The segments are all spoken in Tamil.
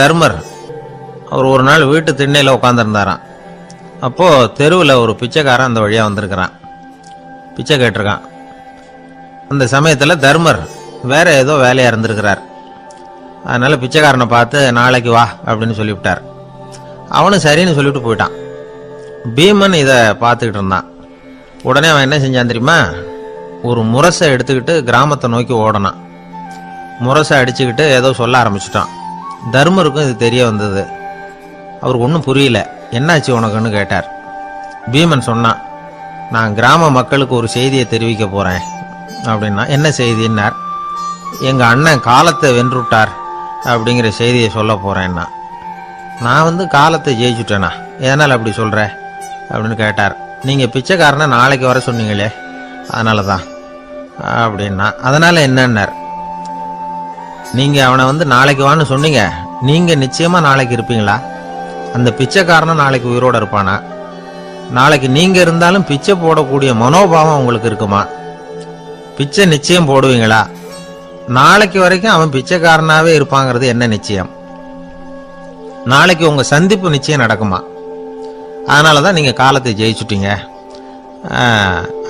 தர்மர் அவர் ஒரு நாள் வீட்டு திண்ணையில் உட்காந்துருந்தாராம். அப்போது தெருவில் ஒரு பிச்சைக்காரன் அந்த வழியாக வந்திருக்கிறான், பிச்சை கேட்டிருக்கான். அந்த சமயத்தில் தர்மர் வேற ஏதோ வேலையாக இருந்திருக்கிறார். அதனால் பிச்சைக்காரனை பார்த்து நாளைக்கு வா அப்படின்னு சொல்லிவிட்டார். அவனும் சரின்னு சொல்லிவிட்டு போயிட்டான். பீமன் இதை பார்த்துக்கிட்டு இருந்தான். உடனே அவன் என்ன செஞ்சான் தெரியுமா? ஒரு முரசை எடுத்துக்கிட்டு கிராமத்தை நோக்கி ஓடனான். முரசை அடிச்சுக்கிட்டு ஏதோ சொல்ல ஆரம்பிச்சிட்டான். தர்மருக்கும் இது தெரிய வந்தது. அவருக்கு ஒன்றும் புரியல. என்னாச்சு உனக்குன்னு கேட்டார். பீமன் சொன்னான், நான் கிராம மக்களுக்கு ஒரு செய்தியை தெரிவிக்க போகிறேன் அப்படின்னா. என்ன செய்தின்னார். எங்கள் அண்ணன் காலத்தை வென்றுட்டார் அப்படிங்கிற செய்தியை சொல்ல போகிறேன்னா. நான் காலத்தை ஜெயிச்சுட்டேனா, எதனால் அப்படி சொல்கிற அப்படின்னு கேட்டார். நீங்கள் பிச்சைக்காரனை நாளைக்கு வர சொன்னீங்களே, அதனால தான் அப்படின்னா. அதனால் என்னன்னார். நீங்கள் அவனை நாளைக்கு வான்னு சொன்னீங்க, நீங்கள் நிச்சயமாக நாளைக்கு இருப்பீங்களா? அந்த பிச்சைக்காரனை நாளைக்கு உயிரோடு இருப்பானா? நாளைக்கு நீங்கள் இருந்தாலும் பிச்சை போடக்கூடிய மனோபாவம் உங்களுக்கு இருக்குமா? பிச்சை நிச்சயம் போடுவீங்களா? நாளைக்கு வரைக்கும் அவன் பிச்சைக்காரனாவே இருப்பாங்கிறது என்ன நிச்சயம்? நாளைக்கு உங்க சந்திப்பு நிச்சயம் நடக்குமா? அதனாலதான் நீங்க காலத்தை ஜெயிச்சுட்டீங்க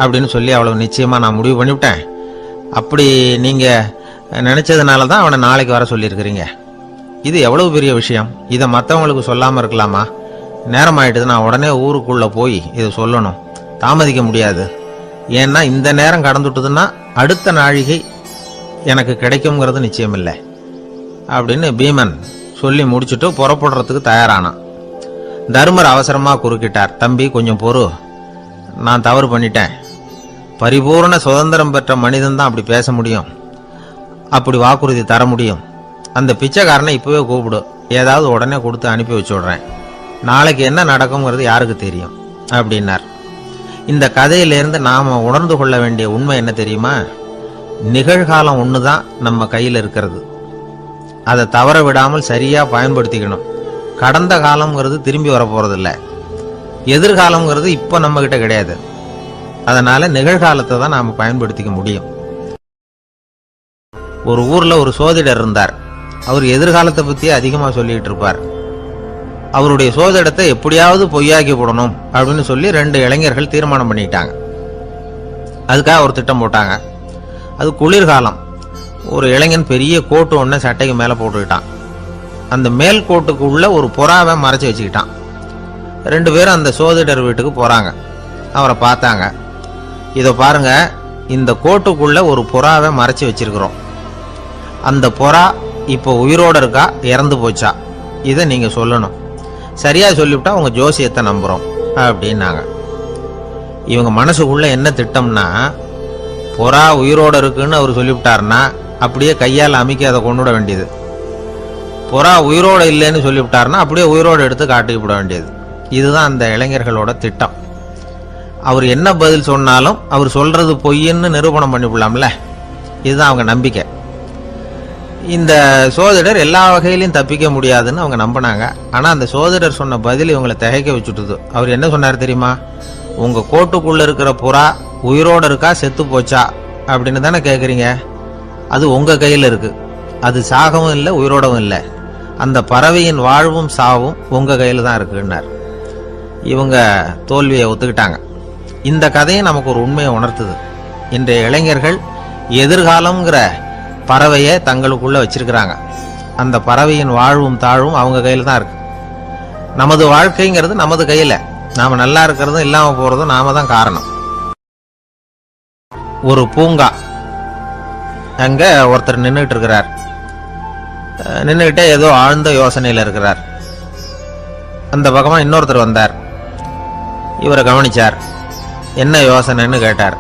அப்படின்னு சொல்லி அவ்வளவு நிச்சயமா நான் முடிவு பண்ணிவிட்டேன். அப்படி நீங்க நினைச்சதுனால தான் அவனை நாளைக்கு வர சொல்லியிருக்கிறீங்க. இது எவ்வளவு பெரிய விஷயம். இதை மற்றவங்களுக்கு சொல்லாம இருக்கலாமா? நேரம் ஆயிட்டுது, நான் உடனே ஊருக்குள்ள போய் இதை சொல்லணும், தாமதிக்க முடியாது. ஏன்னா இந்த நேரம் கடந்துட்டுதுன்னா அடுத்த நாழிகை எனக்கு கிடைக்குங்கிறது நிச்சயம் இல்லை அப்படின்னு பீமன் சொல்லி முடிச்சுட்டு புறப்படுறதுக்கு தயாரானான். தர்மர் அவசரமா குறுக்கிட்டார். தம்பி, கொஞ்சம் பொறு, நான் தவறு பண்ணிட்டேன். பரிபூர்ண சுதந்திரம் பெற்ற மனிதன் தான் அப்படி பேச முடியும், அப்படி வாக்குறுதி தர முடியும். அந்த பிச்சைக்காரனை இப்பவே கூப்பிடு, ஏதாவது உடனே கொடுத்து அனுப்பி வச்சு விடுறேன். நாளைக்கு என்ன நடக்குங்கிறது யாருக்கு தெரியும் அப்படின்னார். இந்த கதையிலிருந்து நாம உணர்ந்து கொள்ள வேண்டிய உண்மை என்ன தெரியுமா? நிகழ்காலம் ஒண்ணுதான் நம்ம கையில் இருக்கிறது. அதை தவற விடாமல் சரியா பயன்படுத்திக்கணும். கடந்த காலம்ங்கிறது திரும்பி வர போறதில்ல. எதிர்காலம்ங்கிறது இப்ப நம்ம கிட்ட கிடையாது. அதனால நிகழ்காலத்தை தான் நாம பயன்படுத்திக்க முடியும். ஒரு ஊர்ல ஒரு சோதிடர் இருந்தார். அவர் எதிர்காலத்தை பத்தி அதிகமா சொல்லிட்டு இருப்பார். அவருடைய சோதிடத்தை எப்படியாவது பொய்யாக்கி போடணும் அப்படின்னு சொல்லி 2 இளைஞர்கள் தீர்மானம் பண்ணிட்டாங்க. அதுக்காக ஒரு திட்டம் போட்டாங்க. அது குளிர்காலம். ஒரு இளைஞன் பெரிய கோட்டு ஒன்றை சட்டைக்கு மேலே போட்டுக்கிட்டான். அந்த மேல் கோட்டுக்குள்ள ஒரு புறாவை மறைச்சி வச்சுக்கிட்டான். 2 பேரும் அந்த சோதிடர் வீட்டுக்கு போறாங்க. அவரை பார்த்தாங்க. இதை பாருங்க, இந்த கோட்டுக்குள்ள ஒரு புறாவை மறைச்சி வச்சிருக்கிறோம். அந்த புறா இப்போ உயிரோடு இருக்கா, இறந்து போச்சா, இதை நீங்க சொல்லணும். சரியா சொல்லிவிட்டா உங்க ஜோசியத்தை நம்புறோம் அப்படின்னாங்க. இவங்க மனசுக்குள்ள என்ன திட்டம்னா, புறா உயிரோடு இருக்குன்னு அவர் சொல்லிவிட்டாருன்னா அப்படியே கையால் அமைக்க அதை கொண்டுவிட வேண்டியது. புறா உயிரோடு இல்லைன்னு சொல்லிவிட்டாருன்னா அப்படியே உயிரோடு எடுத்து காட்டிவிட வேண்டியது. இதுதான் அந்த இளைஞர்களோட திட்டம். அவர் என்ன பதில் சொன்னாலும் அவர் சொல்றது பொய்ன்னு நிரூபணம் பண்ணிவிடலாம்ல. இதுதான் அவங்க நம்பிக்கை. இந்த சோதிடர் எல்லா வகையிலையும் தப்பிக்க முடியாதுன்னு அவங்க நம்பினாங்க. ஆனால் அந்த சோதிடர் சொன்ன பதில் இவங்களை திகைக்க வச்சுட்டுது. அவர் என்ன சொன்னார் தெரியுமா? உங்க கோட்டுக்குள்ள இருக்கிற புறா உயிரோடு இருக்கா, செத்து போச்சா அப்படின்னு தானே கேட்குறீங்க. அது உங்க கையில் இருக்கு. அது சாகவும் இல்லை, உயிரோடவும் இல்லை. அந்த பறவையின் வாழ்வும் சாவும் உங்க கையில் தான் இருக்குன்னார். இவங்க தோல்வியை ஒத்துக்கிட்டாங்க. இந்த கதையை நமக்கு ஒரு உண்மையை உணர்த்துது. இன்றைய இளைஞர்கள் எதிர்காலம்ங்கிற பறவையை தங்களுக்குள்ள வச்சிருக்கிறாங்க. அந்த பறவையின் வாழ்வும் தாழ்வும் அவங்க கையில் தான் இருக்கு. நமது வாழ்க்கைங்கிறது நமது கையில். நாம நல்லா இருக்கிறதும் இல்லாம போறதும் நாம தான் காரணம். ஒரு பூங்கா, அங்க ஒருத்தர் நின்றுட்டு இருக்கிறார். நின்றுகிட்டே ஏதோ ஆழ்ந்த யோசனையில் இருக்கிறார். அந்த பக்கமா இன்னொருத்தர் வந்தார். இவரை கவனிச்சார். என்ன யோசனைன்னு கேட்டார்.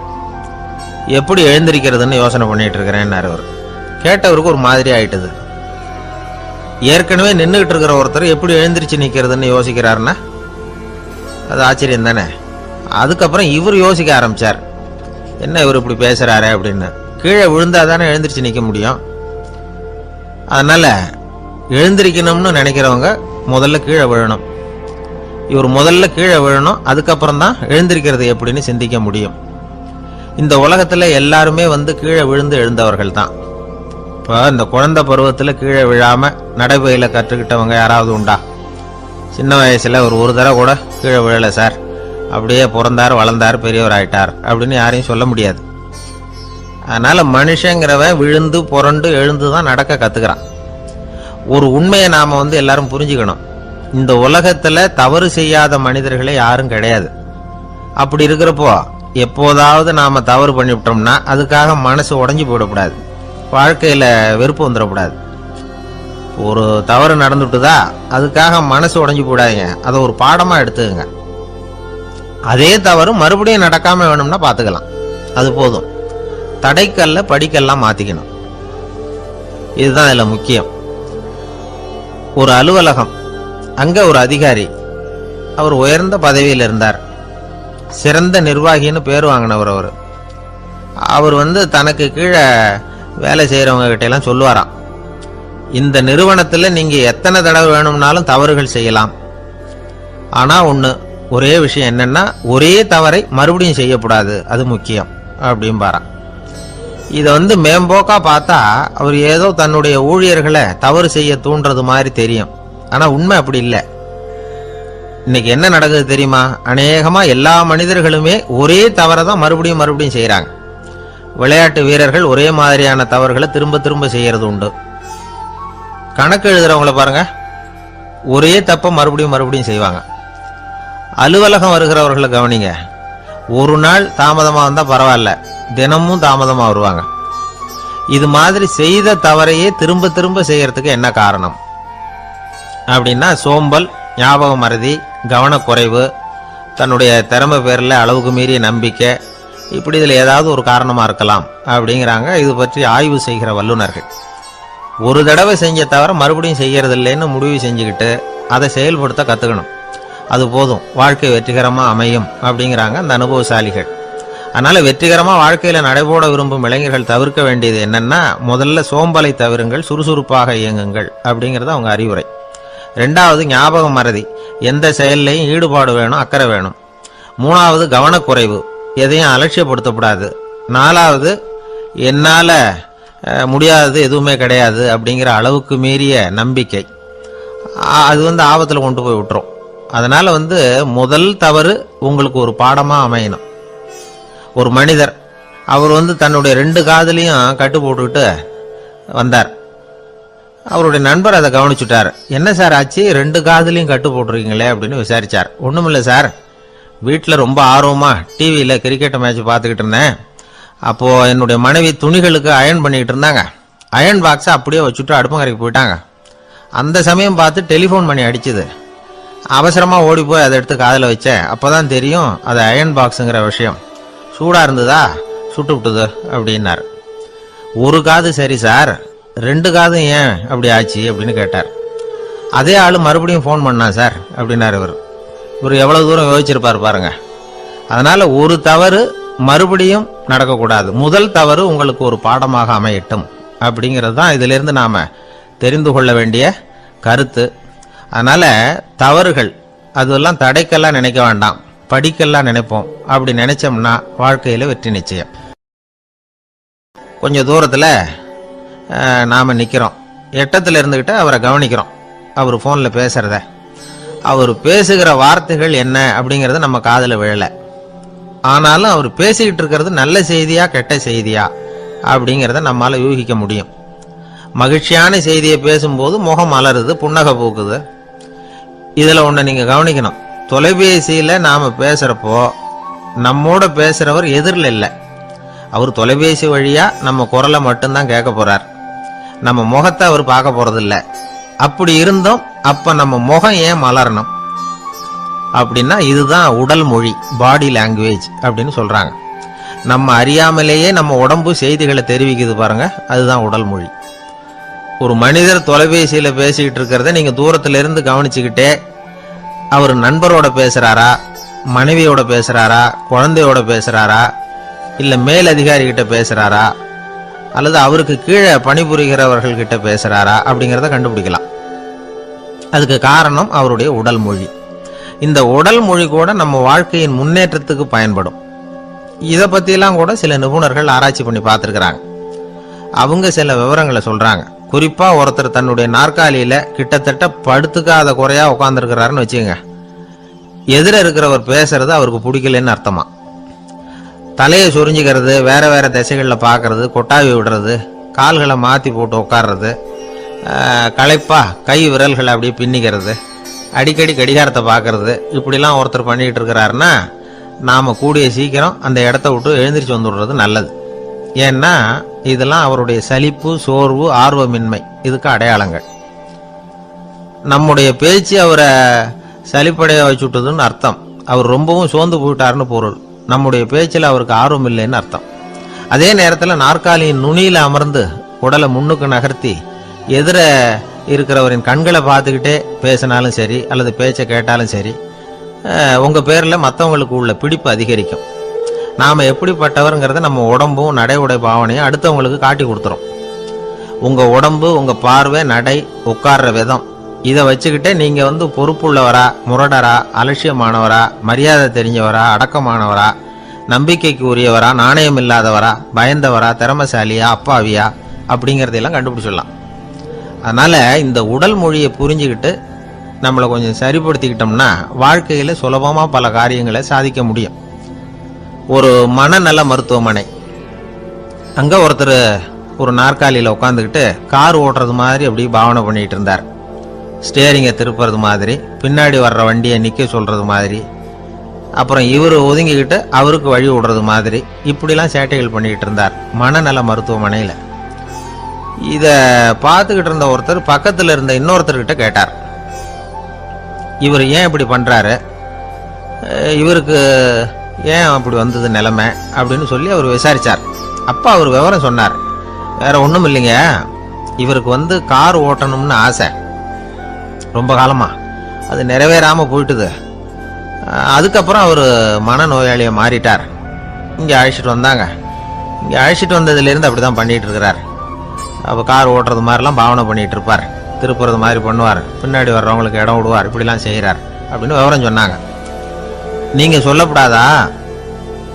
எப்படி எழுந்திருக்கிறதுன்னு யோசனை பண்ணிட்டு இருக்கிறேன்னாரு. அவர் கேட்டவருக்கு ஒரு மாதிரி ஆயிட்டது. ஏற்கனவே நின்றுகிட்டு இருக்கிற ஒருத்தர் எப்படி எழுந்திரிச்சு நிற்கிறதுன்னு யோசிக்கிறாருன்னா அது ஆச்சரியம் தானே. அதுக்கப்புறம் இவர் யோசிக்க ஆரம்பிச்சார். என்ன இவர் இப்படி பேசுறாரு அப்படின்னு. கீழே விழுந்தா தானே எழுந்திரிச்சு நிற்க முடியும். அதனால எழுந்திரிக்கணும்னு நினைக்கிறவங்க முதல்ல கீழே விழணும். இவர் முதல்ல கீழே விழணும், அதுக்கப்புறம் தான் எழுந்திருக்கிறது எப்படின்னு சிந்திக்க முடியும். இந்த உலகத்துல எல்லாருமே கீழே விழுந்து எழுந்தவர்கள் தான். இப்போ இந்த குழந்தை பருவத்தில் கீழே விழாம நடைபயில கற்றுக்கிட்டவங்க யாராவது உண்டா? சின்ன வயசுல ஒரு தடவை கூட கீழே விழலை சார், அப்படியே பிறந்தார் வளர்ந்தார் பெரியவர் ஆயிட்டார் அப்படின்னு யாரையும் சொல்ல முடியாது. அதனால மனுஷங்கிறவன் விழுந்து புரண்டு எழுந்து தான் நடக்க கத்துக்கிறான். ஒரு உண்மையை நாம எல்லாரும் புரிஞ்சுக்கணும். இந்த உலகத்துல தவறு செய்யாத மனிதர்களே யாரும் கிடையாது. அப்படி இருக்கிறப்போ எப்போதாவது நாம தவறு பண்ணிவிட்டோம்னா அதுக்காக மனசு உடைஞ்சு போயிடக்கூடாது, வாழ்க்கையில வெறுப்பு வந்துடக்கூடாது. ஒரு தவறு நடந்துட்டுதா அதுக்காக மனசு உடைஞ்சு போடாதீங்க, அதை ஒரு பாடமா எடுத்துக்கங்க. அதே தவறு மறுபடியும் நடக்காம வேணும்னா பாத்துக்கலாம், அது போதும். தடைக்கல்ல படிக்கல்லாம் மாத்திக்கணும், இதுதான் இதுல முக்கியம். ஒரு அலுவலகம், அங்க ஒரு அதிகாரி, அவர் உயர்ந்த பதவியில் இருந்தார், சிறந்த நிர்வாகின்னு பேர் வாங்கினவர். அவர் தனக்கு கீழே வேலை செய்யறவங்க கிட்ட எல்லாம் சொல்லுவாராம், இந்த நிறுவனத்துல நீங்க எத்தனை தடவை வேணும்னாலும் தவறுகள் செய்யலாம், ஆனா ஒரே விஷயம் என்னன்னா ஒரே தவறை மறுபடியும் செய்யக்கூடாது, அது முக்கியம் அப்படின்பாராம். இதை மேம்போக்கா பார்த்தா அவர் ஏதோ தன்னுடைய ஊழியர்களை தவறு செய்ய தூண்டுறது மாதிரி தெரியும். ஆனா உண்மை அப்படி இல்லை. இன்னைக்கு என்ன நடக்குது தெரியுமா? அநேகமா எல்லா மனிதர்களுமே ஒரே தவறை தான் மறுபடியும் மறுபடியும் செய்யறாங்க. விளையாட்டு வீரர்கள் ஒரே மாதிரியான தவறுகளை திரும்ப திரும்ப செய்யறது உண்டு. கணக்கு எழுதுறவங்களை பாருங்க, ஒரே தப்ப மறுபடியும் மறுபடியும் செய்வாங்க. அலுவலகம் வருகிறவர்களை கவனிங்க, ஒரு நாள் தாமதமா வந்தா பரவாயில்ல, தினமும் தாமதமா வருவாங்க. இது மாதிரி செய்த தவறையே திரும்ப திரும்ப செய்யறதுக்கு என்ன காரணம் அப்படின்னா சோம்பல், ஞாபக மறதி, கவனக்குறைவு, தன்னுடைய திறமை பேர்ல அளவுக்கு மீறிய நம்பிக்கை, இப்படி இதுல ஏதாவது ஒரு காரணமா இருக்கலாம் அப்படிங்கிறாங்க இது பற்றி ஆய்வு செய்கிற வல்லுநர்கள். ஒரு தடவை செஞ்ச தவிர மறுபடியும் செய்யறது இல்லைன்னு முடிவு செஞ்சுக்கிட்டு அதை செயல்படுத்த கத்துக்கணும், அது போதும், வாழ்க்கை வெற்றிகரமா அமையும் அப்படிங்கிறாங்க அந்த அனுபவசாலிகள். அதனால வெற்றிகரமா வாழ்க்கையில நடைபோட விரும்பும் இளைஞர்கள் தவிர்க்க வேண்டியது என்னன்னா, முதல்ல சோம்பலை தவிருங்கள், சுறுசுறுப்பாக இயங்குங்கள் அப்படிங்கறது அவங்க அறிவுரை. ரெண்டாவது ஞாபக மறதி, எந்த செயல்லையும் ஈடுபாடு வேணும், அக்கறை வேணும். மூணாவது கவனக்குறைவு, எதையும் அலட்சியப்படுத்தக்கூடாது. நாலாவது என்னால முடியாதது எதுவுமே கிடையாது அப்படிங்கிற அளவுக்கு மீறிய நம்பிக்கை, அது ஆபத்துல கொண்டு போய் விட்டுரும். அதனால முதல் தவறு உங்களுக்கு ஒரு பாடமா அமையணும். ஒரு மனிதர், அவர் தன்னுடைய 2 காதுலையும் கட்டு போட்டுக்கிட்டு வந்தார். அவருடைய நண்பர் அதை கவனிச்சுட்டார். என்ன சார் ஆச்சு, 2 காதுலையும் கட்டு போட்டுருக்கீங்களே அப்படின்னு விசாரிச்சார். ஒண்ணுமில்ல சார், வீட்டில் ரொம்ப ஆர்வமா டிவியில கிரிக்கெட் மேட்ச் பார்த்துக்கிட்டு இருந்தேன். அப்போ என்னுடைய மனைவி துணிகளுக்கு அயன் பண்ணிக்கிட்டு இருந்தாங்க. அயன் பாக்ஸை அப்படியே வச்சுட்டு அடுப்பங்கரைக்கு போயிட்டாங்க. அந்த சமயம் பார்த்து டெலிஃபோன் பண்ணி அடிச்சுது. அவசரமா ஓடி போய் அதை எடுத்து காதில் வச்சேன். அப்பதான் தெரியும் அது அயன் பாக்ஸுங்கிற விஷயம். சூடா இருந்ததா, சுட்டு விட்டுது அப்படின்னாரு. ஒரு காது சரி சார், 2 காதும் ஏன் அப்படி ஆச்சு அப்படின்னு கேட்டார். அதே ஆளு மறுபடியும் போன் பண்ணா சார் அப்படின்னாரு. இவர் எவ்வளவு தூரம் யோசிச்சிருப்பார் பாருங்க. அதனால ஒரு தவறு மறுபடியும் நடக்கக்கூடாது, முதல் தவறு உங்களுக்கு ஒரு பாடமாக அமையட்டும் அப்படிங்கிறது தான் இதுல இருந்து நாம தெரிந்து கொள்ள வேண்டிய கருத்து. அதனால தவறுகள் அதெல்லாம் தடைக்கெல்லாம் நினைக்க வேண்டாம், படிக்கெல்லாம் நினைப்போம். அப்படி நினைச்சோம்னா வாழ்க்கையில வெற்றி நிச்சயம். கொஞ்சம் தூரத்துல நாம நிக்கிறோம், எட்டத்துல இருந்துகிட்டு அவரை கவனிக்கிறோம். அவர் போன்ல பேசுறத, அவர் பேசுகிற வார்த்தைகள் என்ன அப்படிங்கறது நம்ம காதுல விழல. ஆனாலும் அவர் பேசிக்கிட்டு இருக்கிறது நல்ல செய்தியா கெட்ட செய்தியா அப்படிங்கறத நம்மால யூகிக்க முடியும். மகிழ்ச்சியான செய்தியை பேசும்போது முகம் மலருது, புன்னகை பூக்குது. இதுல ஒண்ணு நீங்க கவனிக்கணும், தொலைபேசியில நாம பேசுறப்போ நம்மோட பேசுறவர் எதிரில் இல்லை. அவர் தொலைபேசி வழியா நம்ம குரலை மட்டும்தான் கேட்க போறார், நம்ம முகத்தை அவர் பார்க்க போறது இல்லை. அப்படி இருந்தும் அப்ப நம்ம முகம் ஏன் மலரணும் அப்படின்னா இதுதான் உடல் மொழி, பாடி லாங்குவேஜ் அப்படின்னு சொல்றாங்க. நம்ம அறியாமலேயே நம்ம உடம்பு செய்திகளை தெரிவிக்குது பாருங்க, அதுதான் உடல் மொழி. ஒரு மனிதர் தொலைபேசியில பேசிக்கிட்டு இருக்கிறத நீங்க தூரத்துல இருந்து கவனிச்சுக்கிட்டே அவர் நண்பரோட பேசுறாரா, மனைவியோட பேசுறாரா, குழந்தையோட பேசுறாரா, இல்ல மேல் அதிகாரி கிட்ட பேசுறாரா, அல்லது அவருக்கு கீழே பணிபுரிகிறவர்கள் கிட்ட பேசுறாரா அப்படிங்கறத கண்டுபிடிக்கலாம். அதுக்கு காரணம் அவருடைய உடல் மொழி. இந்த உடல் மொழி கூட நம்ம வாழ்க்கையின் முன்னேற்றத்துக்கு பயன்படும். இதை பத்தியெல்லாம் கூட சில நிபுணர்கள் ஆராய்ச்சி பண்ணி பார்த்திருக்கிறாங்க. அவங்க சில விவரங்களை சொல்றாங்க. குறிப்பா ஒருத்தர் தன்னுடைய நாற்காலியில கிட்டத்தட்ட படுத்துக்காத குறையா உட்காந்துருக்கிறாருன்னு வச்சுக்கோங்க. எதிர இருக்கிறவர் பேசுறது அவருக்கு பிடிக்கலன்னு அர்த்தமா. தலையை சொரிஞ்சிக்கிறது, வேற வேற திசைகளில் பார்க்கறது, கொட்டாவி விடுறது, கால்களை மாற்றி போட்டு உட்கார்றது, களைப்பா கை விரல்களை அப்படியே பின்னிக்கிறது, அடிக்கடி கடிகாரத்தை பார்க்கறது, இப்படிலாம் ஒருத்தர் பண்ணிக்கிட்டு இருக்கிறாருன்னா நாம் கூடிய சீக்கிரம் அந்த இடத்த விட்டு எழுந்திரிச்சு வந்துடுறது நல்லது. ஏன்னா இதெல்லாம் அவருடைய சலிப்பு, சோர்வு, ஆர்வமின்மை இதுக்கு அடையாளங்கள். நம்முடைய பேச்சு அவரை சலிப்படைய வச்சுட்டதுன்னு அர்த்தம். அவர் ரொம்பவும் சோர்ந்து போயிட்டாருன்னு பொருள். நம்முடைய பேச்சில் அவருக்கு ஆர்வம் இல்லைன்னு அர்த்தம். அதே நேரத்தில் நாற்காலியின் நுனியில் அமர்ந்து உடலை முன்னுக்கு நகர்த்தி எதிர இருக்கிறவரின் கண்களை பார்த்துக்கிட்டே பேசினாலும் சரி அல்லது பேச்சை கேட்டாலும் சரி, உங்கள் பேரில் மற்றவங்களுக்கு உள்ள பிடிப்பு அதிகரிக்கும். நாம் எப்படிப்பட்டவருங்கிறத நம்ம உடம்பும் நடை உடை பாவனையும் அடுத்தவங்களுக்கு காட்டி கொடுத்துரும். உங்கள் உடம்பு, உங்கள் பார்வை, நடை, உட்கார்ற விதம் இதை வச்சுக்கிட்டே நீங்கள் பொறுப்புள்ளவரா, முரடரா, அலட்சியமானவரா, மரியாதை தெரிஞ்சவரா, அடக்கமானவரா, நம்பிக்கைக்கு உரியவரா, நாணயம் இல்லாதவரா, பயந்தவரா, திறமசாலியா, அப்பாவியா அப்படிங்கிறதையெல்லாம் கண்டுபிடிச்சிடலாம். அதனால் இந்த உடல் மொழியை புரிஞ்சுக்கிட்டு நம்மளை கொஞ்சம் சரிப்படுத்திக்கிட்டோம்னா வாழ்க்கையில் சுலபமாக பல காரியங்களை சாதிக்க முடியும். ஒரு மனநல மருத்துவமனை, அங்கே ஒருத்தர் ஒரு நாற்காலியில் உட்காந்துக்கிட்டு கார் ஓட்டுறது மாதிரி அப்படி பாவனை பண்ணிகிட்டு இருந்தார். ஸ்டேரிங்கை திருப்புறது மாதிரி, பின்னாடி வர்ற வண்டியை நிற்க சொல்கிறது மாதிரி, அப்புறம் இவர் ஒதுங்கிக்கிட்டு அவருக்கு வழி விடுறது மாதிரி, இப்படிலாம் சேட்டைகள் பண்ணிக்கிட்டு இருந்தார் மனநல மருத்துவமனையில். இதை பார்த்துக்கிட்டு இருந்த ஒருத்தர் பக்கத்தில் இருந்த இன்னொருத்தர்கிட்ட கேட்டார், இவர் ஏன் இப்படி பண்ணுறாரு, இவருக்கு ஏன் அப்படி வந்தது நிலைமை அப்படின்னு சொல்லி அவர் விசாரித்தார். அப்போ அவர் விவரம் சொன்னார். வேற ஒன்றும் இல்லைங்க, இவருக்கு கார் ஓட்டணும்னு ஆசை ரொம்ப காலமாக, அது நிறைவேறாமல் போயிட்டுது. அதுக்கப்புறம் அவர் மனநோயாளியை மாறிட்டார். இங்கே அழைச்சிட்டு வந்தாங்க. இங்கே அழைச்சிட்டு வந்ததுலேருந்து அப்படி தான் பண்ணிகிட்டு இருக்கிறார். அப்போ கார் ஓட்டுறது மாதிரிலாம் பாவனை பண்ணிகிட்டு இருப்பார், திருப்புறது மாதிரி பண்ணுவார், பின்னாடி வர்றவங்களுக்கு இடம் விடுவார், இப்படிலாம் செய்கிறார் அப்படின்னு விவரம் சொன்னாங்க. நீங்கள் சொல்லப்படாதா,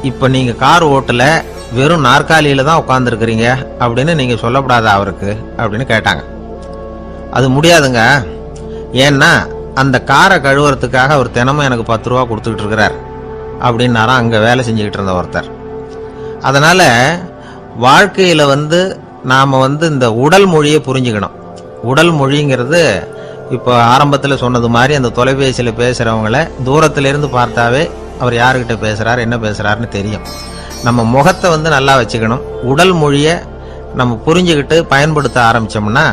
இப்போ நீங்கள் கார் ஓட்டலை, வெறும் நாற்காலியில் தான் உட்காந்துருக்குறீங்க அப்படின்னு நீங்கள் சொல்லப்படாதா அவருக்கு அப்படின்னு கேட்டாங்க. அது முடியாதுங்க, ஏன்னா அந்த காரை கழுவுறதுக்காக அவர் தினமும் எனக்கு 10 ரூபா கொடுத்துக்கிட்டு இருக்கிறார் அப்படின்னாராம் அங்கே வேலை செஞ்சுக்கிட்டு இருந்த ஒருத்தர். அதனால் வாழ்க்கையில் நாம் இந்த உடல் மொழியை புரிஞ்சுக்கணும். உடல் மொழிங்கிறது இப்போ ஆரம்பத்தில் சொன்னது மாதிரி அந்த தொலைபேசியில் பேசுகிறவங்கள தூரத்திலேருந்து பார்த்தாவே அவர் யாருக்கிட்ட பேசுகிறார், என்ன பேசுகிறாருன்னு தெரியும். நம்ம முகத்தை நல்லா வச்சுக்கணும். உடல் மொழியை நம்ம புரிஞ்சுக்கிட்டு பயன்படுத்த ஆரம்பித்தோம்னா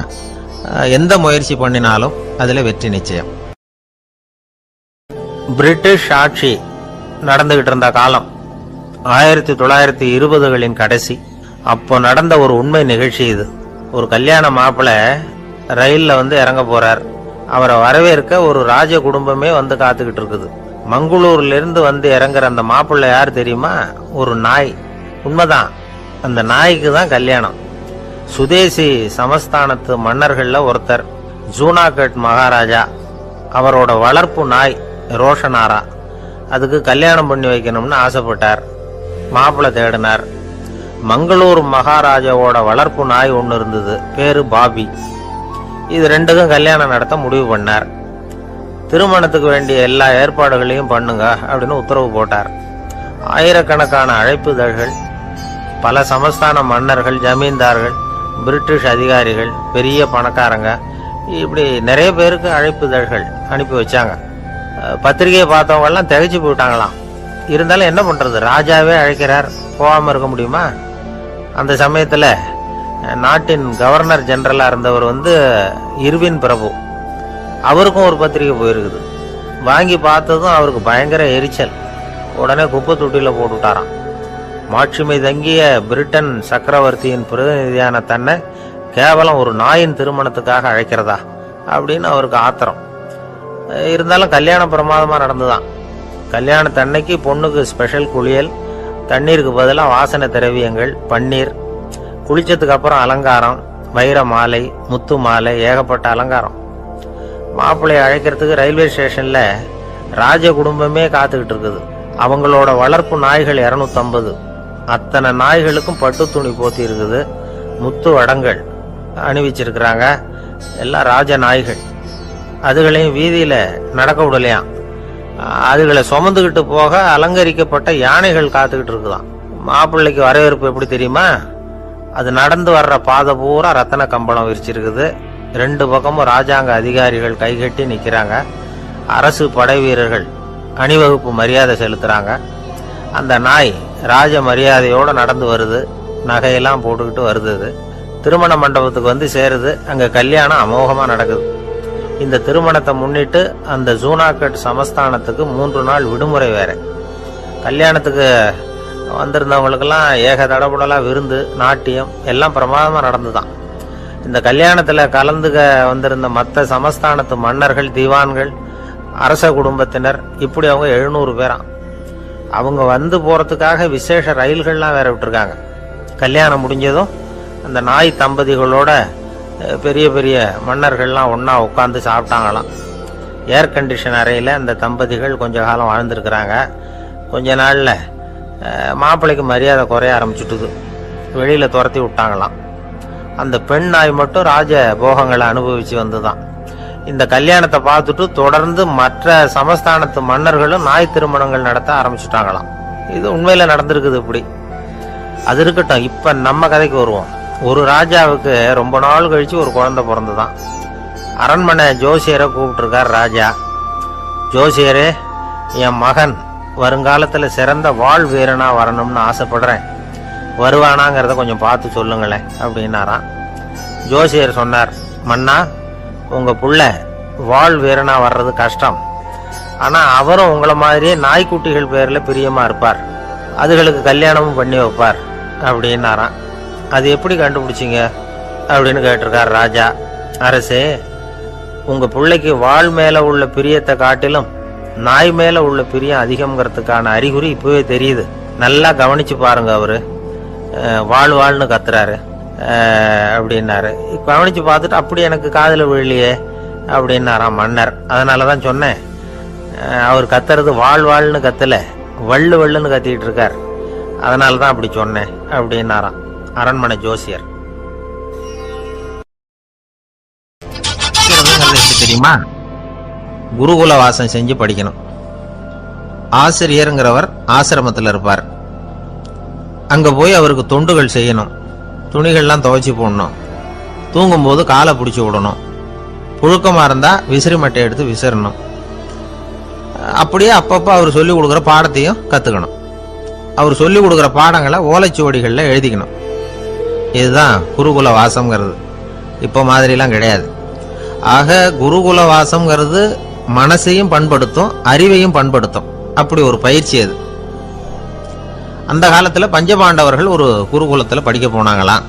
எந்த முயற்சி பண்ணினாலும் அதில் வெற்றி நிச்சயம். பிரிட்டிஷ் ஆட்சி நடந்துகிட்டு இருந்த காலம் 1920களின் கடைசி. அப்போ நடந்த ஒரு உண்மை நிகழ்ச்சி இது. ஒரு கல்யாண மாப்பிள்ளை ரயிலில் இறங்க போறார். அவரை வரவேற்க ஒரு ராஜ குடும்பமே காத்துக்கிட்டு இருக்குது. மங்களூர்லேருந்து இறங்குற அந்த மாப்பிள்ளை யார் தெரியுமா? ஒரு நாய். உண்மைதான், அந்த நாய்க்கு தான் கல்யாணம். சுதேசி சமஸ்தானத்து மன்னர்களில் ஒருத்தர் ஜூனாகட் மகாராஜா, அவரோட வளர்ப்பு நாய் ரோஷனாரா, அதுக்கு கல்யாணம் பண்ணி வைக்கணும்னு ஆசைப்பட்டார். மாப்பிள்ளை தேடினார். மங்களூர் மகாராஜாவோட வளர்ப்பு நாய் ஒன்று இருந்தது, பேரு பாபி. இது ரெண்டுக்கும் கல்யாணம் நடத்த முடிவு பண்ணார். திருமணத்துக்கு வேண்டிய எல்லா ஏற்பாடுகளையும் பண்ணுங்க அப்படின்னு உத்தரவு போட்டார். ஆயிரக்கணக்கான அழைப்புதழ்கள், பல சமஸ்தான மன்னர்கள், ஜமீன்தார்கள், பிரிட்டிஷ் அதிகாரிகள், பெரிய பணக்காரங்க, இப்படி நிறைய பேருக்கு அழைப்புதழ்கள் அனுப்பி வச்சாங்க. பத்திரிகையை பார்த்தவங்கெல்லாம் திகைச்சு போயிட்டாங்களாம். இருந்தாலும் என்ன பண்ணுறது, ராஜாவே அழைக்கிறார், போகாமல் இருக்க முடியுமா? அந்த சமயத்தில் நாட்டின் கவர்னர் ஜெனரலாக இருந்தவர் இர்வின் பிரபு, அவருக்கும் ஒரு பத்திரிகை போயிருக்குது. வாங்கி பார்த்ததும் அவருக்கு பயங்கர எரிச்சல். உடனே குப்பை தொட்டியில் போட்டுவிட்டாராம். மாட்சிமை தங்கிய பிரிட்டன் சக்கரவர்த்தியின் பிரதிநிதியான தன்னை கேவலம் ஒரு நாயின் திருமணத்துக்காக அழைக்கிறதா அப்படின்னு அவருக்கு ஆத்திரம். இருந்தாலும் கல்யாணம் பிரமாதமாக நடந்துதான். கல்யாணத்தன்னைக்கு பொண்ணுக்கு ஸ்பெஷல் குளியல், தண்ணீருக்கு பதிலாக வாசனை திரவியங்கள், பன்னீர், குளிச்சதுக்கு அப்புறம் அலங்காரம், வைர மாலை, முத்து மாலை, ஏகப்பட்ட அலங்காரம். மாப்பிள்ளையை அழைக்கிறதுக்கு ரயில்வே ஸ்டேஷனில் ராஜ குடும்பமே காத்துக்கிட்டு இருக்குது. அவங்களோட வளர்ப்பு நாய்கள் 250. அத்தனை நாய்களுக்கும் பட்டு துணி போத்தி இருக்குது. முத்து வடங்கள் அணிவிச்சிருக்கிறாங்க. எல்லாம் ராஜ நாய்கள். அதுகளையும் வீதியில் நடக்க விடலையாம். அதுகளை சுமந்துக்கிட்டு போக அலங்கரிக்கப்பட்ட யானைகள் காத்துக்கிட்டு இருக்குதான். மாப்பிள்ளைக்கு வரவேற்பு எப்படி தெரியுமா? அது நடந்து வர்ற பாதை பூரா ரத்தன கம்பளம் விரிச்சிருக்குது. 2 பக்கமும் ராஜாங்க அதிகாரிகள் கைகட்டி நிற்கிறாங்க. அரசு படை வீரர்கள் அணிவகுப்பு மரியாதை செலுத்துறாங்க. அந்த நாய் ராஜ மரியாதையோடு நடந்து வருது. நகையெல்லாம் போட்டுக்கிட்டு வருது. திருமண மண்டபத்துக்கு வந்து சேருது. அங்கே கல்யாணம் அமோகமாக நடக்குது. இந்த திருமணத்தை முன்னிட்டு அந்த ஜூனாகட் சமஸ்தானத்துக்கு 3 நாள் விடுமுறை வேற. கல்யாணத்துக்கு வந்திருந்தவங்களுக்கெல்லாம் ஏக தடபுடலாக விருந்து, நாட்டியம் எல்லாம் பிரமாதமாக நடந்துதான். இந்த கல்யாணத்தில் கலந்துக்க வந்திருந்த மற்ற சமஸ்தானத்து மன்னர்கள், திவான்கள், அரச குடும்பத்தினர், இப்படி அவங்க 700 பேராம். அவங்க வந்து போகிறதுக்காக விசேஷ ரயில்கள்லாம் வேற விட்டுருக்காங்க. கல்யாணம் முடிஞ்சதும் அந்த நாய் தம்பதிகளோட பெரிய பெரிய மன்னர்கள்லாம் ஒன்றா உட்காந்து சாப்பிட்டாங்களாம். ஏர் கண்டிஷன் அறையில் அந்த தம்பதிகள் கொஞ்ச காலம் வாழ்ந்துருக்கிறாங்க. கொஞ்ச நாளில் மாப்பிள்ளைக்கு மரியாதை குறைய ஆரம்பிச்சுட்டுது. வெளியில் துரத்தி விட்டாங்களாம். அந்த பெண் நாய் மட்டும் ராஜ போகங்களை அனுபவித்து வந்துதான். இந்த கல்யாணத்தை பார்த்துட்டு தொடர்ந்து மற்ற சமஸ்தானத்து மன்னர்களும் நாய் திருமணங்கள் நடத்த ஆரம்பிச்சுட்டாங்களாம். இது உண்மையில் நடந்திருக்குது. இப்படி அது இருக்கட்டும். இப்போ நம்ம கதைக்கு வருவோம். ஒரு ராஜாவுக்கு ரொம்ப நாள் கழிச்சு ஒரு குழந்தை பிறந்துதான். அரண்மனை ஜோசியரை கூப்பிட்டுருக்கார் ராஜா. ஜோசியரே, என் மகன் வருங்காலத்தில் சிறந்த வாழ் வீரனா வரணும்னு ஆசைப்படுறேன். வருவானாங்கிறத கொஞ்சம் பார்த்து சொல்லுங்களேன் அப்படின்னாராம். ஜோசியர் சொன்னார், மன்னா, உங்கள் புள்ள வாழ் வீரனா வர்றது கஷ்டம். ஆனால் அவரும் உங்களை மாதிரியே நாய்க்குட்டிகள் பேரில் பிரியமாக இருப்பார். அதுகளுக்கு கல்யாணமும் பண்ணி வைப்பார் அப்படின்னாராம். அது எப்படி கண்டுபிடிச்சிங்க அப்படின்னு கேட்டிருக்கார் ராஜா. அரசே, உங்கள் பிள்ளைக்கு வாழ் மேலே உள்ள பிரியத்தை காட்டிலும் நாய் மேலே உள்ள பிரியம் அதிகம்ங்கிறதுக்கான அறிகுறி இப்போவே தெரியுது. நல்லா கவனிச்சு பாருங்க. அவரு வாழ்னு கத்துறாரு அப்படின்னாரு. கவனிச்சு பார்த்துட்டு அப்படி எனக்கு காதில் விழலையே அப்படின்னாராம் மன்னர். அதனால தான் சொன்னேன், அவர் கத்துறது வாழ்னு கத்தல, வள்ளுன்னு கத்திக்கிட்டு இருக்கார். அதனால தான் அப்படி சொன்னேன் அப்படின்னாராம் அரண்மனை ஜோசியர். தெரியுமா? குருகுல வாசம் செஞ்சு படிக்கணும். ஆசிரியருங்கிறவர் ஆசிரமத்தில் இருப்பார். அங்க போய் அவருக்கு தொண்டுகள் செய்யணும். துணிகள்லாம் துவைச்சி போடணும். தூங்கும்போது காலை பிடிச்சி விடணும். புழுக்கமாக இருந்தால் விசிறி மட்டை எடுத்து விசிறணும். அப்படியே அப்பப்போ அவர் சொல்லிக் கொடுக்குற பாடத்தையும் கற்றுக்கணும். அவர் சொல்லிக் கொடுக்குற பாடங்களை ஓலைச்சுவடிகளில் எழுதிக்கணும். இதுதான் குருகுல வாசம்ங்கிறது. இப்போ மாதிரிலாம் கிடையாது. ஆக குருகுல வாசம்ங்கிறது மனசையும் பண்படுத்தும், அறிவையும் பண்படுத்தும். அப்படி ஒரு பயிற்சி அது. அந்த காலத்தில் பஞ்சபாண்டவர்கள் ஒரு குருகுலத்தில் படிக்க போனாங்களாம்.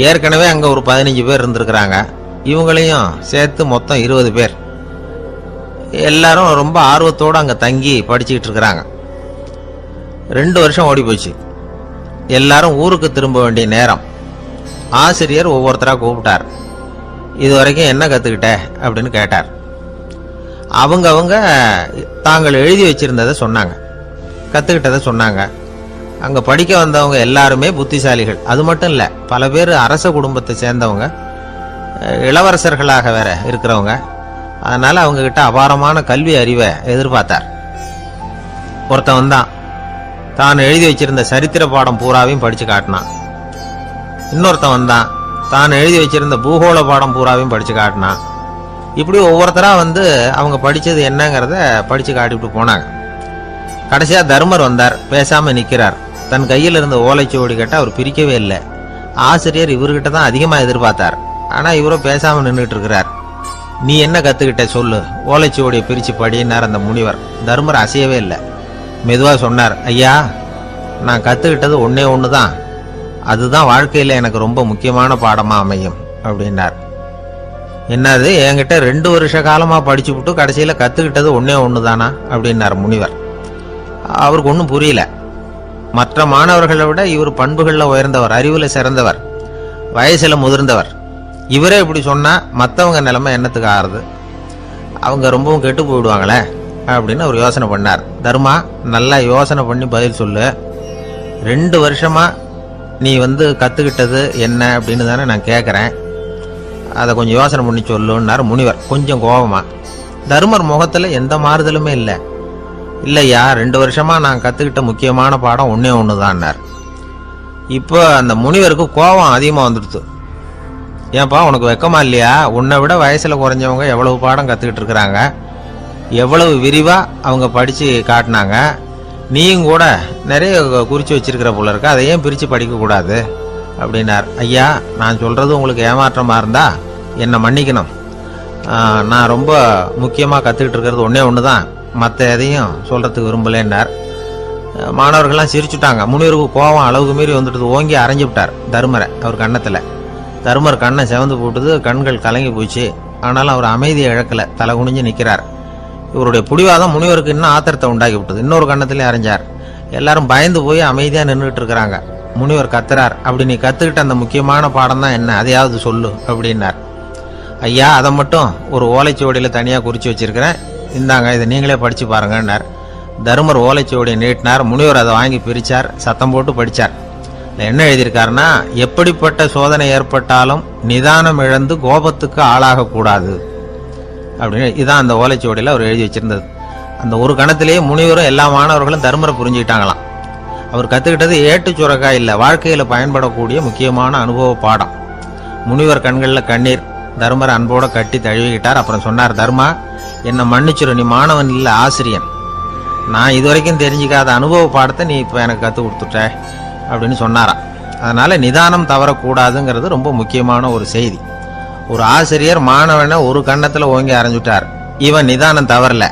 ஏற்கனவே அங்கே ஒரு 15 பேர் இருந்திருக்கிறாங்க. இவங்களையும் சேர்த்து மொத்தம் 20 பேர். எல்லாரும் ரொம்ப ஆர்வத்தோடு அங்கே தங்கி படிச்சுக்கிட்டு இருக்கிறாங்க. 2 வருஷம் ஓடி போச்சு. எல்லாரும் ஊருக்கு திரும்ப வேண்டிய நேரம். ஆசிரியர் ஒவ்வொருத்தராக கூப்பிட்டார். இது வரைக்கும் என்ன கற்றுக்கிட்ட அப்படின்னு கேட்டார். அவங்க தாங்கள் எழுதி வச்சிருந்ததை சொன்னாங்க, கற்றுக்கிட்டதை சொன்னாங்க. அங்கே படிக்க வந்தவங்க எல்லாருமே புத்திசாலிகள். அது மட்டும் இல்லை, பல பேர் அரச குடும்பத்தை சேர்ந்தவங்க, இளவரசர்களாக வேற இருக்கிறவங்க. அதனால் அவங்கக்கிட்ட அபாரமான கல்வி அறிவை எதிர்பார்த்தார். ஒருத்தன் தான் எழுதி வச்சிருந்த சரித்திர பாடம் பூராவையும் படித்து காட்டினான். இன்னொருத்தன் தான் எழுதி வச்சிருந்த பூகோள பாடம் பூராவையும் படித்து காட்டினான். இப்படி ஒவ்வொருத்தராக அவங்க படித்தது என்னங்கிறத படித்து காட்டிவிட்டு போனாங்க. கடைசியாக தர்மர் வந்தார். பேசாமல் நிற்கிறார். தன் கையில் இருந்த ஓலைச்சுவடி கேட்டால் அவர் பிரிக்கவே இல்லை. ஆசிரியர் இவர்கிட்ட தான் அதிகமாக எதிர்பார்த்தார். ஆனால் இவரும் பேசாமல் நின்றுட்டு இருக்கிறார். நீ என்ன கற்றுக்கிட்ட சொல்லு, ஓலைச்சுவடியை பிரித்து படினார் அந்த முனிவர். தர்மர் அசையவே இல்லை. மெதுவாக சொன்னார், ஐயா, நான் கற்றுக்கிட்டது ஒன்றே ஒன்று தான். அதுதான் வாழ்க்கையில் எனக்கு ரொம்ப முக்கியமான பாடமாக அமையும் அப்படின்னார். என்னது, என்கிட்ட 2 வருஷ காலமாக படிச்சு விட்டு கடைசியில் கற்றுக்கிட்டது ஒன்றே ஒன்று தானா அப்படின்னார் முனிவர். அவருக்கு ஒன்றும் புரியல. மற்ற மாணவர்களை விட இவர் பண்புகளில் உயர்ந்தவர், அறிவில் சிறந்தவர், வயசில் முதிர்ந்தவர். இவரே இப்படி சொன்னால் மற்றவங்க நிலைமை என்னத்துக்கு ஆறுது? அவங்க ரொம்பவும் கெட்டு போயிடுவாங்களே அப்படின்னு அவர் யோசனை பண்ணார். தர்மா, நல்லா யோசனை பண்ணி பதில் சொல்லு. 2 வருஷமாக நீ கற்றுக்கிட்டது என்ன அப்படின்னு தானே நான் கேட்குறேன், அதை கொஞ்சம் யோசனை பண்ணி சொல்லுன்னார் முனிவர் கொஞ்சம் கோபமாக. தருமர் முகத்தில் எந்த மாறுதலுமே இல்லை. இல்லையா, 2 வருஷமாக நான் கற்றுக்கிட்ட முக்கியமான பாடம் ஒன்றே ஒன்று தான்னார். இப்போ அந்த முனிவருக்கு கோபம் அதிகமாக வந்துடுது. ஏன்பா உனக்கு வெக்கமா இல்லையா? உன்னை விட வயசில் குறைஞ்சவங்க எவ்வளவு பாடம் கற்றுக்கிட்டு இருக்கிறாங்க, எவ்வளவு விரிவாக அவங்க படித்து காட்டினாங்க. நீயும் கூட நிறைய குறித்து வச்சிருக்கிற போல இருக்க, அதை ஏன் பிரித்து படிக்கக்கூடாது அப்படின்னார். ஐயா, நான் சொல்கிறது உங்களுக்கு ஏமாற்றமாக இருந்தால் என்னை மன்னிக்கணும். நான் ரொம்ப முக்கியமாக கற்றுக்கிட்டு இருக்கிறது ஒன்றே ஒன்று தான், மற்ற எதையும் சொல்கிறதுக்கு விரும்பலேன்னார். மாணவர்கள்லாம் சிரிச்சுட்டாங்க. முனிவருக்கு கோபம் அளவுக்கு மீறி வந்துட்டு ஓங்கி அரைஞ்சு விட்டார் தருமரை அவர் கன்னத்தில். தருமர் கண்ணை செவந்து போட்டுது, கண்கள் கலங்கி போச்சு. ஆனாலும் அவர் அமைதியை இழக்கலை, தலை குனிஞ்சு நிற்கிறார். இவருடைய புடிவாதம் முனிவருக்கு இன்னும் ஆத்திரத்தை உண்டாக்கி விட்டது. இன்னொரு கண்ணத்திலே அரைஞ்சார். எல்லாரும் பயந்து போய் அமைதியாக நின்றுட்டு இருக்கிறாங்க. முனிவர் கத்துறார், அப்படி நீ கற்றுக்கிட்ட அந்த முக்கியமான பாடம் தான் என்ன, அதையாவது சொல்லு அப்படின்னார். ஐயா, அதை மட்டும் ஒரு ஓலைச்சுவடியில் தனியாக குறித்து வச்சிருக்கிறேன், இந்தாங்க இதை நீங்களே படித்து பாருங்கன்னார். தருமர் ஓலைச்சுவடியை நீட்டினார். முனிவர் அதை வாங்கி பிரித்தார், சத்தம் போட்டு படித்தார். என்ன எழுதியிருக்காருன்னா, எப்படிப்பட்ட சோதனை ஏற்பட்டாலும் நிதானம் இழந்து கோபத்துக்கு ஆளாகக்கூடாது அப்படின்னு. இதுதான் அந்த ஓலைச்சுவடியில் அவர் எழுதி வச்சிருந்தது. அந்த ஒரு கணத்திலேயே முனிவரும் எல்லா மாணவர்களும் தருமரை புரிஞ்சுக்கிட்டாங்களாம். அவர் கற்றுக்கிட்டது ஏட்டு சுரக்காய் இல்லை, வாழ்க்கையில் பயன்படக்கூடிய முக்கியமான அனுபவ பாடம். முனிவர் கண்களில் கண்ணீர். தருமரை அன்போட கட்டி தழுவிக்கிட்டார். அப்புறம் சொன்னார், தர்மா என்னை மன்னிச்சிரு, நீ மாணவன் இல்லை ஆசிரியன். நான் இதுவரைக்கும் தெரிஞ்சிக்காத அனுபவ பாடத்தை நீ இப்போ எனக்கு கற்றுக் கொடுத்துட்ட அப்படின்னு சொன்னாராம். அதனால் நிதானம் தவறக்கூடாதுங்கிறது ரொம்ப முக்கியமான ஒரு செய்தி. ஒரு ஆசிரியர் மாணவனை ஒரு கண்ணத்தில் ஓங்கி அரைஞ்சுட்டார். இவன் நிதானம் தவறல,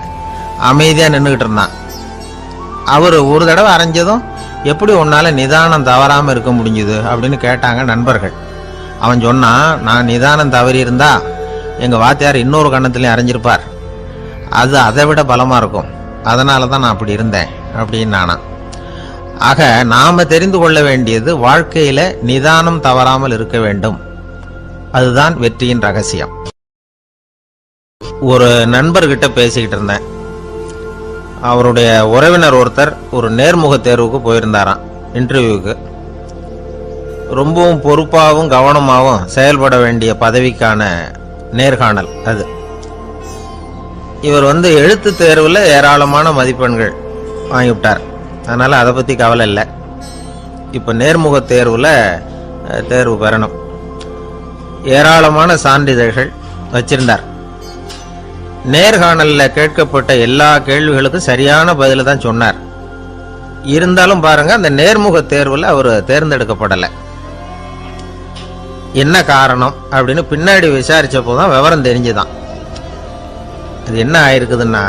அமைதியாக நின்றுக்கிட்டு இருந்தான். அவர் ஒரு தடவை அரைஞ்சதும் எப்படி உன்னால் நிதானம் தவறாமல் இருக்க முடிஞ்சுது அப்படின்னு கேட்டாங்க நண்பர்கள். அவன் சொன்னான், நான் நிதானம் தவறி இருந்தா எங்கள் வாத்தியார் இன்னொரு கண்ணத்துலேயும் அரைஞ்சிருப்பார், அது அதை விட பலமாக இருக்கும், அதனால தான் நான் அப்படி இருந்தேன் அப்படின்னு நானான். ஆக நாம தெரிந்து கொள்ள வேண்டியது வாழ்க்கையில நிதானம் தவறாமல் இருக்க வேண்டும், அதுதான் வெற்றியின் ரகசியம். ஒரு நண்பர்கிட்ட பேசிக்கிட்டு இருந்தேன். அவருடைய உறவினர் ஒருத்தர் ஒரு நேர்முக தேர்வுக்கு போயிருந்தாராம், இன்டர்வியூக்கு. ரொம்பவும் பொறுப்பாகவும் கவனமாகவும் செயல்பட வேண்டிய பதவிக்கான நேர்காணல் அது. இவர் எழுத்து தேர்வில் ஏராளமான மதிப்பெண்கள் வாங்கிவிட்டார். அதனால் அதை பற்றி கவலை இல்லை. இப்போ நேர்முக தேர்வில் தேர்வு பெறணும். ஏராளமான சான்றிதழ்கள் வச்சிருந்தார். நேர்காணலில் கேட்கப்பட்ட எல்லா கேள்விகளுக்கும் சரியான பதில தான் சொன்னார். இருந்தாலும் பாருங்க, அந்த நேர்முக தேர்வில் அவர் தேர்ந்தெடுக்கப்படலை. என்ன காரணம் அப்படின்னு பின்னாடி விசாரிச்சப்போ தான் விவரம் தெரிஞ்சுதான். அது என்ன ஆயிருக்குதுன்னா,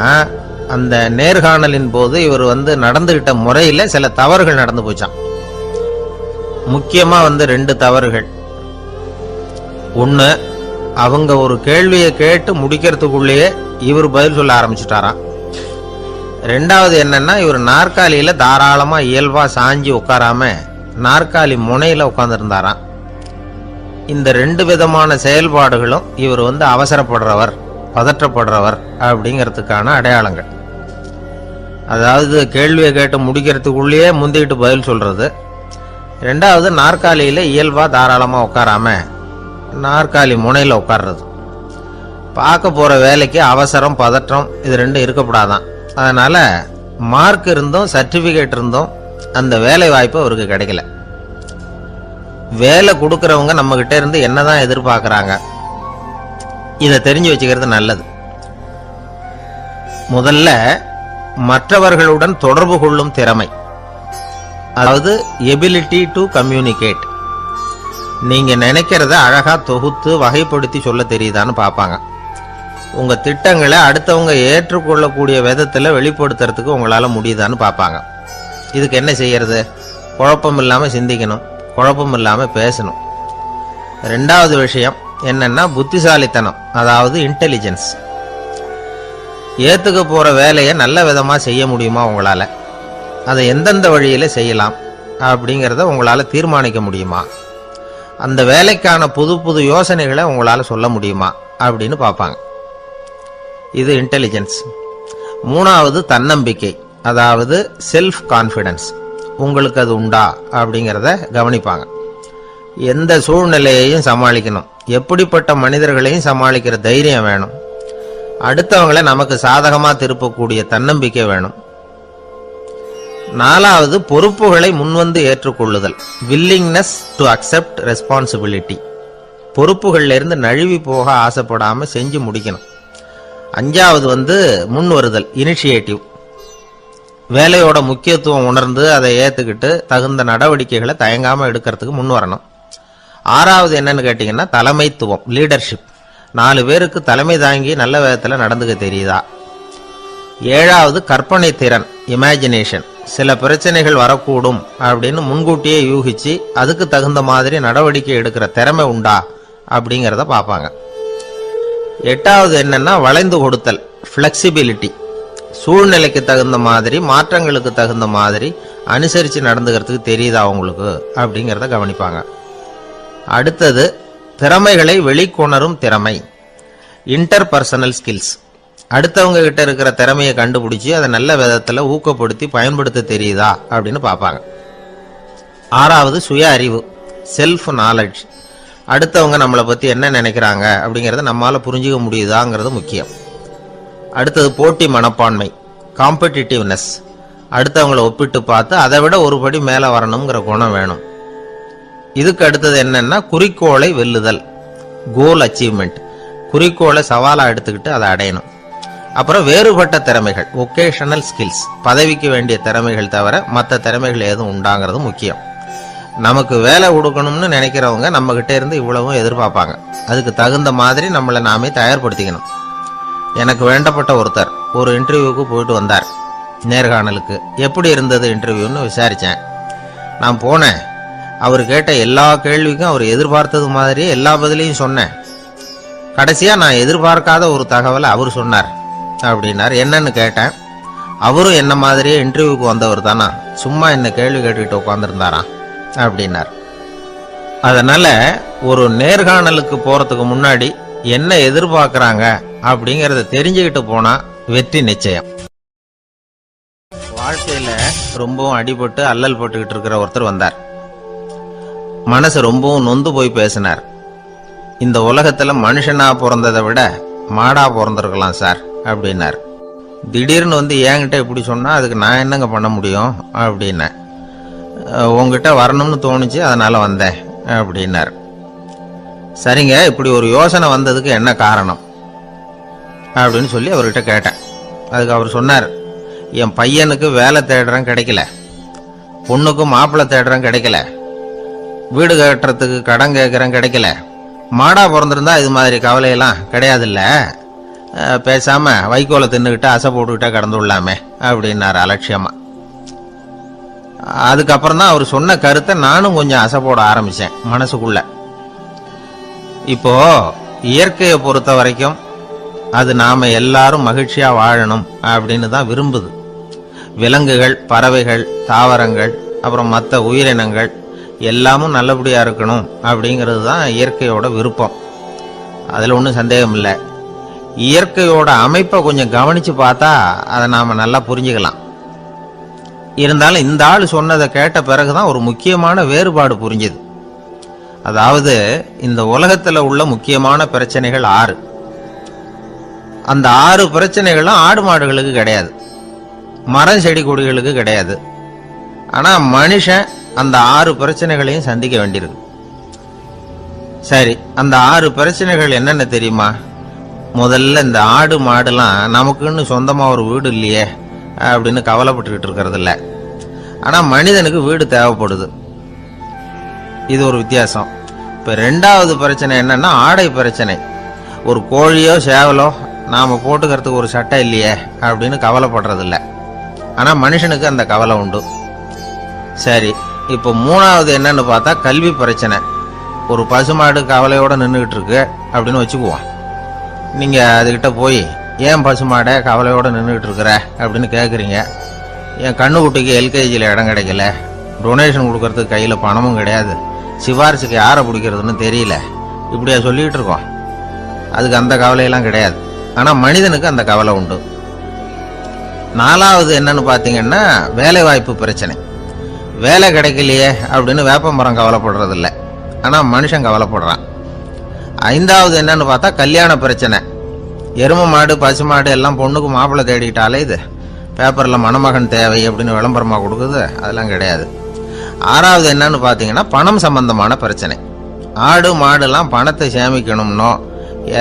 அந்த நேர்காணலின் போது இவர் நடந்துகிட்ட முறையில் சில தவறுகள் நடந்து போச்சான். முக்கியமா 2 தவறுகள். ஒன்று, அவங்க ஒரு கேள்வியை கேட்டு முடிக்கிறதுக்குள்ளேயே இவர் பதில் சொல்ல ஆரம்பிச்சுட்டாராம். 2வது என்னன்னா, இவர் நாற்காலியில தாராளமா இயல்பா சாஞ்சி உட்காராம நாற்காலி முனையில உட்கார்ந்துருந்தாராம். இந்த 2 விதமான செயல்பாடுகளும் இவர் அவசரப்படுறவர், பதற்றப்படுறவர் அப்படிங்கிறதுக்கான அடையாளங்கள். அதாவது கேள்வியை கேட்டு முடிக்கிறதுக்குள்ளேயே முந்திக்கிட்டு பதில் சொல்றது. 2வது, நாற்காலியில இயல்பா தாராளமா உட்காராம நாற்காலி முனையில உட்கார்றது. பார்க்க போற வேலைக்கு அவசரம், பதற்றம் இது 2 இருக்கப்படாதான். அதனால மார்க் இருந்தும் சர்டிபிகேட் இருந்தும் அந்த வேலை வாய்ப்பு அவருக்கு கிடைக்கல. வேலை கொடுக்கறவங்க நம்ம கிட்ட இருந்து என்னதான் எதிர்பார்க்கறாங்க, இதை தெரிஞ்சு வச்சுக்கிறது நல்லது. முதல்ல மற்றவர்களுடன் தொடர்பு கொள்ளும் திறமை, அதாவது எபிலிட்டி டு கம்யூனிகேட். நீங்க நினைக்கிறத அழகா தொகுத்து வகைப்படுத்தி சொல்ல தெரியுதான்னு பார்ப்பாங்க. உங்க திட்டங்களை அடுத்தவங்க ஏற்றுக்கொள்ளக்கூடிய விதத்துல வெளிப்படுத்துறதுக்கு உங்களால முடியுதான்னு பார்ப்பாங்க. இதுக்கு என்ன செய்யறது? குழப்பம் இல்லாம சிந்திக்கணும், குழப்பம் இல்லாம பேசணும். 2வது விஷயம் என்னன்னா புத்திசாலித்தனம், அதாவது இன்டெலிஜென்ஸ். ஏத்துக்க போற வேலையை நல்ல விதமா செய்ய முடியுமா உங்களால, அதை எந்தெந்த வழியில செய்யலாம் அப்படிங்கிறத உங்களால தீர்மானிக்க முடியுமா, அந்த வேலைக்கான புது புது யோசனைகளை உங்களால சொல்ல முடியுமா அப்படின்னு பார்ப்பாங்க. இது இன்டெலிஜென்ஸ். 3வது தன்னம்பிக்கை, அதாவது செல்ஃப் கான்ஃபிடன்ஸ். உங்களுக்கு அது உண்டா அப்படிங்கிறத கவனிப்பாங்க. எந்த சூழ்நிலையையும் சமாளிக்கணும், எப்படிப்பட்ட மனிதர்களையும் சமாளிக்கிற தைரியம் வேணும், அடுத்தவங்களை நமக்கு சாதகமாக திருப்பக்கூடிய தன்னம்பிக்கை வேணும். 4வது பொறுப்புகளை முன்வந்து ஏற்றுக்கொள்ளுதல், வில்லிங்னஸ் டு அக்செப்ட் ரெஸ்பான்சிபிலிட்டி. பொறுப்புகள்ல இருந்து நழுவி போக ஆசைப்படாம செஞ்சு முடிக்கணும். 5வது முன் வருதல், இனிஷியேட்டிவ். வேலையோட முக்கியத்துவம் உணர்ந்து அதை ஏத்துக்கிட்டு தகுந்த நடவடிக்கைகளை தயங்காம எடுக்கிறதுக்கு முன் வரணும். 6வது என்னன்னு கேட்டீங்கன்னா தலைமைத்துவம், லீடர்ஷிப். 4 பேருக்கு தலைமை தாங்கி நல்ல விதத்துல நடந்துக்க தெரியுதா. 7வது கற்பனை திறன், இமேஜினேஷன். சில பிரச்சனைகள் வரக்கூடும் அப்படின்னு முன்கூட்டியே யூகிச்சு அதுக்கு தகுந்த மாதிரி நடவடிக்கை எடுக்கிற திறமை உண்டா அப்படிங்கிறத பார்ப்பாங்க. 8வது என்னன்னா வளைந்து கொடுத்தல், ஃபிளெக்சிபிலிட்டி. சூழ்நிலைக்கு தகுந்த மாதிரி, மாற்றங்களுக்கு தகுந்த மாதிரி அனுசரித்து நடந்துக்கிறதுக்கு தெரியுதா அவங்களுக்கு அப்படிங்கிறத கவனிப்பாங்க. அடுத்தது திறமைகளை வெளிக்கொணரும் திறமை, இன்டர்பர்சனல் ஸ்கில்ஸ். அடுத்தவங்க கிட்ட இருக்கிற திறமையை கண்டுபிடிச்சி அதை நல்ல விதத்தில் ஊக்கப்படுத்தி பயன்படுத்த தெரியுதா அப்படின்னு பார்ப்பாங்க. 6வது சுய அறிவு, செல்ஃப் நாலேஜ். அடுத்தவங்க நம்மளை பற்றி என்ன நினைக்கிறாங்க அப்படிங்கிறத நம்மளால் புரிஞ்சுக்க முடியுதாங்கிறது முக்கியம். அடுத்தது போட்டி மனப்பான்மை, காம்படிட்டிவ்னஸ். அடுத்தவங்களை ஒப்பிட்டு பார்த்து அதை விட ஒரு படி மேலே வரணுங்கிற குணம் வேணும். இதுக்கு அடுத்தது என்னன்னா குறிக்கோளை வெல்லுதல், கோல் அச்சீவ்மெண்ட். குறிக்கோளை சவாலாக எடுத்துக்கிட்டு அதை அடையணும். அப்புறம் வேறுபட்ட திறமைகள், ஒகேஷனல் ஸ்கில்ஸ். பதவிக்கு வேண்டிய திறமைகள் தவிர மற்ற திறமைகள் ஏதும் உண்டாங்கிறது முக்கியம். நமக்கு வேலை கொடுக்கணும்னு நினைக்கிறவங்க நம்ம கிட்ட இருந்து இவ்வளவும் எதிர்பார்ப்பாங்க. அதுக்கு தகுந்த மாதிரி நம்மளை நாமே தயார்படுத்திக்கணும். எனக்கு வேண்டப்பட்ட ஒருத்தர் ஒரு இன்டர்வியூக்கு போயிட்டு வந்தார், நேர்காணலுக்கு. எப்படி இருந்தது இன்டர்வியூன்னு விசாரித்தேன். நான் போனேன். அவர் கேட்ட எல்லா கேள்விக்கும் அவர் எதிர்பார்த்தது மாதிரியே எல்லா பதிலையும் சொன்னேன். கடைசியாக நான் எதிர்பார்க்காத ஒரு தகவலை அவர் சொன்னார் அப்படின்னார். என்னன்னு கேட்டேன். அவரும் என்ன மாதிரியே இன்டர்வியூக்கு வந்தவர் தானா, சும்மா என்ன கேள்வி கேட்டுக்கிட்டு உட்காந்துருந்தாராம் அப்படின்னார். அதனால ஒரு நேர்காணலுக்கு போறதுக்கு முன்னாடி என்ன எதிர்பார்க்கறாங்க அப்படிங்கறத தெரிஞ்சுக்கிட்டு போனா வெற்றி நிச்சயம். வாழ்க்கையில ரொம்பவும் அடிபட்டு அல்லல் போட்டுக்கிட்டு இருக்கிற ஒருத்தர் வந்தார். மனசு ரொம்பவும் நொந்து போய் பேசினார். இந்த உலகத்துல மனுஷனா பிறந்ததை விட மாடா பிறந்திருக்கலாம் சார் அப்படின்னார். திடீர்னு என்கிட்ட இப்படி சொன்னா அதுக்கு நான் என்னங்க பண்ண முடியும் அப்படின்னேன். உங்ககிட்ட வரணும்னு தோணுச்சு, அதனால வந்தேன் அப்படின்னார். சரிங்க, இப்படி ஒரு யோசனை வந்ததுக்கு என்ன காரணம் அப்படின்னு சொல்லி அவர்கிட்ட கேட்டேன். அதுக்கு அவர் சொன்னார், என் பையனுக்கு வேலை தேடுறேன் கிடைக்கல, பொண்ணுக்கு மாப்பிள்ளை தேடுறேன் கிடைக்கல, வீடு கட்டுறதுக்கு கடன் கேட்குறேன் கிடைக்கல. மாடா பிறந்திருந்தா இது மாதிரி கவலையெல்லாம் கிடையாதுல்ல, பேசாம வைக்கோலை தின்னுக்கிட்டு அசை போட்டுக்கிட்டே கடந்து விடலாமே அப்படின்னாரு அலட்சியமா. அதுக்கப்புறம் தான் அவர் சொன்ன கருத்தை நானும் கொஞ்சம் அசை போட ஆரம்பிச்சேன் மனசுக்குள்ள. இப்போ இயற்கையை பொறுத்த வரைக்கும் அது நாம எல்லாரும் மகிழ்ச்சியா வாழணும் அப்படின்னு தான் விரும்புது. விலங்குகள், பறவைகள், தாவரங்கள், அப்புறம் மற்ற உயிரினங்கள் எல்லாமும் நல்லபடியா இருக்கணும் அப்படிங்கிறது தான் இயற்கையோட விருப்பம். அதுல ஒன்றும் சந்தேகம் இல்லை. இயற்கையோட அமைப்பை கொஞ்சம் கவனிச்சு பார்த்தா அதை நாம நல்லா புரிஞ்சுக்கலாம். இருந்தாலும் இந்த ஆள் சொன்னதை கேட்ட பிறகுதான் ஒரு முக்கியமான வேறுபாடு புரிஞ்சுது. அதாவது இந்த உலகத்துல உள்ள முக்கியமான பிரச்சனைகள் 6. அந்த 6 பிரச்சனைகளும் ஆடு மாடுகளுக்கு கிடையாது, மரம் செடி கொடிகளுக்கு கிடையாது. ஆனா மனுஷன் அந்த 6 பிரச்சனைகளையும் சந்திக்க வேண்டியிருக்கு. சரி, அந்த 6 பிரச்சனைகள் என்னென்ன தெரியுமா? முதல்ல இந்த ஆடு மாடுலாம் நமக்குன்னு சொந்தமா ஒரு வீடு இல்லையே அப்படின்னு கவலைப்பட்டுக்கிட்டு இருக்கிறது இல்லை. ஆனா மனிதனுக்கு வீடு தேவைப்படுது. இது ஒரு வித்தியாசம். இப்ப 2வது பிரச்சனை என்னன்னா ஆடை பிரச்சனை. ஒரு கோழியோ சேவலோ நாம போட்டுக்கிறதுக்கு ஒரு சட்டை இல்லையே அப்படின்னு கவலைப்படுறது இல்லை. ஆனா மனுஷனுக்கு அந்த கவலை உண்டு. சரி, இப்போ 3வது என்னன்னு பார்த்தா கல்வி பிரச்சனை. ஒரு பசுமாடு கவலையோட நின்றுகிட்டு இருக்கு அப்படின்னு வச்சுக்குவோம். நீங்க அதுகிட்ட போய் ஏன் பசுமாடை கவலையோட நின்றுகிட்டு இருக்கிற அப்படின்னு கேட்குறீங்க. என் கண்ணுக்குட்டிக்கு எல்கேஜியில் இடம் கிடைக்கல, டொனேஷன் கொடுக்கறதுக்கு கையில் பணமும் கிடையாது, சிபாரிசுக்கு யாரை பிடிக்கிறதுன்னு தெரியல, இப்படியா சொல்லிகிட்டு இருக்கோம். அதுக்கு அந்த கவலையெல்லாம் கிடையாது. ஆனால் மனிதனுக்கு அந்த கவலை உண்டு. 4வது என்னன்னு பார்த்தீங்கன்னா வேலைவாய்ப்பு பிரச்சனை. வேலை கிடைக்கலையே அப்படின்னு வேப்ப மரம் கவலைப்படுறதில்ல, ஆனால் மனுஷன் கவலைப்படுறான். 5வது என்னன்னு பார்த்தா கல்யாண பிரச்சனை. எருமை மாடு பசு மாடு எல்லாம் பொண்ணுக்கு மாப்பிள்ளை தேடிக்கிட்டாலே இது பேப்பரில் மணமகன் தேவை அப்படின்னு விளம்பரமாக கொடுக்குது, அதெல்லாம் கிடையாது. 6வது என்னன்னு பார்த்தீங்கன்னா பணம் சம்பந்தமான பிரச்சனை. ஆடு மாடுலாம் பணத்தை சேமிக்கணும்னோ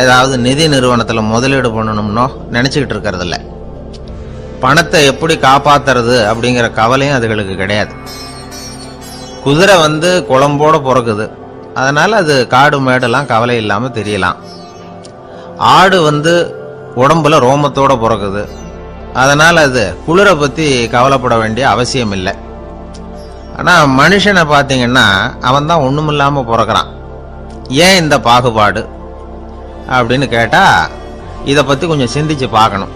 ஏதாவது நிதி நிறுவனத்தில் முதலீடு பண்ணணும்னோ நினச்சிக்கிட்டு இருக்கிறதில்ல. பணத்தை எப்படி காப்பாத்துறது அப்படிங்கிற கவலையும் அதுகளுக்கு கிடையாது. குதிரை குளம்போட பிறக்குது, அதனால அது காடு மேடெல்லாம் கவலை இல்லாமல் தெரியலாம். ஆடு உடம்புல ரோமத்தோட பிறக்குது, அதனால அது குளிரை பற்றி கவலைப்பட வேண்டிய அவசியம் இல்லை. ஆனால் மனுஷனை பார்த்தீங்கன்னா அவன் தான் ஒன்றுமில்லாமல் பிறக்கிறான். ஏன் இந்த பாகுபாடு அப்படின்னு கேட்டால் இதை பற்றி கொஞ்சம் சிந்திச்சு பார்க்கணும்.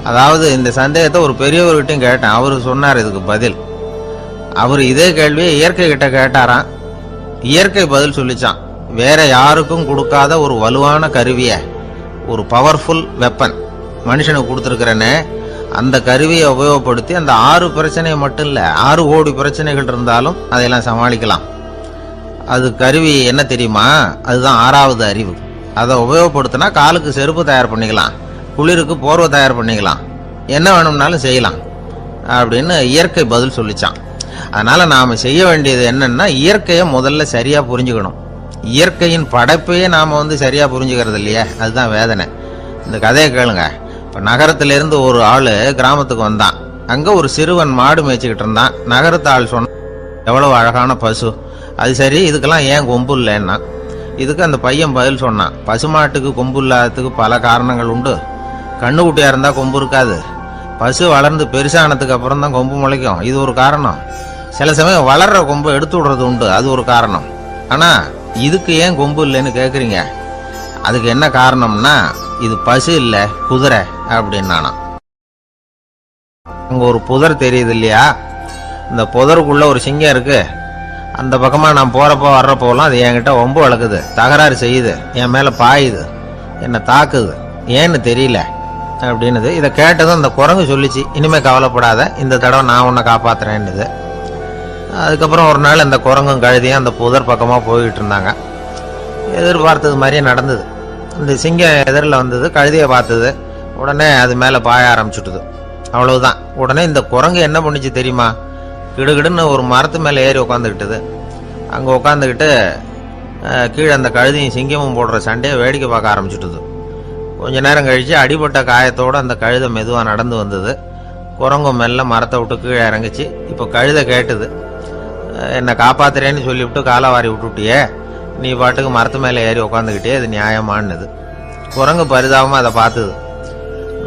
அதாவது இந்த சந்தேகத்தை ஒரு பெரியவர்கிட்டையும் கேட்டேன், அவர் சொன்னார் இதுக்கு பதில். அவர் இதே கேள்வியை இயற்கை கிட்ட கேட்டாராம். இயற்கை பதில் சொல்லிச்சான், வேற யாருக்கும் கொடுக்காத ஒரு வலுவான கருவியை, ஒரு பவர்ஃபுல் வெப்பன் மனுஷனுக்கு கொடுத்துருக்கிறேன்னு, அந்த கருவியை உபயோகப்படுத்தி அந்த 6 பிரச்சனையை மட்டும் இல்லை 6 கோடி பிரச்சனைகள் இருந்தாலும் அதையெல்லாம் சமாளிக்கலாம். அது கருவி என்ன தெரியுமா? அதுதான் 6வது அறிவு. அதை உபயோகப்படுத்தினா காலுக்கு செருப்பு தயார் பண்ணிக்கலாம், குளிருக்கு போர்வை தயார் பண்ணிக்கலாம், என்ன வேணும்னாலும் செய்யலாம் அப்படின்னு இயற்கை பதில் சொல்லிச்சான். அதனால நாம செய்ய வேண்டியது என்னன்னா இயற்கையை முதல்ல சரியா புரிஞ்சுக்கணும். இயற்கையின் படைப்பையே நாம சரியா புரிஞ்சுக்கிறது இல்லையே, அதுதான் வேதனை. இந்த கதையை கேளுங்க. இப்போ நகரத்திலிருந்து ஒரு ஆள் கிராமத்துக்கு வந்தான். அங்கே ஒரு சிறுவன் மாடு மேய்ச்சிக்கிட்டு இருந்தான். நகரத்து ஆள் சொன்ன, எவ்வளவு அழகான பசு, அது சரி இதுக்கெல்லாம் ஏன் கொம்பு இல்லைன்னா. இதுக்கு அந்த பையன் பதில் சொன்னான், பசுமாட்டுக்கு கொம்பு இல்லாததுக்கு பல காரணங்கள் உண்டு. கண்ணுக்குட்டியாக இருந்தால் கொம்பு இருக்காது, பசு வளர்ந்து பெருசானதுக்கு அப்புறம் தான் கொம்பு முளைக்கும், இது ஒரு காரணம். சில சமயம் வளர்கிற கொம்பை எடுத்து விடுறது உண்டு, அது ஒரு காரணம். ஆனால் இதுக்கு ஏன் கொம்பு இல்லைன்னு கேட்குறீங்க, அதுக்கு என்ன காரணம்னா இது பசு இல்லை குதிரை அப்படின்னானா. அங்கே ஒரு புதர் தெரியுது இல்லையா, இந்த புதருக்குள்ள ஒரு சிங்கம் இருக்கு. அந்த பக்கமாக நான் போகிறப்போ வர்றப்போலாம் அது என்கிட்ட ஒம்பு வளர்க்குது, தகராறு செய்யுது, என் மேலே பாயுது, என்னை தாக்குது, ஏன்னு தெரியல அப்படின்னுது. இதை கேட்டதும் அந்த குரங்கு சொல்லிச்சு, இனிமேல் கவலைப்படாத, இந்த தடவை நான் உன்னை காப்பாற்றுறேன்னுது. அதுக்கப்புறம் ஒரு நாள் அந்த குரங்கும் கழுதியும் அந்த புதர் பக்கமாக போய்கிட்டு இருந்தாங்க. எதிர்பார்த்தது மாதிரியே நடந்தது. இந்த சிங்கம் எதிரில் வந்தது, கழுதியை பார்த்தது, உடனே அது மேலே பாய ஆரம்பிச்சுட்டுது. அவ்வளவுதான். உடனே இந்த குரங்கு என்ன பண்ணிச்சு தெரியுமா, கிடுகிடுன்னு ஒரு மரத்து மேலே ஏறி உட்காந்துக்கிட்டது. அங்கே உட்காந்துக்கிட்டு கீழே அந்த கழுதியும் சிங்கமும் போடுற சண்டையை வேடிக்கை பார்க்க ஆரம்பிச்சுட்டுது. கொஞ்ச நேரம் கழித்து அடிபட்ட காயத்தோடு அந்த கழுதை மெதுவாக நடந்து வந்தது. குரங்கும் மெல்ல மரத்தை விட்டு கீழே இறங்கிச்சு. இப்போ கழுதை கேட்டுது, என்னை காப்பாத்துறேன்னு சொல்லிவிட்டு காலை வாரி விட்டுட்டியே, நீ பாட்டுக்கு மரத்து மேலே ஏறி உட்காந்துக்கிட்டே, அது நியாயமானது. குரங்கு பரிதாபமாக அதை பார்த்துது.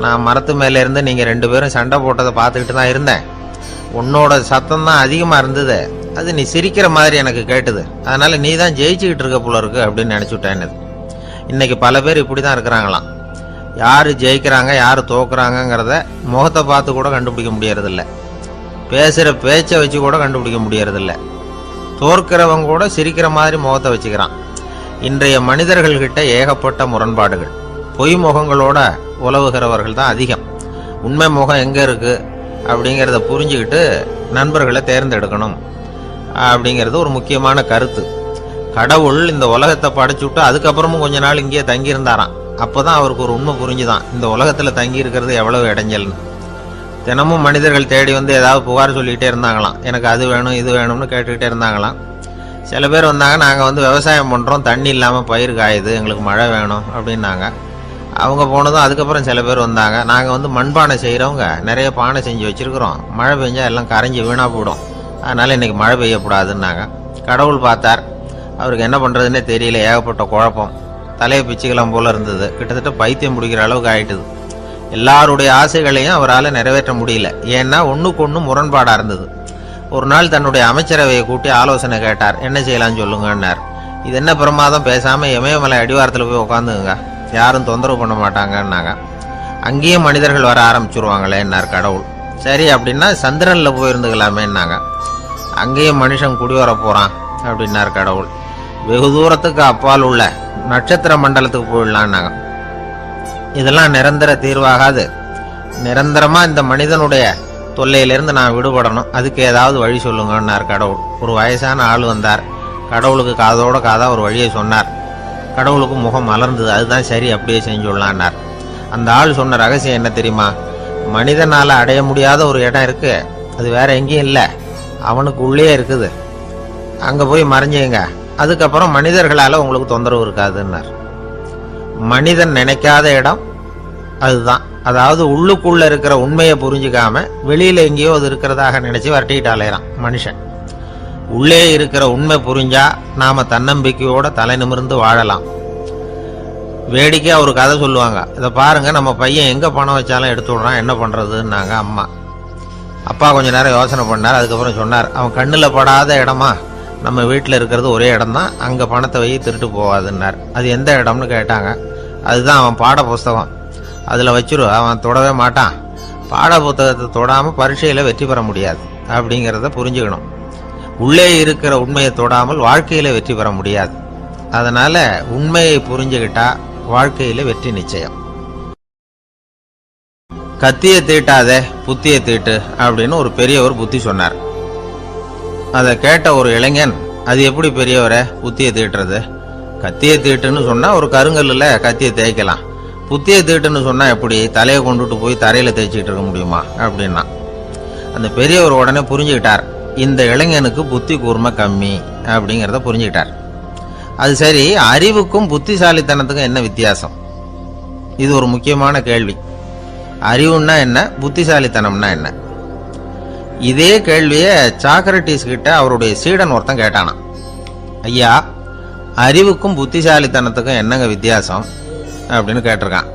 நான் மரத்து மேலே இருந்து நீங்கள் 2 பேரும் சண்டை போட்டதை பார்த்துக்கிட்டு தான் இருந்தேன். உன்னோட சத்தம் தான் அதிகமாக இருந்தது, அது நீ சிரிக்கிற மாதிரி எனக்கு கேட்டுது, அதனால நீ தான் ஜெயிச்சுக்கிட்டு இருக்க போல இருக்கு அப்படின்னு நினச்சிவிட்டேன்னு. இன்னைக்கு பல பேர் இப்படி தான் இருக்கிறாங்களாம். யார் ஜெயிக்கிறாங்க யார் தோக்குறாங்கங்கிறத முகத்தை பார்த்து கூட கண்டுபிடிக்க முடியறதில்ல, பேசுகிற பேச்சை வச்சு கூட கண்டுபிடிக்க முடியறதில்ல. தோற்கிறவங்க கூட சிரிக்கிற மாதிரி முகத்தை வச்சுக்கிறான். இன்றைய மனிதர்கள்கிட்ட ஏகப்பட்ட முரண்பாடுகள். பொய் முகங்களோட உலவுகிறவர்கள் தான் அதிகம். உண்மை முகம் எங்கே இருக்குது அப்படிங்கிறத புரிஞ்சுக்கிட்டு நண்பர்களை தேர்ந்தெடுக்கணும் அப்படிங்கிறது ஒரு முக்கியமான கருத்து. கடவுள் இந்த உலகத்தை படைச்சுட்டு அதுக்கப்புறமும் கொஞ்ச நாள் இங்கேயே தங்கியிருந்தாராம். அப்போ தான் அவருக்கு ஒரு உண்மை புரிஞ்சுதான், இந்த உலகத்தில் தங்கி இருக்கிறது எவ்வளவு இடைஞ்சல்னு. தினமும் மனிதர்கள் தேடி ஏதாவது புகார் சொல்லிக்கிட்டே இருந்தாங்களாம், எனக்கு அது வேணும் இது வேணும்னு கேட்டுக்கிட்டே இருந்தாங்களாம். சில பேர் வந்தாங்க, நாங்கள் விவசாயம் பண்ணுறோம், தண்ணி இல்லாமல் பயிர் காயுது, எங்களுக்கு மழை வேணும் அப்படின்னாங்க. அவங்க போனதும் அதுக்கப்புறம் சில பேர் வந்தாங்க, நாங்கள் மண்பானை செய்கிறவங்க, நிறைய பானை செஞ்சு வச்சுருக்குறோம், மழை பெஞ்சால் எல்லாம் கரைஞ்சி வீணாக போயிடும், அதனால் இன்றைக்கி மழை பெய்யக்கூடாதுன்னாங்க. கடவுள் பார்த்தார், அவருக்கு என்ன பண்ணுறதுன்னே தெரியல, ஏகப்பட்ட குழப்பம், தலையை பிச்சுக்கலாம் போல் இருந்தது, கிட்டத்தட்ட பைத்தியம் பிடிக்கிற அளவுக்கு ஆயிட்டுது. எல்லாருடைய ஆசைகளையும் அவரால் நிறைவேற்ற முடியல, ஏன்னா ஒன்றுக்கு ஒன்று முரண்பாடாக இருந்தது. ஒரு நாள் தன்னுடைய அமைச்சரவையை கூட்டி ஆலோசனை கேட்டார், என்ன செய்யலாம்னு சொல்லுங்கன்னார். இது என்ன பிரமாதம், பேசாமல் இமயமலை அடிவாரத்தில் போய் உட்காந்துங்க, யாரும் தொந்தரவு பண்ண மாட்டாங்கன்னாங்க. அங்கேயும் மனிதர்கள் வர ஆரம்பிச்சுருவாங்களேன்னார் கடவுள். சரி அப்படின்னா சந்திரனில் போயிருந்துக்கலாமேன்னாங்க. அங்கேயும் மனுஷன் குடி வர போகிறான் அப்படின்னார் கடவுள். வெகு தூரத்துக்கு அப்பால் உள்ள நட்சத்திர மண்டலத்துக்கு போயிடலான்னாங்க. இதெல்லாம் நிரந்தர தீர்வாகாது, நிரந்தரமாக இந்த மனிதனுடைய தொல்லையிலேருந்து நான் விடுபடணும், அதுக்கு ஏதாவது வழி சொல்லுங்கன்னார் கடவுள். ஒரு வயசான ஆள் வந்தார். கடவுளுக்கு காதோட காதாக ஒரு வழியை சொன்னார். கடவுளுக்கு முகம் மலர்ந்தது. அதுதான் சரி, அப்படியே செஞ்சுடலான்னார். அந்த ஆள் சொன்ன ரகசியம் என்ன தெரியுமா? மனிதனால் அடைய முடியாத ஒரு இடம் இருக்கு, அது வேற எங்கேயும் இல்லை, அவனுக்கு உள்ளே இருக்குது. அங்கே போய் மறைஞ்சுங்க, அதுக்கப்புறம் மனிதர்களால் உங்களுக்கு தொந்தரவு இருக்காதுன்னார். மனிதன் நினைக்காத இடம் அதுதான். அதாவது உள்ளுக்குள்ள இருக்கிற உண்மையை புரிஞ்சுக்காம வெளியில எங்கேயோ அது இருக்கிறதாக நினைச்சு வரட்டிக்கிட்டு அலையறான் மனுஷன். உள்ளே இருக்கிற உண்மை புரிஞ்சா நாம தன்னம்பிக்கையோட தலை நிமிர்ந்து வாழலாம். வேடிக்கையா ஒரு கதை சொல்லுவாங்க. இதை பாருங்க, நம்ம பையன் எங்க பணம் வச்சாலும் எடுத்து விடுறான், என்ன பண்றதுன்னாங்க அம்மா. அப்பா கொஞ்ச நேரம் யோசனை பண்ணார். அதுக்கப்புறம் சொன்னார், அவன் கண்ணில் படாத இடமா நம்ம வீட்டில் இருக்கிறது ஒரே இடம் தான், அங்கே பணத்தை வை திருட்டு போவாதுன்னார். அது எந்த இடம்னு கேட்டாங்க. அதுதான் அவன் பாட புஸ்தகம், அதில் வச்சிரு, அவன் தொடவே மாட்டான். பாட புத்தகத்தை தொடாமல் பரீட்சையில் வெற்றி பெற முடியாது அப்படிங்கிறத புரிஞ்சுக்கணும். உள்ளே இருக்கிற உண்மையை தொடாமல் வாழ்க்கையில் வெற்றி பெற முடியாது. அதனால உண்மையை புரிஞ்சுக்கிட்டா வாழ்க்கையில் வெற்றி நிச்சயம். கத்தியை தீட்டாதே புத்தியை தீட்டு அப்படின்னு ஒரு பெரியவர் புத்தி சொன்னார். அதை கேட்ட ஒரு இளைஞன், அது எப்படி பெரியவரை புத்தியை தீட்டுறது? கத்தியை தீட்டுன்னு சொன்னால் ஒரு கருங்கல்லில் கத்தியை தேய்க்கலாம், புத்தியை தீட்டுன்னு சொன்னால் எப்படி தலையை கொண்டுட்டு போய் தரையில் தேய்ச்சிக்கிட்டு இருக்க முடியுமா அப்படின்னா. அந்த பெரியவர் உடனே புரிஞ்சுக்கிட்டார், இந்த இளைஞனுக்கு புத்தி கூர்மை கம்மி அப்படிங்கிறத புரிஞ்சுக்கிட்டார். அது சரி, அறிவுக்கும் புத்திசாலித்தனத்துக்கும் என்ன வித்தியாசம்? இது ஒரு முக்கியமான கேள்வி. அறிவுன்னா என்ன, புத்திசாலித்தனம்னா என்ன? இதே கேள்வியை சாக்ரட்டிஸ் கிட்ட அவருடைய சீடன் ஒருத்தன் கேட்டானான். ஐயா, அறிவுக்கும் புத்திசாலித்தனத்துக்கும் என்னங்க வித்தியாசம் அப்படின்னு கேட்டிருக்கான்.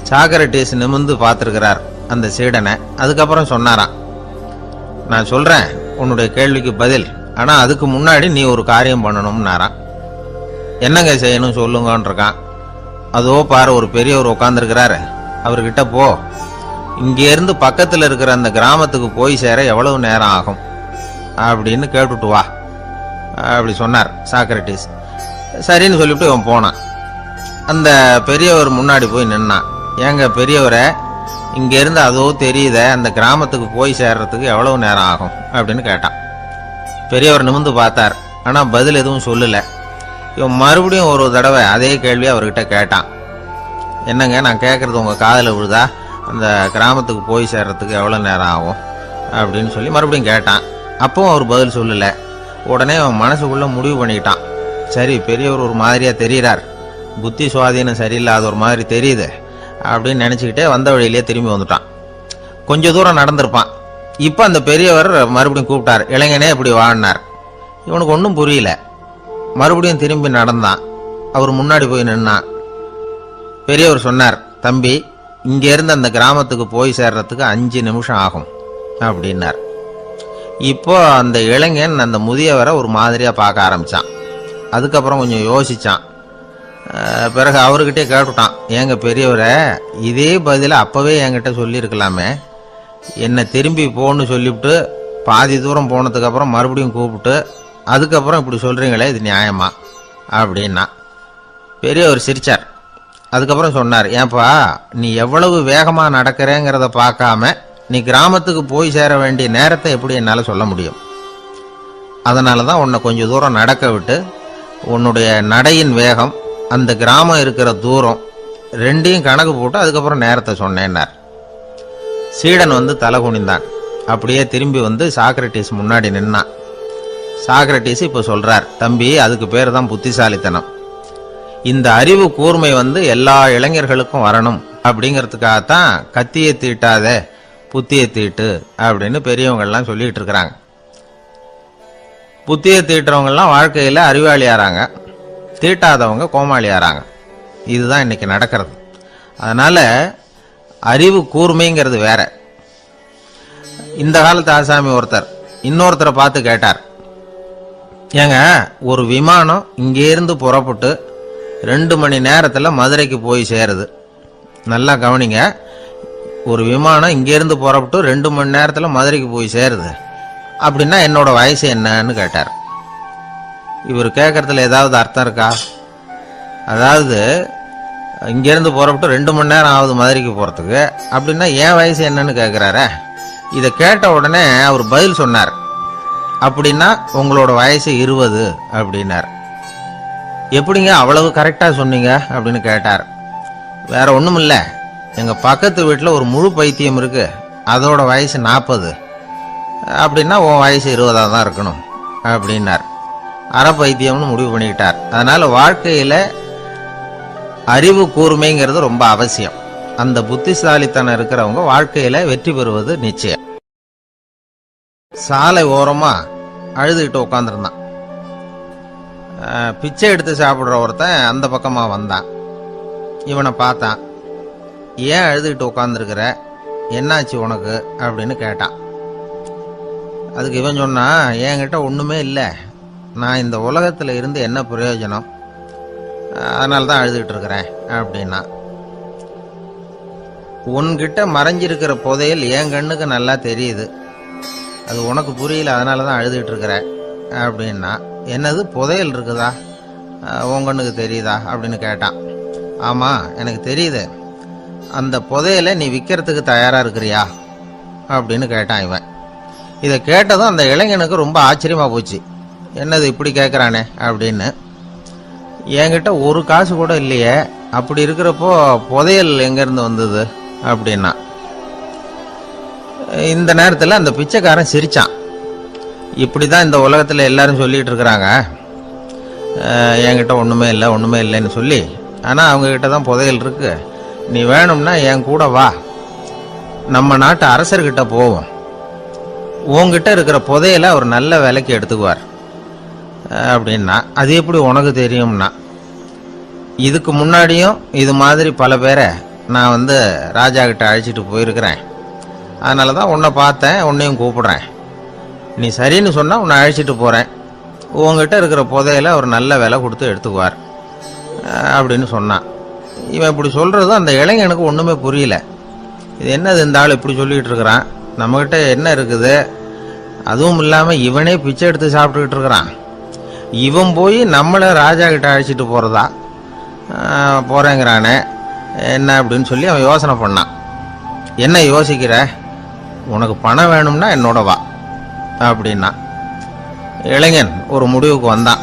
சாக்ரட்டிஸ் நிமிர்ந்து பார்த்துருக்கிறார் அந்த சீடனை. அதுக்கப்புறம் சொன்னாராம், நான் சொல்கிறேன் உன்னுடைய கேள்விக்கு பதில், ஆனால் அதுக்கு முன்னாடி நீ ஒரு காரியம் பண்ணணும்னாரான். என்னங்க செய்யணும் சொல்லுங்கன்னு இருக்கான். அதோ பாரு, ஒரு பெரியவர் உட்காந்துருக்கிறாரு, அவர்கிட்ட போ, இங்கேருந்து பக்கத்தில் இருக்கிற அந்த கிராமத்துக்கு போய் சேர எவ்வளவு நேரம் ஆகும் அப்படின்னு கேட்டுட்டு வா அப்படி சொன்னார் சாக்ரட்டிஸ். சரின்னு சொல்லிவிட்டு இவன் போனான். அந்த பெரியவர் முன்னாடி போய் நின்னான். ஏங்க பெரியவரை, இங்கேருந்து அதோ தெரியுத அந்த கிராமத்துக்கு போய் சேர்றதுக்கு எவ்வளவு நேரம் ஆகும் அப்படின்னு கேட்டான். பெரியவர் நிமிர்ந்து பார்த்தார், ஆனால் பதில் எதுவும் சொல்லலை. இவன் மறுபடியும் ஒரு தடவை அதே கேள்வி அவர்கிட்ட கேட்டான். என்னங்க, நான் கேட்குறது உங்கள் காதில் விழுதா? அந்த கிராமத்துக்கு போய் சேர்றதுக்கு எவ்வளோ நேரம் ஆகும் அப்படின்னு சொல்லி மறுபடியும் கேட்டான். அப்பவும் அவர் பதில் சொல்லலை. உடனே அவன் மனசுக்குள்ளே முடிவு பண்ணிக்கிட்டான், சரி பெரியவர் ஒரு மாதிரியாக தெரிகிறார், புத்தி சுவாதீனம் சரியில்லாத ஒரு மாதிரி தெரியுது அப்படின்னு நினச்சிக்கிட்டே வந்த வழியிலே திரும்பி வந்துட்டான். கொஞ்சம் தூரம் நடந்திருப்பான். இப்போ அந்த பெரியவர் மறுபடியும் கூப்பிட்டார், இளைஞனே இப்படி வாழ்னார். இவனுக்கு ஒன்றும் புரியல. மறுபடியும் திரும்பி நடந்தான். அவர் முன்னாடி போய் நின்னான். பெரியவர் சொன்னார், தம்பி, இங்கேருந்து அந்த கிராமத்துக்கு போய் சேர்றதுக்கு 5 நிமிஷம் ஆகும் அப்படின்னார். இப்போ அந்த இளைஞன் அந்த முதியவரை ஒரு மாதிரியாக பார்க்க ஆரம்பித்தான். அதுக்கப்புறம் கொஞ்சம் யோசித்தான். பிறகு அவர்கிட்டே கேட்டுட்டான், ஏங்க பெரியவரை, இதே பதிலை அப்போவே என்கிட்ட சொல்லியிருக்கலாமே, என்னை திரும்பி போன்னு சொல்லிவிட்டு பாதி தூரம் போனதுக்கப்புறம் மறுபடியும் கூப்பிட்டு அதுக்கப்புறம் இப்படி சொல்கிறீங்களே, இது நியாயமா அப்படின்னா. பெரியவர் சிரிச்சார். அதுக்கப்புறம் சொன்னார், ஏன்பா, நீ எவ்வளவு வேகமாக நடக்கிறேங்கிறத பார்க்காம நீ கிராமத்துக்கு போய் சேர வேண்டிய நேரத்தை எப்படி என்னால் சொல்ல முடியும்? அதனால தான் உன்னை கொஞ்சம் தூரம் நடக்க விட்டு உன்னுடைய நடையின் வேகம், அந்த கிராமம் இருக்கிற தூரம் ரெண்டையும் கணக்கு போட்டு அதுக்கப்புறம் நேரத்தை சொன்னேன்னார். சீடன் வந்து தலை குனிந்தான். அப்படியே திரும்பி வந்து சாக்ரட்டிஸ் முன்னாடி நின்னான். சாக்ரட்டிஸ் இப்போ சொல்கிறார், தம்பி, அதுக்கு பேர் தான் புத்திசாலித்தனம். இந்த அறிவு கூர்மை வந்து எல்லா இளைஞர்களுக்கும் வரணும் அப்படிங்கிறதுக்காகத்தான் கத்தியை தீட்டாத புத்தியை தீட்டு அப்படின்னு பெரியவங்கள்லாம் சொல்லிகிட்டு இருக்கிறாங்க. புத்தியை தீட்டுறவங்கெல்லாம் வாழ்க்கையில் அறிவாளியாராங்க, தீட்டாதவங்க கோமாளியாராங்க. இதுதான் இன்னைக்கு நடக்கிறது. அதனால் அறிவு கூர்மைங்கிறது வேற. இந்த காலத்து ஆசாமி ஒருத்தர் இன்னொருத்தரை பார்த்து கேட்டார், ஏங்க, ஒரு விமானம் இங்கேருந்து புறப்பட்டு 2 மணி நேரத்தில் மதுரைக்கு போய் சேருது. நல்லா கவனிங்க, ஒரு விமானம் இங்கேருந்து புறப்பட்டு 2 மணி நேரத்தில் மதுரைக்கு போய் சேருது அப்படின்னா என்னோட வயசு என்னன்னு கேட்டார். இவர் கேட்கறதுல ஏதாவது அர்த்தம் இருக்கா? அதாவது இங்கேருந்து புறப்பட்டு 2 மணி நேரம் ஆகுது மதுரைக்கு போகிறதுக்கு, அப்படின்னா என் வயசு என்னன்னு கேட்குறாரே. இதை கேட்ட உடனே அவர் பதில் சொன்னார். அப்படின்னா உங்களோட வயசு 20 அப்படின்னார். எப்படிங்க அவ்வளவு கரெக்டாக சொன்னீங்க அப்படின்னு கேட்டார். வேற ஒன்றும் இல்லை, எங்கள் பக்கத்து வீட்டில் ஒரு முழு பைத்தியம் இருக்கு, அதோட வயசு 40. அப்படின்னா உன் வயசு 20 தான் இருக்கணும் அப்படின்னார். அரை பைத்தியம்னு முடிவு பண்ணிக்கிட்டார். அதனால வாழ்க்கையில் அறிவு கூர்மைங்கிறது ரொம்ப அவசியம். அந்த புத்திசாலித்தனம் இருக்கிறவங்க வாழ்க்கையில் வெற்றி பெறுவது நிச்சயம். சாலை ஓரமா அழுதுகிட்டு உட்காந்துருந்தான். பிச்சை எடுத்து சாப்பிட்ற ஒருத்தன் அந்த பக்கமா வந்தான். இவனை பார்த்தான். ஏன் அழுதுகிட்டு உட்காந்துருக்கிற, என்னாச்சு உனக்கு அப்படின்னு கேட்டான். அதுக்கு இவன் சொன்னான், என்கிட்ட ஒண்ணுமே இல்லை, நான் இந்த உலகத்துல இருந்து என்ன பிரயோஜனம், அதனால தான் அழுதுகிட்டு இருக்கிறேன் அப்படின்னா. உன்கிட்ட மறைஞ்சிருக்கிற புதையல் என் கண்ணுக்கு நல்லா தெரியுது, அது உனக்கு புரியல, அதனால தான் அழுதுகிட்டு இருக்கிற அப்படின்னா. என்னது புதையல் இருக்குதா, உன் கண்ணுக்கு தெரியுதா அப்படின்னு கேட்டான். ஆமாம் எனக்கு தெரியுது, அந்த புதையலை நீ விற்கிறதுக்கு தயாராக இருக்கிறியா அப்படின்னு கேட்டான் இவன். இதை கேட்டதும் அந்த இளைஞனுக்கு ரொம்ப ஆச்சரியமாக போச்சு. என்னது இப்படி கேட்குறானே அப்படின்னு. என்கிட்ட ஒரு காசு கூட இல்லையே, அப்படி இருக்கிறப்போ புதையல் எங்கேருந்து வந்தது அப்படின்னா. இந்த நேரத்தில் அந்த பிச்சைக்காரன் சிரிச்சான். இப்படி தான் இந்த உலகத்தில் எல்லாரும் சொல்லிகிட்டு இருக்கிறாங்க, என்கிட்ட ஒன்றுமே இல்லை ஒன்றுமே இல்லைன்னு சொல்லி. ஆனால் அவங்கக்கிட்ட தான் புதையல் இருக்கு, நீ வேணும்னா என் கூட வா, நம்ம நாட்டு அரசர்கிட்ட போவோம், உங்ககிட்ட இருக்கிற புதையலை அவர் நல்ல விலைக்கு எடுத்துக்குவார் அப்படின்னா. அது எப்படி உனக்கு தெரியும்னா, இதுக்கு முன்னாடியும் இது மாதிரி பல பேரை நான் ராஜா கிட்ட அழைச்சிட்டு போயிருக்கிறேன், அதனால தான் உன்னை பார்த்தேன், உன்னையும் கூப்பிடுறேன், நீ சரின்னு சொன்னால் உன்னை அழைச்சிட்டு போகிறேன், உங்ககிட்ட இருக்கிற புதையலை அவர் நல்ல விலை கொடுத்து எடுத்துக்குவார் அப்படின்னு சொன்னான். இவன் இப்படி சொல்கிறதும் அந்த இளைஞனுக்கு ஒன்றுமே புரியல. இது என்னது இந்த ஆள் இப்படி சொல்லிகிட்டு இருக்கிறான், நம்மக்கிட்ட என்ன இருக்குது, அதுவும் இல்லாமல் இவனே பிச்சை எடுத்து சாப்பிட்டுக்கிட்டு இருக்கிறான், இவன் போய் நம்மளை ராஜா கிட்ட அழைச்சிட்டு போகிறதா போகிறேங்கிறானே என்ன அப்படின்னு சொல்லி அவன் யோசனை பண்ணான். என்ன யோசிக்கிற, உனக்கு பணம் வேணும்னா என்னோட வா அப்படின்னா. இளைஞன் ஒரு முடிவுக்கு வந்தான்.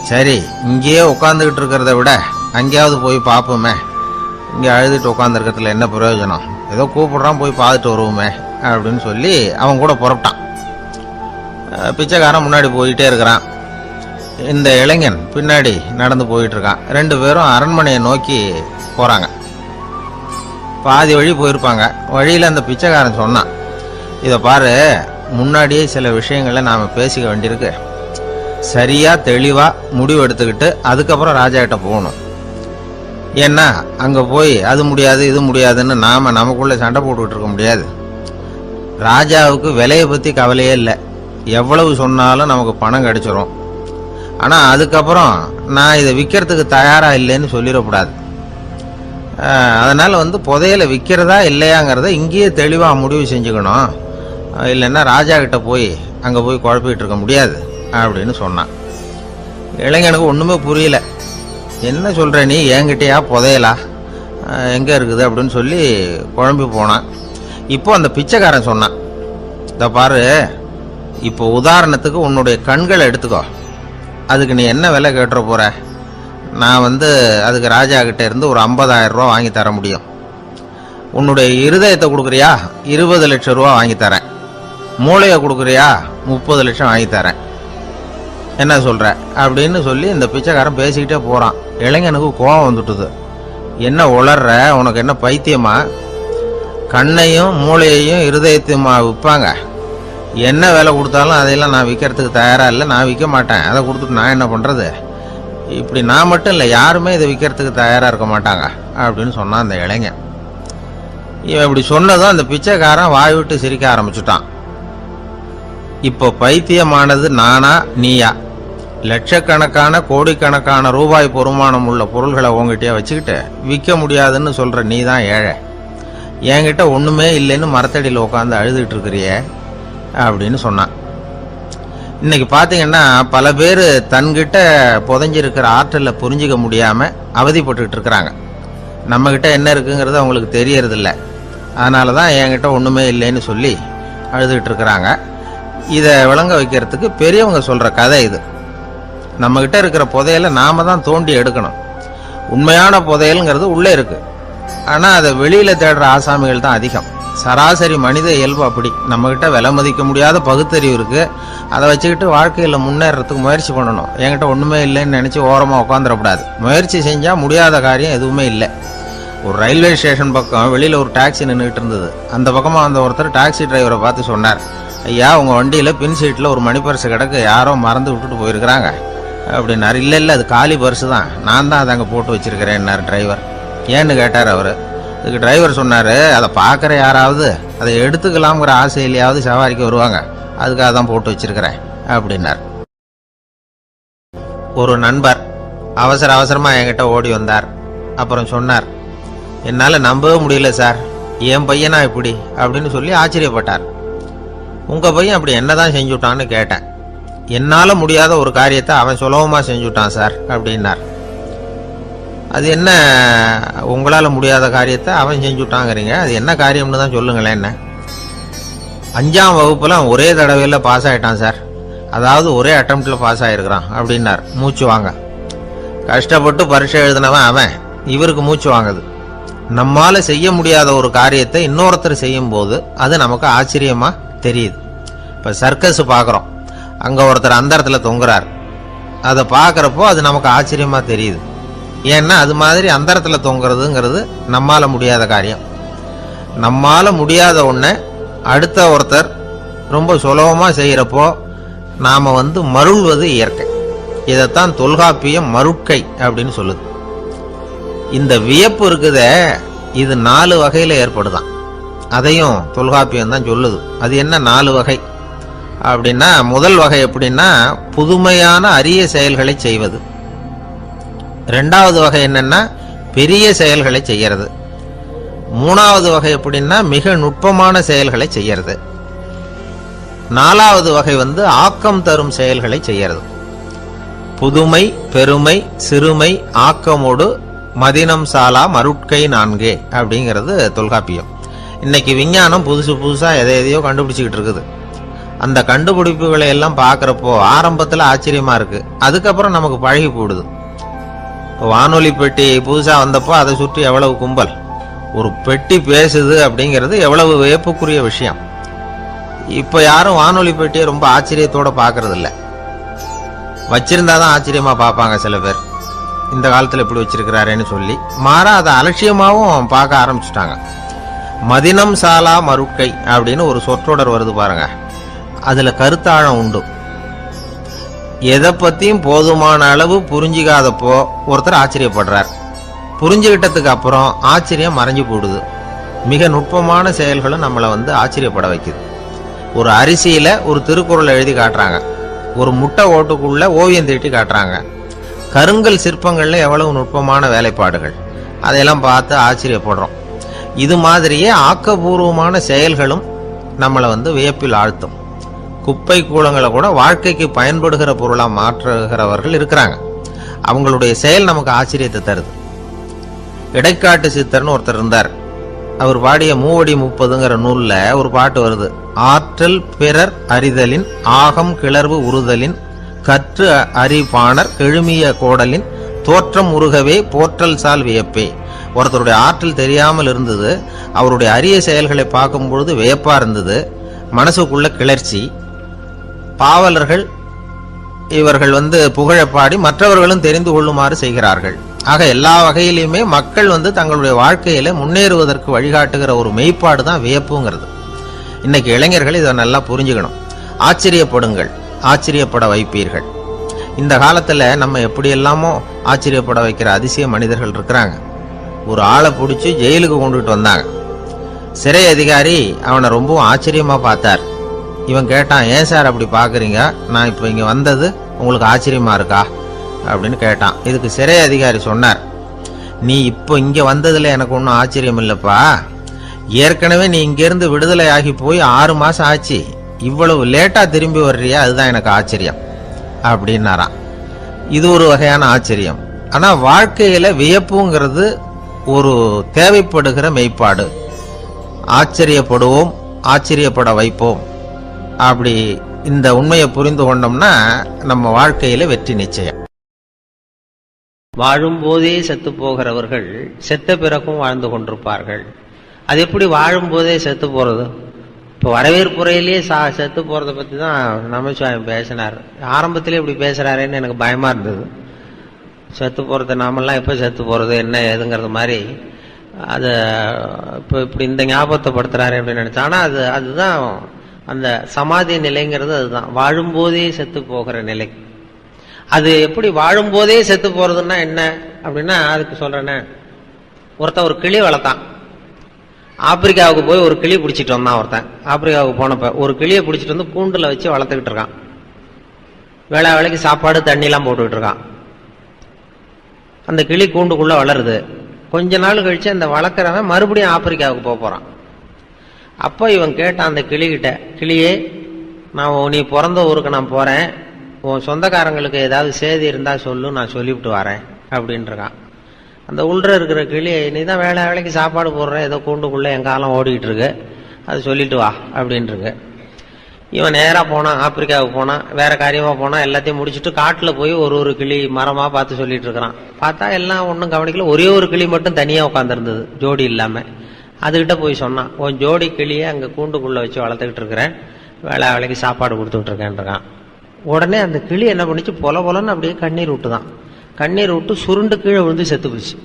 சரி, இங்கேயே உட்காந்துக்கிட்டு இருக்கிறத விட அங்கேயாவது போய் பார்ப்போமே, இங்கே அழுதுட்டு உட்காந்துருக்கிறதுல என்ன பிரயோஜனம், ஏதோ கூப்பிடுறான் போய் பார்த்துட்டு வருவோமே அப்படின்னு சொல்லி அவன் கூட புறப்பட்டான். பிச்சைக்காரன் முன்னாடி போயிட்டே இருக்கிறான், இந்த இளைஞன் பின்னாடி நடந்து போயிட்டு இருக்கான். 2 பேரும் அரண்மனையை நோக்கி போகிறாங்க. பாதி வழி போயிருப்பாங்க. வழியில் அந்த பிச்சைக்காரன் சொன்னான், இதை பாரு, முன்னாடியே சில விஷயங்களை நாம் பேசிக்க வேண்டியிருக்கு, சரியாக தெளிவாக முடிவு எடுத்துக்கிட்டு அதுக்கப்புறம் ராஜா கிட்ட போகணும். ஏன்னா அங்கே போய் அது முடியாது இது முடியாதுன்னு நாம் நமக்குள்ளே சண்டை போட்டுக்கிட்டு இருக்க முடியாது. ராஜாவுக்கு விலையை பற்றி கவலையே இல்லை, எவ்வளவு சொன்னாலும் நமக்கு பணம் கிடைச்சிரும். ஆனால் அதுக்கப்புறம் நான் இதை விற்கிறதுக்கு தயாராக இல்லைன்னு சொல்லிடக்கூடாது. அதனால் புதையலை விற்கிறதா இல்லையாங்கிறத இங்கேயே தெளிவாக முடிவு செஞ்சுக்கணும், இல்லைன்னா ராஜா கிட்ட போய் அங்கே போய் குழப்பிட்டு இருக்க முடியாது அப்படின்னு சொன்னான். இளைஞனுக்கு ஒன்றுமே புரியல. என்ன சொல்கிற நீ, என்கிட்டயா புதையலா, எங்கே இருக்குது அப்படின்னு சொல்லி குழம்பி போனான். இப்போ அந்த பிச்சைக்காரன் சொன்னான், இதை பாரு, இப்போ உதாரணத்துக்கு உன்னுடைய கண்களை எடுத்துக்கோ, அதுக்கு நீ என்ன விலை கேட்டுற போகிற, நான் அதுக்கு ராஜா கிட்ட இருந்து ஒரு 50,000 ரூபா வாங்கி தர முடியும். உன்னுடைய இருதயத்தை கொடுக்குறியா, 20 லட்சம் ரூபா வாங்கி தரேன். மூளையை கொடுக்குறியா, 30 லட்சம் வாங்கி தரேன். என்ன சொல்கிற அப்படின்னு சொல்லி இந்த பிச்சைக்காரன் பேசிக்கிட்டே போகிறான். இளைஞனுக்கு கோபம் வந்துட்டுது. என்ன உளர்ற, உனக்கு என்ன பைத்தியமா, கண்ணையும் மூளையையும் இருதயத்தையுமா விற்பாங்க, என்ன விலை கொடுத்தாலும் அதையெல்லாம் நான் விற்கிறதுக்கு தயாராக இல்லை, நான் விற்க மாட்டேன், அதை கொடுத்துட்டு நான் என்ன பண்ணுறது, இப்படி நான் மட்டும் இல்லை யாருமே இதை விற்கிறதுக்கு தயாராக இருக்க மாட்டாங்க அப்படின்னு சொன்னான் அந்த இளைஞன். இவன் இப்படி சொன்னதும் அந்த பிச்சைக்காரன் வாய் விட்டு சிரிக்க ஆரம்பிச்சுட்டான். இப்போ பைத்தியமானது நானா நீயா, லட்சக்கணக்கான கோடிக்கணக்கான ரூபாய் பொறுமானம் உள்ள பொருள்களை உங்ககிட்டயே வச்சுக்கிட்டு விற்க முடியாதுன்னு சொல்கிற நீ தான் ஏழை, என்கிட்ட ஒன்றுமே இல்லைன்னு மரத்தடியில் உட்காந்து அழுதுகிட்டு இருக்கிறியே அப்படின்னு சொன்னான். இன்னைக்கு பார்த்தீங்கன்னா பல பேர் தன்கிட்ட புதைஞ்சிருக்கிற ஆற்றலை புரிஞ்சிக்க முடியாமல் அவதிப்பட்டுக்கிட்டு இருக்கிறாங்க. நம்மக்கிட்ட என்ன இருக்குங்கிறது அவங்களுக்கு தெரியறதில்ல, அதனால தான் என்கிட்ட ஒன்றுமே இல்லைன்னு சொல்லி அழுதுகிட்டு இருக்கிறாங்க. இதை விளங்க வைக்கிறதுக்கு பெரியவங்க சொல்ற கதை இது. நம்ம கிட்ட இருக்கிற புதையலை நாம தான் தோண்டி எடுக்கணும். உண்மையான புதையல்ங்கிறது உள்ளே இருக்கு. ஆனா அதை வெளியில தேடுற ஆசாமிகள் தான் அதிகம். சராசரி மனித இயல்பு அப்படி. நம்ம கிட்ட விலை மதிக்க முடியாத பகுத்தறிவு இருக்கு. அதை வச்சுக்கிட்டு வாழ்க்கையில முன்னேறதுக்கு முயற்சி பண்ணணும். என்கிட்ட ஒண்ணுமே இல்லைன்னு நினைச்சு ஓரமா உட்காந்துடக்கூடாது. முயற்சி செஞ்சா முடியாத காரியம் எதுவுமே இல்லை. ஒரு ரயில்வே ஸ்டேஷன் பக்கம் வெளியில ஒரு டாக்ஸி நின்றுட்டு இருந்தது. அந்த பக்கமா வந்த ஒருத்தர் டாக்ஸி டிரைவரை பார்த்து சொன்னார், ஐயா, உங்க வண்டியில பின் சீட்ல ஒரு மணி பர்ஸ் கிடக்கு, யாரோ மறந்து விட்டுட்டு போயிருக்கிறாங்க அப்படின்னாரு. இல்லை அது காலி பர்ஸு தான், நான் தான் அதை அங்கே போட்டு வச்சிருக்கிறேன்னாரு டிரைவர். ஏன்னு கேட்டார் அவர். இதுக்கு டிரைவர் சொன்னார், அதை பார்க்குற யாராவது அதை எடுத்துக்கலாம்ங்கிற ஆசையிலையாவது சவாரிக்கு வருவாங்க, அதுக்காக தான் போட்டு வச்சிருக்கிறேன் அப்படின்னார். ஒரு நண்பர் அவசரமாக என்கிட்ட ஓடி வந்தார். அப்புறம் சொன்னார், என்னால் நம்பவே முடியல சார், என் பையனா இப்படி அப்படின்னு சொல்லி ஆச்சரியப்பட்டார். உங்கள் பையன் அப்படி என்னதான் செஞ்சுட்டான்னு கேட்டேன். என்னால் முடியாத ஒரு காரியத்தை அவன் சுலபமாக செஞ்சுட்டான் சார் அப்படின்னார். அது என்ன, உங்களால் முடியாத காரியத்தை அவன் செஞ்சுட்டாங்கிறீங்க, அது என்ன காரியம்னு தான் சொல்லுங்களேன். என்ன, 5ஆம் வகுப்புல ஒரே தடவையில் பாஸ் ஆகிட்டான் சார், அதாவது ஒரே அட்டம்ப்டில் பாஸ் ஆகிருக்கிறான் அப்படின்னார். மூச்சு வாங்க. கஷ்டப்பட்டு பரீட்சை எழுதினவன் அவன், இவருக்கு மூச்சு வாங்குது. நம்மால செய்ய முடியாத ஒரு காரியத்தை இன்னொருத்தர் செய்யும் போது அது நமக்கு ஆச்சரியமா தெரியுது. இப்ப சர்க்கஸ் பாக்குறோம், அங்க ஒருத்தர் அந்தரத்துல தொங்குறார், அதை பாக்குறப்போ அது நமக்கு ஆச்சரியமா தெரியுது. ஏன்னா அது மாதிரி அந்தரத்துல தொங்குறதுங்கிறது நம்மால முடியாத காரியம். நம்மால முடியாத ஒண்ண அடுத்த ஒருத்தர் ரொம்ப சுலபமா செய்யறப்போ நாம மருள்வது இயற்கை. இதைத்தான் தொல்காப்பியம் மருட்கை அப்படின்னு சொல்லுது. இந்த வியப்பு இருக்குதே, இது 4 வகையில ஏற்படுதான். அதையும் தொல்காப்பியம் தான் சொல்லுது. அது என்ன 4 வகை அப்படின்னா, முதல் வகை எப்படின்னா புதுமையான அரிய செயல்களை செய்வது. 2வது வகை என்னன்னா பெரிய செயல்களை செய்யறது. 3வது வகை எப்படின்னா மிக நுட்பமான செயல்களை செய்யறது. 4வது வகை ஆக்கம் தரும் செயல்களை செய்யறது. புதுமை, பெருமை, சிறுமை, ஆக்கமோடு மதினம் சாலா மருட்கை 4 அப்படிங்கிறது தொல்காப்பியம். இன்னைக்கு விஞ்ஞானம் புதுசா எதையோ கண்டுபிடிச்சிக்கிட்டு இருக்குது. அந்த கண்டுபிடிப்புகளை எல்லாம் பார்க்கறப்போ ஆரம்பத்தில் ஆச்சரியமா இருக்கு, அதுக்கப்புறம் நமக்கு பழகி போடுது. வானொலி பெட்டி புதுசா வந்தப்போ அதை சுற்றி எவ்வளவு கும்பல், ஒரு பெட்டி பேசுது அப்படிங்கிறது எவ்வளவு வியப்புக்குரிய விஷயம். இப்ப யாரும் வானொலி பெட்டியை ரொம்ப ஆச்சரியத்தோட பாக்குறது இல்ல. வச்சிருந்தாதான் ஆச்சரியமா பார்ப்பாங்க சில பேர். இந்த காலத்துல இப்படி வச்சிருக்கிறாரேன்னு சொல்லி மாறா அதை அலட்சியமாவும் பார்க்க ஆரம்பிச்சுட்டாங்க. மதினம் சாலா மருட்கை அப்படின்னு ஒரு சொற்றொடர் வருது பாருங்க, அதுல கருத்தாழம் உண்டு. எதை பத்தியும் போதுமான அளவு புரிஞ்சிக்காதப்போ ஒருத்தர் ஆச்சரியப்படுறார். புரிஞ்சுகிட்டதுக்கு அப்புறம் ஆச்சரியம் மறைஞ்சு போடுது. மிக நுட்பமான செயல்களும் நம்மளை ஆச்சரியப்பட வைக்குது. ஒரு அரிசியில ஒரு திருக்குறள் எழுதி காட்டுறாங்க, ஒரு முட்டை ஓட்டுக்குள்ள ஓவியம் தீட்டி காட்டுறாங்க. கருங்கல் சிற்பங்கள்ல எவ்வளவு நுட்பமான வேலைப்பாடுகள், அதையெல்லாம் பார்த்து ஆச்சரியப்படுறோம். இது மாதிரியே ஆக்கப்பூர்வமான செயல்களும் நம்மளை வியப்பில் ஆழ்த்தும். குப்பை கூலங்களை கூட வாழ்க்கைக்கு பயன்படுகிற பொருளா மாற்றுகிறவர்கள் இருக்கிறாங்க. அவங்களுடைய செயல் நமக்கு ஆச்சரியத்தை தருது. இடைக்காட்டு சித்தர்னு ஒருத்தர் இருந்தார். அவர் பாடிய 30 நூல்ல ஒரு பாட்டு வருது. ஆற்றல் பிறர் அறிதலின் ஆகம் கிளர்வு உறுதலின் கற்று அறிபாணர் கெழுமிய கோடலின் தோற்றம் உருகவே போற்றல் சால் வியப்பே. ஒருத்தருடைய ஆற்றல் தெரியாமல் இருந்தது, அவருடைய அரிய செயல்களை பார்க்கும் பொழுது வியப்பா இருந்தது, மனசுக்குள்ள கிளர்ச்சி. பாவலர்கள் இவர்கள் புகழப்பாடி மற்றவர்களும் தெரிந்து கொள்ளுமாறு செய்கிறார்கள். ஆக எல்லா வகையிலுமே மக்கள் தங்களுடைய வாழ்க்கையில முன்னேறுவதற்கு வழிகாட்டுகிற ஒரு மெய்ப்பாடு தான் வியப்புங்கிறது. இன்னைக்கு இளைஞர்கள் இதை நல்லா புரிஞ்சுக்கணும். ஆச்சரியப்படுங்கள், ஆச்சரியப்பட வைப்பீர்கள். இந்த காலத்துல நம்ம எப்படி எல்லாமோ ஆச்சரியப்பட வைக்கிற அதிசய மனிதர்கள் இருக்கிறாங்க. ஒரு ஆளை பிடிச்சி ஜெயிலுக்கு கொண்டுட்டு வந்தாங்க. சிறை அதிகாரி அவனை ரொம்பவும் ஆச்சரியமா பார்த்தார். இவன் கேட்டான், ஏன் சார் அப்படி பாக்குறீங்க, நான் இப்ப இங்க வந்தது உங்களுக்கு ஆச்சரியமா இருக்கா அப்படின்னு கேட்டான். இதுக்கு சிறை அதிகாரி சொன்னார், நீ இப்போ இங்க வந்ததுல எனக்கு ஒன்றும் ஆச்சரியம் இல்லப்பா, ஏற்கனவே நீ இங்கிருந்து விடுதலை ஆகி போய் 6 மாசம் ஆச்சு, இவ்வளவு லேட்டா திரும்பி வர்றியா, அதுதான் எனக்கு ஆச்சரியம் அப்படின்னாராம். இது ஒரு வகையான ஆச்சரியம். ஆனா வாழ்க்கையில வியப்புங்கிறது ஒரு தேவைப்படுகிற மெய்ப்பாடு. ஆச்சரியப்படுவோம், ஆச்சரியப்பட வைப்போம். அப்படி இந்த உண்மையை புரிந்து கொண்டோம்னா நம்ம வாழ்க்கையில வெற்றி நிச்சயம். வாழும்போதே செத்து போகிறவர்கள் செத்த பிறகும் வாழ்ந்து கொண்டிருப்பார்கள். அது எப்படி வாழும்போதே செத்து போறது? இப்போ வரவேற்புறையிலேயே செத்து போறதை பத்தி தான் நமச்சிவாயம் பேசினார். ஆரம்பத்திலே இப்படி பேசுறாருன்னு எனக்கு பயமா இருந்தது. செத்து போறது, நாமெல்லாம் எப்ப செத்து போறது என்ன ஏதுங்கிறது மாதிரி அது இப்போ இப்படி இந்த ஞாபகத்தை படுத்துறாரு அப்படின்னு நினைச்சா. ஆனா அதுதான் அந்த சமாதி நிலைங்கிறது. அதுதான் வாழும்போதே செத்து போகிற நிலை. அது எப்படி வாழும்போதே செத்து போறதுன்னா என்ன அப்படின்னா, அதுக்கு சொல்றேன்னு, ஒருத்தன் ஒரு கிளி வளர்த்தான். ஆப்பிரிக்காவுக்கு போய் ஒரு கிளி பிடிச்சிட்டு வந்தான். ஒருத்தன் ஆப்பிரிக்காவுக்கு போனப்ப ஒரு கிளியை பிடிச்சிட்டு வந்து கூண்டுல வச்சு வளர்த்துக்கிட்டு இருக்கான். வேளைக்கு சாப்பாடு தண்ணி எல்லாம் போட்டுக்கிட்டு இருக்கான். அந்த கிளி கூண்டுக்குள்ள வளருது. கொஞ்ச நாள் கழிச்சு அந்த வளர்க்குறவன் மறுபடியும் ஆப்பிரிக்காவுக்கு போறான். அப்போ இவன் கேட்டான் அந்த கிளிகிட்ட, கிளியே, நான் நீ பிறந்த ஊருக்கு நான் போறேன், உன் சொந்தக்காரங்களுக்கு ஏதாவது சேதி இருந்தா சொல்லு, நான் சொல்லிவிட்டு வரேன் அப்படின்றான். அந்த உள்ள இருக்கிற கிளி, நீ தான் வேளைக்கு சாப்பாடு போடுற, ஏதோ கூண்டுக்குள்ள என் காலம் ஓடிக்கிட்டு இருக்கு, அது சொல்லிட்டு வா அப்படின்ட்டு. இவன் நேரா போனான், ஆப்பிரிக்காவுக்கு போனான், வேற காரியமா போனான். எல்லாத்தையும் முடிச்சுட்டு காட்டுல போய் ஒரு கிளி மரமா பார்த்து சொல்லிட்டு இருக்கிறான். பார்த்தா எல்லாம் ஒன்றும் கவனிக்கல. ஒரே ஒரு கிளி மட்டும் தனியா உட்காந்துருந்தது, ஜோடி இல்லாம. அதுகிட்ட போய் சொன்னான், உன் ஜோடி கிளியை அங்க கூண்டுக்குள்ள வச்சு வளர்த்துக்கிட்டு இருக்கிறேன், வேளைக்கு சாப்பாடு கொடுத்துக்கிட்டு இருக்கேன்றான். உடனே அந்த கிளி என்ன பண்ணிச்சு, பொல பொலன்னு அப்படியே கண்ணீர் விட்டுதான். கண்ணீர் விட்டு சுருண்டு கீழே விழுந்து செத்து போச்சு.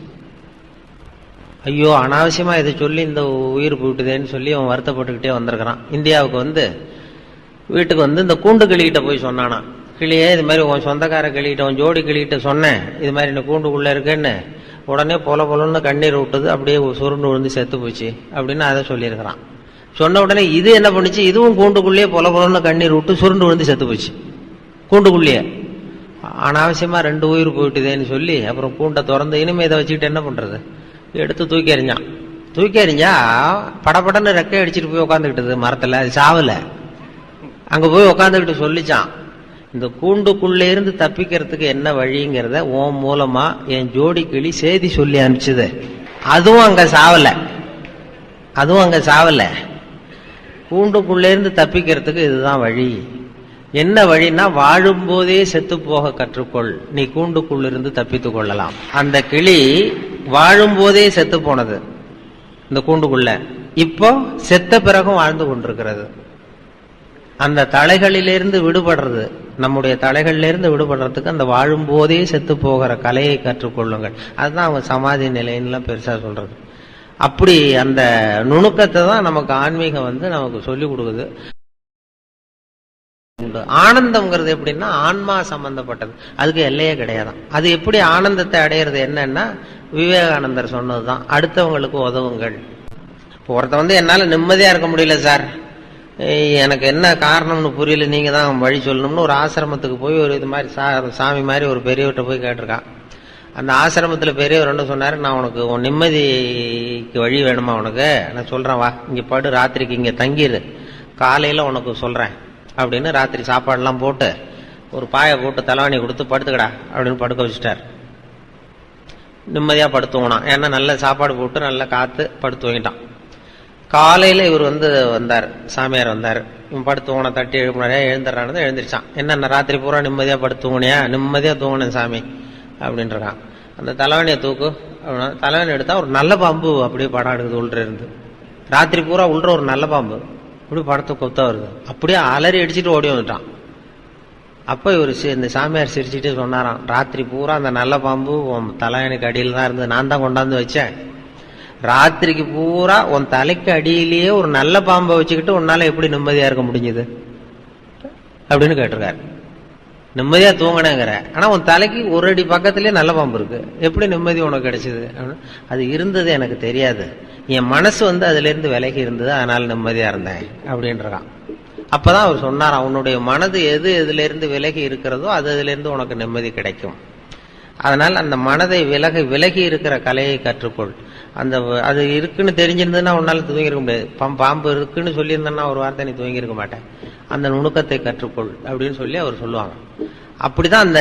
ஐயோ, அனாவசியமா இதை சொல்லி இந்த உயிர் போயிட்டுதேன்னு சொல்லி அவன் வருத்தப்பட்டுக்கிட்டே வந்திருக்கிறான். இந்தியாவுக்கு வந்து வீட்டுக்கு வந்து இந்த கூண்டு கிளிகிட்ட போய் சொன்னானா, கிளியே, இது மாதிரி உன் சொந்தக்கார கிளிகிட்ட, உன் ஜோடி கிளிகிட்ட சொன்னேன், இது மாதிரி இந்த கூண்டுக்குள்ள இருக்கேன்னு. உடனே பொல பொலன்னு கண்ணீர் விட்டது, அப்படியே சுருண்டு விழுந்து செத்து போச்சு அப்படின்னு அதை சொல்லியிருக்கிறான். சொன்ன உடனே இது என்ன பண்ணுச்சு, இதுவும் கூண்டுக்குள்ளேயே பொல பொலன்னு கண்ணீர் விட்டு சுருண்டு விழுந்து செத்து போச்சு கூண்டுக்குள்ளேயே. அனாவசியமா 2 உயிர் போயிட்டுதேன்னு சொல்லி அப்புறம் கூண்டை திறந்து, இனிமே இதை வச்சுக்கிட்டு என்ன பண்றது, எடுத்து தூக்கி எறிஞ்சான். தூக்கி எறிஞ்சா படப்படன்னு ரெக்கை அடிச்சுட்டு போய் உட்காந்துக்கிட்டது மரத்துல. அது சாவல. அங்க போய் உட்காந்துக்கிட்டு சொல்லிச்சான், இந்த கூண்டுக்குள்ளே இருந்து தப்பிக்கிறதுக்கு என்ன வழிங்கிறத உன் மூலமா என் ஜோடி கிளி செய்தி சொல்லி அனுப்பிச்சது. அதுவும் அங்க சாவல. கூண்டுக்குள்ளே இருந்து தப்பிக்கிறதுக்கு இதுதான் வழி. என்ன வழின்னா, வாழும்போதே செத்து போக கற்றுக்கொள், நீ கூண்டுக்குள்ளிருந்து தப்பித்துக் கொள்ளலாம். அந்த கிளி வாழும்போதே செத்து போனது இந்த கூண்டுக்குள்ள, இப்போ செத்த பிறகும் வாழ்ந்து கொண்டிருக்கிறது. அந்த தலைகளிலிருந்து விடுபடுறது, நம்முடைய தலைகளிலிருந்து விடுபடுறதுக்கு அந்த வாழும்போதே செத்து போகிற கலையை கற்றுக்கொள்ளுங்கள். அதுதான் அவங்க சமாதி நிலைன்னு பெருசா சொல்றது. அப்படி அந்த நுணுக்கத்தை தான் நமக்கு ஆன்மீகம் வந்து நமக்கு சொல்லி கொடுக்குது. ஆனந்தம்ங்கிறது எப்படின்னா ஆன்மா சம்பந்தப்பட்டது, அதுக்கு எல்லையே கிடையாதான். அது எப்படி ஆனந்தத்தை அடையிறது என்னன்னா, விவேகானந்தர் சொன்னதுதான், அடுத்தவங்களுக்கு உதவுங்கள். ஒருத்த வந்து என்னால நிம்மதியா இருக்க முடியல சார், எனக்கு என்ன காரணம்னு புரியல, நீங்க தான் வழி சொல்லணும்னு ஒரு ஆசிரமத்துக்கு போய் ஒரு இது மாதிரி சாமி மாதிரி ஒரு பெரியவர்கிட்ட போய் கேட்டிருக்கான். அந்த ஆசிரமத்துல பெரியவர் என்ன சொன்னாரு, நான் உனக்கு உன் நிம்மதிக்கு வழி வேணுமா, உனக்கு நான் சொல்றேன், வா இங்க படு, ராத்திரிக்கு இங்க தங்கிடு, காலையில உனக்கு சொல்றேன் அப்படின்னு. ராத்திரி சாப்பாடுலாம் போட்டு ஒரு பாயை போட்டு தலைவாணி கொடுத்து படுத்துக்கடா அப்படின்னு படுக்க வச்சுட்டார். நிம்மதியா படுத்துவனான். ஏன்னா நல்ல சாப்பாடு போட்டு நல்ல காத்து படுத்துவங்கிட்டான். காலையில இவர் வந்தார், சாமியார் வந்தார். இவன் படுத்துவனை தட்டி எழுப்பினாரே, எழுந்துடுறானது எழுந்திரிச்சான். என்னென்ன ராத்திரி பூரா நிம்மதியா படுத்துவனியா, நிம்மதியா தூங்கினேன் சாமி அப்படின்றான். அந்த தலைவணியை தூக்கு அப்படின்னா தலைவணி எடுத்தா ஒரு நல்ல பாம்பு அப்படியே படம் எடுக்குது உள்ள இருந்து. ராத்திரி பூரா உள்ள ஒரு நல்ல பாம்பு இப்படி படத்தை கொத்தா வருது. அப்படியே அலறி அடிச்சுட்டு ஓடி வந்துட்டான். அப்ப இவர் இந்த சாமியார் சிரிச்சுட்டு சொன்னாராம், ராத்திரி பூரா அந்த நல்ல பாம்பு உன் தலைவனுக்கு அடியில் தான் இருந்தது, நான் தான் கொண்டாந்து வச்சேன். ராத்திரிக்கு பூரா உன் தலைக்கு அடியிலேயே ஒரு நல்ல பாம்பை வச்சுக்கிட்டு உன்னால எப்படி நிம்மதியா இருக்க முடிஞ்சது அப்படின்னு கேட்டிருக்காரு. நிம்மதியா தூங்கினேங்கிற, ஆனா உன் தலைக்கு ஒரு அடி பக்கத்திலேயே நல்ல பாம்பு இருக்கு, எப்படி நிம்மதி உனக்கு கிடைச்சது? அது இருந்தது எனக்கு தெரியாது, என் மனசு அதுல இருந்து விலகி இருந்தது, அதனால நிம்மதியா இருந்தேன் அப்படின்றான். அப்பதான் அவர் சொன்னார், உன்னுடைய மனது எதுல இருந்து விலகி இருக்கிறதோ அதுல இருந்து உனக்கு நிம்மதி கிடைக்கும். அதனால் அந்த மனதை விலகி இருக்கிற கலையை கற்றுக்கொள். அது இருக்குன்னு தெரிஞ்சிருந்ததுன்னா உன்னால தூங்கிருக்க முடியாது. பாம்பு இருக்குன்னு சொல்லியிருந்தேன்னா ஒரு வார்த்தை நீ தூங்கிருக்க மாட்டேன். அந்த நுணுக்கத்தை கற்றுக்கொள் அப்படின்னு சொல்லி அவர் சொல்லுவாங்க. அப்படிதான்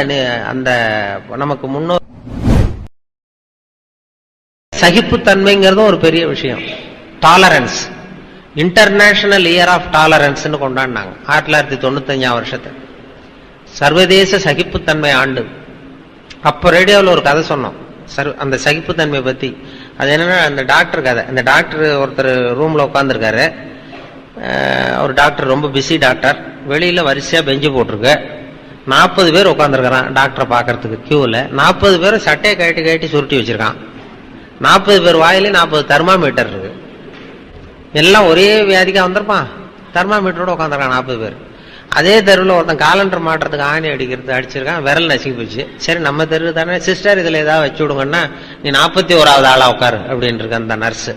அந்த நமக்கு முன்னோர் சகிப்புத்தன்மைங்கிறதும் ஒரு பெரிய விஷயம். டாலரன்ஸ், இன்டர்நேஷனல் இயர் ஆஃப் டாலரன்ஸ்னு கொண்டாடினாங்க 1995 வருஷத்தை. சர்வதேச சகிப்புத்தன்மை ஆண்டு. அப்போ ரேடியோவில் ஒரு கதை சொன்னோம் அந்த சகிப்புத்தன்மை பற்றி. அது என்னன்னா அந்த டாக்டர் கதை. அந்த டாக்டர் ஒருத்தர் ரூமில் உட்காந்துருக்காரு. ஒரு டாக்டர் ரொம்ப பிஸி டாக்டர். வெளியில் வரிசையாக பெஞ்சு போட்டிருக்கு. 40 பேர் உட்காந்துருக்கிறான் டாக்டரை பார்க்கறதுக்கு கியூவில். 40 பேரும் சட்டையை கட்டி சுருட்டி வச்சிருக்கான். 40 பேர் வாயிலே 40 தெர்மாமீட்டர் இருக்கு. எல்லாம் ஒரே வியாதிக்காக வந்திருப்பான். தெர்மாமீட்டரோட உட்காந்துருக்கான் 40 பேர். அதே தெருவில் ஒருத்தன் காலண்டர் மாட்டுறதுக்கு ஆணி அடிச்சிருக்கான். விரல் நசுக்கி போச்சு. சரி நம்ம தெரு தானே சிஸ்டர் இதில் ஏதாவது வச்சு விடுங்கன்னா நீ 41வது ஆளா உட்காரு அப்படின்னு இருக்கு அந்த நர்ஸு.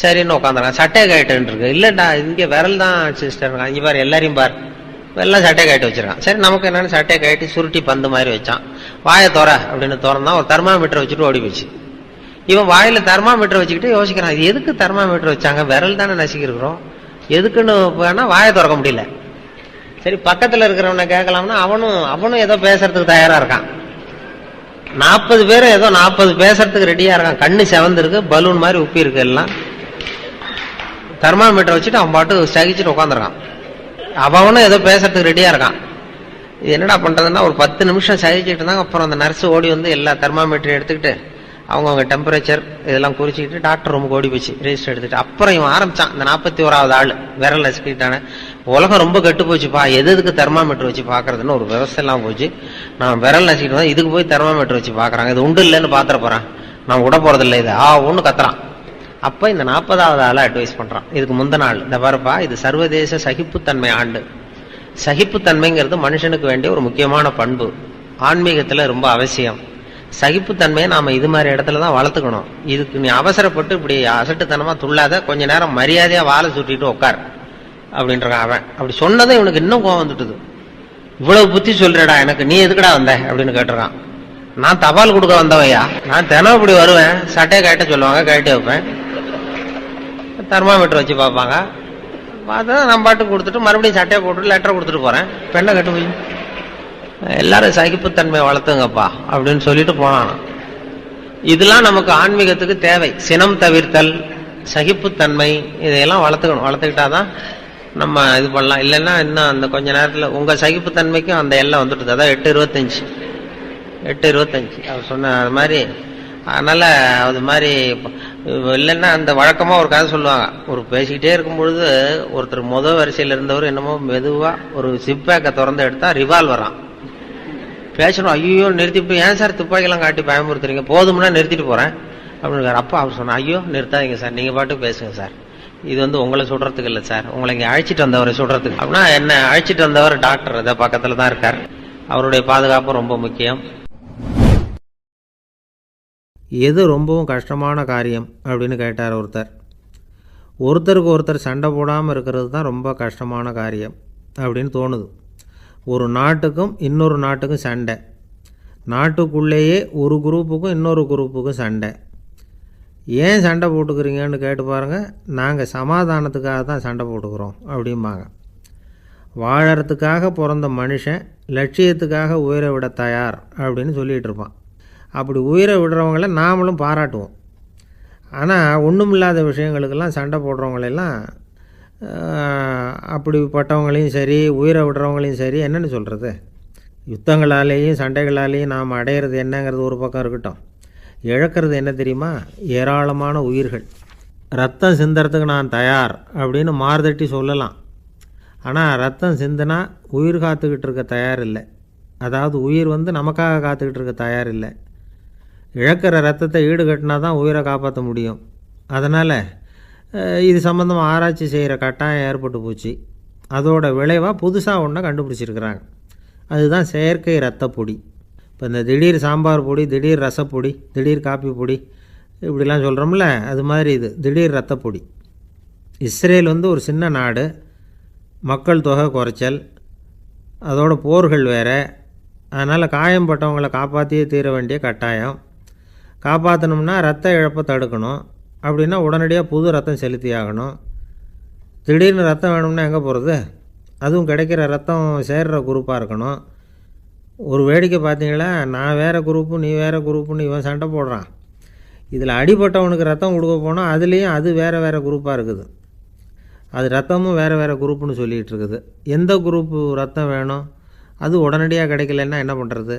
சரின்னு உட்காந்துருக்கான். சட்டையை கட்டுன்னு இருக்கு. இல்லைடா இங்கே விரல் தான் சிஸ்டர். இங்கே பாரு எல்லாரையும் பார் எல்லாம் சட்டையை கட்டி வச்சிருக்கான். சரி நமக்கு என்னன்னு சட்டையை கட்டி சுருட்டி பந்து மாதிரி வச்சான். வாயை தோற அப்படின்னு திறந்தான். ஒரு தெர்மாமீட்டர் வச்சுட்டு ஓடி போச்சு. இவன் வாயில தெர்மாமீட்டர் வச்சுக்கிட்டு யோசிக்கிறான், இது எதுக்கு தெர்மாமீட்டர் வச்சாங்க, விரல் தானே நசுக்கிருக்கிறோம், எதுக்குன்னு போனா வாயை திறக்க முடியல. சரி பக்கத்துல இருக்கிறவனை கேட்கலாம்னா அவனும் ஏதோ பேசுறதுக்கு தயாரா இருக்கான். 40 பேரும் ஏதோ 40 பேசுறதுக்கு ரெடியா இருக்கான். கண்ணு செவந்திருக்கு, பலூன் மாதிரி உப்பி இருக்கு. எல்லாம் தெர்மாமீட்டர் வச்சுட்டு அவன் பாட்டு சகிச்சுட்டு உட்காந்துருக்கான். அவனும் ஏதோ பேசுறதுக்கு ரெடியா இருக்கான். இது என்னடா பண்றதுன்னா ஒரு 10 நிமிஷம் சகிச்சுட்டு இருந்தாங்க. அப்புறம் அந்த நர்ஸ் ஓடி வந்து எல்லா தெர்மாமீட்டரையும் எடுத்துக்கிட்டு அவங்க டெம்பரேச்சர் இதெல்லாம் குறிச்சிக்கிட்டு டாக்டர் ரூமுக்கு ஓடி போச்சு ரெஜிஸ்டர் எடுத்துட்டு. அப்புறம் இவன் ஆரம்பிச்சான். இந்த 41வது ஆள் விரல் நசுக்கிட்டானே, உலகம் ரொம்ப கெட்டு போச்சுப்பா, எதுக்கு தெர்மாமீட்டர் வச்சு பாக்குறதுன்னு ஒரு விவசாயம் எல்லாம் போச்சு. நான் விரல் நசுக்கிட்டு வந்தேன், இதுக்கு போய் தெர்மாமீட்டர் வச்சு பாக்குறாங்க, இது உண்டு இல்லைன்னு பாத்திர போறேன், நான் விட போறது இல்லை இது ஒண்ணு கத்துறான். அப்ப இந்த 40வது ஆளை அட்வைஸ் பண்றான். இதுக்கு முந்தின நாள் இந்த பாருப்பா, இது சர்வதேச சகிப்புத்தன்மை ஆண்டு. சகிப்புத்தன்மைங்கிறது மனுஷனுக்கு வேண்டிய ஒரு முக்கியமான பண்பு, ஆன்மீகத்துல ரொம்ப அவசியம். சகிப்புத்தன்மையை நாம இது மாதிரி இடத்துல தான் வளர்த்துக்கணும். இதுக்கு நீ அவசரப்பட்டு இப்படி அசட்டுத்தனமா துள்ளாத, கொஞ்ச நேரம் மரியாதையா வாழை சுட்டிட்டு உட்கார் அப்படின்றான் அவன். அப்படி சொன்னதை இவனுக்கு இன்னும் கோவம் வந்துட்டுது. இவ்வளவு புத்தி சொல்றடா எனக்கு, நீ எதுக்குடா வந்த அப்படின்னு கேட்டுறான். நான் தபால் கொடுக்க வந்தவையா, நான் தினம் இப்படி வருவேன், சட்டையை கட்ட சொல்லுவாங்க, கட்டி வைப்பேன், தெர்மாமீட்டர் வச்சு பார்ப்பாங்க, பார்த்தா நான் பாட்டு கொடுத்துட்டு மறுபடியும் சட்டையை போட்டுட்டு லெட்டரை கொடுத்துட்டு போறேன், பெண்ணை கட்டு போய் எல்லாரும் சகிப்புத்தன்மை வளர்த்துங்கப்பா அப்படின்னு சொல்லிட்டு போனான். இதெல்லாம் நமக்கு ஆன்மீகத்துக்கு தேவை. சினம் தவிர்த்தல், சகிப்புத்தன்மை, இதையெல்லாம் வளர்த்துக்கணும். வளர்த்துக்கிட்டாதான் நம்ம இது பண்ணலாம். இல்லைன்னா இன்னும் அந்த கொஞ்ச நேரத்தில் உங்க சகிப்புத்தன்மைக்கும் அந்த எல்லாம் வந்துட்டு, அதான் 8:25 அவர் சொன்ன அது மாதிரி. அதனால அது மாதிரி இல்லைன்னா அந்த வழக்கமா ஒரு கதை சொல்லுவாங்க. ஒரு பேசிக்கிட்டே இருக்கும் பொழுது ஒருத்தர் முதல் வரிசையில் இருந்தவர் என்னமோ மெதுவா ஒரு சிப்பேக்கை திறந்து எடுத்தா ரிவால்வரான். பேசணும், ஐயோ நிறுத்திட்டு, ஏன் சார் துப்பாக்கிலாம் காட்டி பயமுறுத்துறீங்க, போதும்னா நிறுத்திட்டு போறேன் அப்படின்னு. அப்பா அவர் சொன்னா, ஐயோ நிறுத்தாதீங்க சார், நீங்க பாட்டுக்கு பேசுங்க சார், இது உங்களை சுடுறதுக்கு இல்லை சார், உங்களை இங்க அழைச்சிட்டு வந்தவரை சுடுறதுக்கு. அப்படின்னா என்ன அழைச்சிட்டு வந்தவர் டாக்டர் இதை பக்கத்துல தான் இருக்கார், அவருடைய பாதுகாப்பு ரொம்ப முக்கியம். எது ரொம்பவும் கஷ்டமான காரியம் அப்படின்னு கேட்டார் ஒருத்தர். ஒருத்தருக்கு ஒருத்தர் சண்டை போடாமல் இருக்கிறது தான் ரொம்ப கஷ்டமான காரியம் அப்படின்னு தோணுது. ஒரு நாட்டுக்கும் இன்னொரு நாட்டுக்கும் சண்டை, நாட்டுக்குள்ளேயே ஒரு குரூப்புக்கும் இன்னொரு குரூப்புக்கும் சண்டை. ஏன் சண்டை போட்டுக்கிறீங்கன்னு கேட்டு பாருங்கள். நாங்கள் சமாதானத்துக்காக தான் சண்டை போட்டுக்கிறோம் அப்படிம்பாங்க. வாழறதுக்காக பிறந்த மனுஷன் லட்சியத்துக்காக உயிரை விட தயார் அப்படின்னு சொல்லிகிட்டு இருப்பான். அப்படி உயிரை விடுறவங்கள நாமளும் பாராட்டுவோம். ஆனால் ஒன்றுமில்லாத விஷயங்களுக்கெல்லாம் சண்டை போடுறவங்களெல்லாம், அப்படிப்பட்டவங்களையும் சரி உயிரை விடுறவங்களையும் சரி என்னென்னு சொல்கிறது, யுத்தங்களாலேயும் சண்டைகளாலேயும் நாம் அடையிறது என்னங்கிறது ஒரு பக்கம் இருக்கட்டும், இழக்கிறது என்ன தெரியுமா, ஏராளமான உயிர்கள். ரத்தம் சிந்துறதுக்கு நான் தயார் அப்படின்னு மார்தட்டி சொல்லலாம். ஆனால் ரத்தம் சிந்தினா உயிர் காத்துக்கிட்டு இருக்க தயார் இல்லை. அதாவது உயிர் நமக்காக காத்துக்கிட்டு இருக்க தயார் இல்லை. இழக்கிற ரத்தத்தை ஈடுகட்டினா தான் உயிரை காப்பாற்ற முடியும். அதனால் இது சம்மந்தமாக ஆராய்ச்சி செய்கிற கட்டாயம் ஏற்பட்டு போச்சு. அதோட விளைவாக புதுசாக ஒன்றை கண்டுபிடிச்சிருக்கிறாங்க. அதுதான் செயற்கை ரத்தப்பொடி. இப்போ இந்த திடீர் சாம்பார் பொடி, திடீர் ரசப்பொடி, திடீர் காப்பி பொடி இப்படிலாம் சொல்கிறோம்ல, அது மாதிரி இது திடீர் ரத்தப்பொடி. இஸ்ரேல் ஒரு சின்ன நாடு, மக்கள் தொகை குறைச்சல், அதோட போர்கள் வேறு. அதனால் காயம்பட்டவங்களை காப்பாற்றியே தீர வேண்டிய கட்டாயம். காப்பாற்றணும்னா ரத்த இழப்பை தடுக்கணும். அப்படின்னா உடனடியாக புது ரத்தம் செலுத்தி ஆகணும். திடீர்னு ரத்தம் வேணும்னா எங்கே போகிறது? அதுவும் கிடைக்கிற ரத்தம் சேர்கிற குரூப்பாக இருக்கணும். ஒரு வேடிக்கை பார்த்தீங்களா, நான் வேறு குரூப்பு நீ வேறு குரூப்புன்னு இவன் சண்டை போடுறான். இதில் அடிபட்டவனுக்கு ரத்தம் கொடுக்க போனால் அதுலேயும் அது வேறு வேறு குரூப்பாக இருக்குது. அது ரத்தமும் வேறு வேறு குரூப்புன்னு சொல்லிகிட்டு இருக்குது. எந்த குரூப்பு ரத்தம் வேணும், அது உடனடியாக கிடைக்கலன்னா என்ன பண்ணுறது?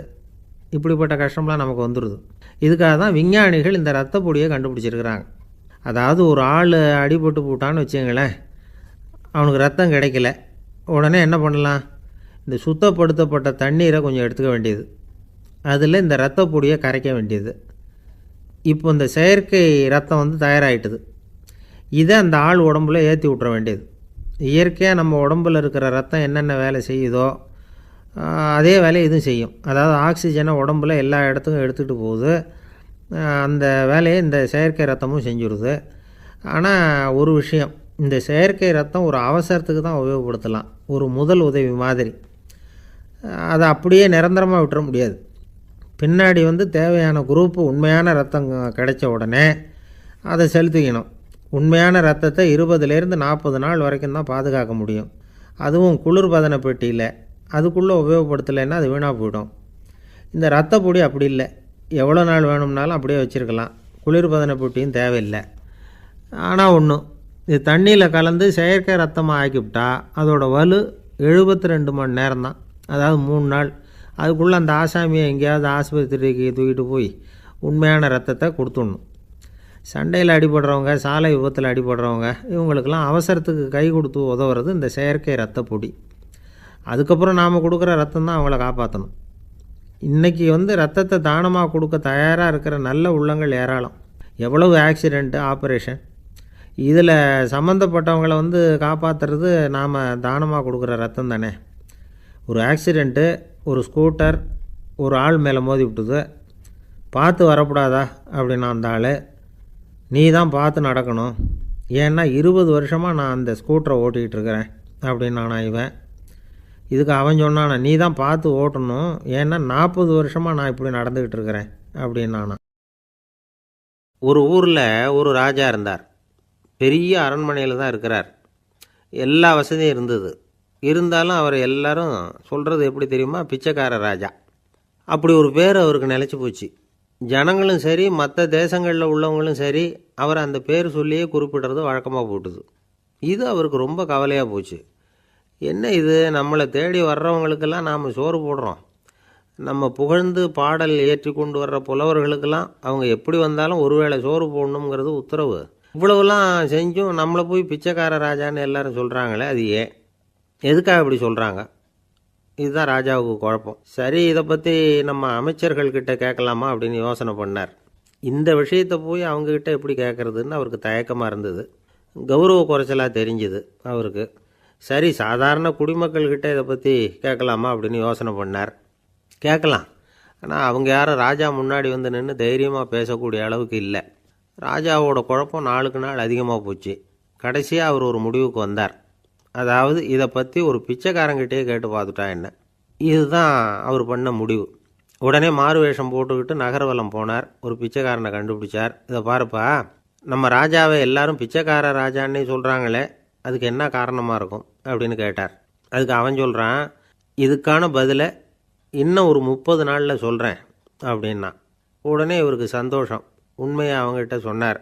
இப்படிப்பட்ட கஷ்டம்லாம் நமக்கு வந்துடுது. இதுக்காக தான் விஞ்ஞானிகள் இந்த ரத்த பொடியை கண்டுபிடிச்சிருக்கிறாங்க. அதாவது ஒரு ஆள் அடிபட்டு போட்டான்னு வச்சுங்களேன், அவனுக்கு ரத்தம் கிடைக்கல, உடனே என்ன பண்ணலாம்? இந்த சுத்தப்படுத்தப்பட்ட தண்ணீரை கொஞ்சம் எடுத்துக்க வேண்டியது, அதில் இந்த ரத்த பொடியை கரைக்க வேண்டியது. இப்போ இந்த செயற்கை ரத்தம் வந்து தயாராகிட்டுது. இதை அந்த ஆள் உடம்புல ஏற்றி விட்ற வேண்டியது. இயற்கையாக நம்ம உடம்பில் இருக்கிற ரத்தம் என்னென்ன வேலை செய்யுதோ அதே வேலையை இதுவும் செய்யும். அதாவது ஆக்சிஜனை உடம்புல எல்லா இடத்துக்கும் எடுத்துகிட்டு போகுது. அந்த வேலையை இந்த செயற்கை ரத்தமும் செஞ்சுருது. ஆனால் ஒரு விஷயம், இந்த செயற்கை ரத்தம் ஒரு அவசரத்துக்கு தான் உபயோகப்படுத்தலாம், ஒரு முதல் உதவி மாதிரி. அதை அப்படியே நிரந்தரமாக விட்டுற முடியாது. பின்னாடி வந்து தேவையான குரூப்பு உண்மையான ரத்தம் கிடைச்ச உடனே அதை செலுத்திக்கணும். உண்மையான ரத்தத்தை 20லேருந்து 40 நாள் வரைக்கும் தான் பாதுகாக்க முடியும். அதுவும் குளிர்பதன பெட்டியில். அதுக்குள்ளே உபயோகப்படுத்தலைன்னா அது வீணாக போயிடும். இந்த ரத்த பொடி அப்படி இல்லை, எவ்வளோ நாள் வேணும்னாலும் அப்படியே வச்சுருக்கலாம். குளிர்பதன பெட்டியும் தேவையில்லை. ஆனால் ஒன்று, இது தண்ணியில் கலந்து செயற்கை ரத்தமாக ஆக்கிவிட்டா அதோட வலு 72 மணி நேரம் தான், அதாவது 3 நாள். அதுக்குள்ளே அந்த ஆசாமியை எங்கேயாவது ஆஸ்பத்திரிக்கு தூக்கிட்டு போய் உண்மையான ரத்தத்தை கொடுத்துடணும். சண்டையில் அடிபடுறவங்க, சாலை விபத்தில் அடிபடுறவங்க, இவங்களுக்கெல்லாம் அவசரத்துக்கு கை கொடுத்து உதவுறது இந்த செயற்கை ரத்த பொடி. அதுக்கப்புறம் நாம் கொடுக்குற ரத்தம் தான் அவங்கள காப்பாற்றணும். இன்றைக்கி வந்து ரத்தத்தை தானமாக கொடுக்க தயாராக இருக்கிற நல்ல உள்ளங்கள் ஏராளம். எவ்வளவு ஆக்சிடெண்ட்டு, ஆப்ரேஷன், இதில் சம்மந்தப்பட்டவங்களை வந்து காப்பாற்றுறது நாம் தானமாக கொடுக்குற ரத்தம் தானே. ஒரு ஆக்சிடெண்ட்டு, ஒரு ஸ்கூட்டர் ஒரு ஆள் மேலே மோதி விட்டுது, பார்த்து வரக்கூடாதா அப்படின்னா அந்த ஆள், நீ தான் பார்த்து நடக்கணும், ஏன்னா 20 வருஷமாக நான் அந்த ஸ்கூட்டரை ஓட்டிகிட்டு இருக்கிறேன் அப்படின்னானா இவன். இதுக்கு அவன் சொன்னானா, நீ தான் பார்த்து ஓட்டணும், ஏன்னா 40 வருஷமாக நான் இப்படி நடந்துக்கிட்டு இருக்கிறேன் அப்படின்னானா. ஒரு ஊரில் ஒரு ராஜா இருந்தார். பெரிய அரண்மனையில் தான் இருக்கிறார். எல்லா வசதியும் இருந்தது. இருந்தாலும் அவர் எல்லாரும் சொல்கிறது எப்படி தெரியுமா? பிச்சைக்கார ராஜா. அப்படி ஒரு பேர் அவருக்கு நிலச்சி போச்சு. ஜனங்களும் சரி, மற்ற தேசங்களில் உள்ளவங்களும் சரி, அவர் அந்த பேர் சொல்லியே குறிப்பிடுறது வழக்கமாக போட்டுது. இது அவருக்கு ரொம்ப கவலையாக போச்சு. என்ன இது, நம்மளை தேடி வர்றவங்களுக்கெல்லாம் நாம் சோறு போடுறோம், நம்ம புகழ்ந்து பாடல் ஏற்றி கொண்டு வர்ற புலவர்களுக்கெல்லாம் அவங்க எப்படி வந்தாலும் ஒருவேளை சோறு போடணுங்கிறது உத்தரவு. இவ்வளவுலாம் செஞ்சும் நம்மளை போய் பிச்சைக்கார ராஜான்னு எல்லாரும் சொல்கிறாங்களே, அது ஏன், எதுக்காக இப்படி சொல்கிறாங்க? இதுதான் ராஜாவுக்கு குழப்பம். சரி, இதை பற்றி நம்ம அமைச்சர்கள்கிட்ட கேட்கலாமா அப்படின்னு யோசனை பண்ணார். இந்த விஷயத்தை போய் அவங்கக்கிட்ட எப்படி கேட்குறதுன்னு அவருக்கு தயக்கமாக இருந்தது. கௌரவ குறைச்சலாக தெரிஞ்சுது அவருக்கு. சரி, சாதாரண குடிமக்கள்கிட்ட இதை பற்றி கேட்கலாமா அப்படின்னு யோசனை பண்ணார். கேட்கலாம், ஆனால் அவங்க யாரும் ராஜா முன்னாடி வந்து நின்று தைரியமாக பேசக்கூடிய அளவுக்கு இல்லை. ராஜாவோட குழப்பம் நாளுக்கு நாள் அதிகமாக போச்சு. கடைசியாக அவர் ஒரு முடிவுக்கு வந்தார். அதாவது இதை பற்றி ஒரு பிச்சைக்காரங்கிட்டே கேட்டு பார்த்துட்டா என்ன. இதுதான் அவர் பண்ண முடிவு. உடனே மாறு வேஷம் போட்டுக்கிட்டு நகர்வலம் போனார். ஒரு பிச்சைக்காரனை கண்டுபிடிச்சார். இதை பாருப்பா, நம்ம ராஜாவை எல்லாரும் பிச்சைக்கார ராஜான்னே சொல்கிறாங்களே, அதுக்கு என்ன காரணமாக இருக்கும் அப்படின்னு கேட்டார். அதுக்கு அவன் சொல்கிறான், இதுக்கான பதிலை இன்னும் ஒரு 30 நாளில் சொல்கிறேன் அப்படின்னா. உடனே இவருக்கு சந்தோஷம். உண்மையை அவங்ககிட்ட சொன்னார்.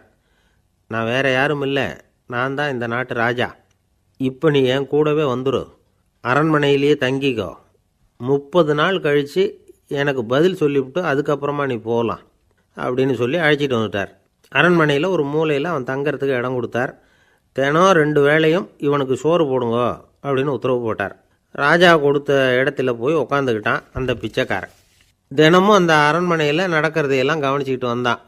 நான் வேறு யாரும் இல்லை, நான் தான் இந்த நாட்டு ராஜா. இப்போ நீ என் கூடவே வந்துடு, அரண்மனையிலேயே தங்கிக்கோ, 30 நாள் கழித்து எனக்கு பதில் சொல்லிவிட்டு அதுக்கப்புறமா நீ போகலாம் அப்படின்னு சொல்லி அழைச்சிட்டு வந்துட்டார். அரண்மனையில் ஒரு மூலையில் அவன் தங்கிறதுக்கு இடம் கொடுத்தார். தினம் 2 வேளையும் இவனுக்கு சோறு போடுங்க அப்படின்னு உத்தரவு போட்டார். ராஜா கொடுத்த இடத்துல போய் உக்காந்துக்கிட்டான் அந்த பிச்சைக்காரன். தினமும் அந்த அரண்மனையில் நடக்கிறதையெல்லாம் கவனிச்சிக்கிட்டு வந்தான்.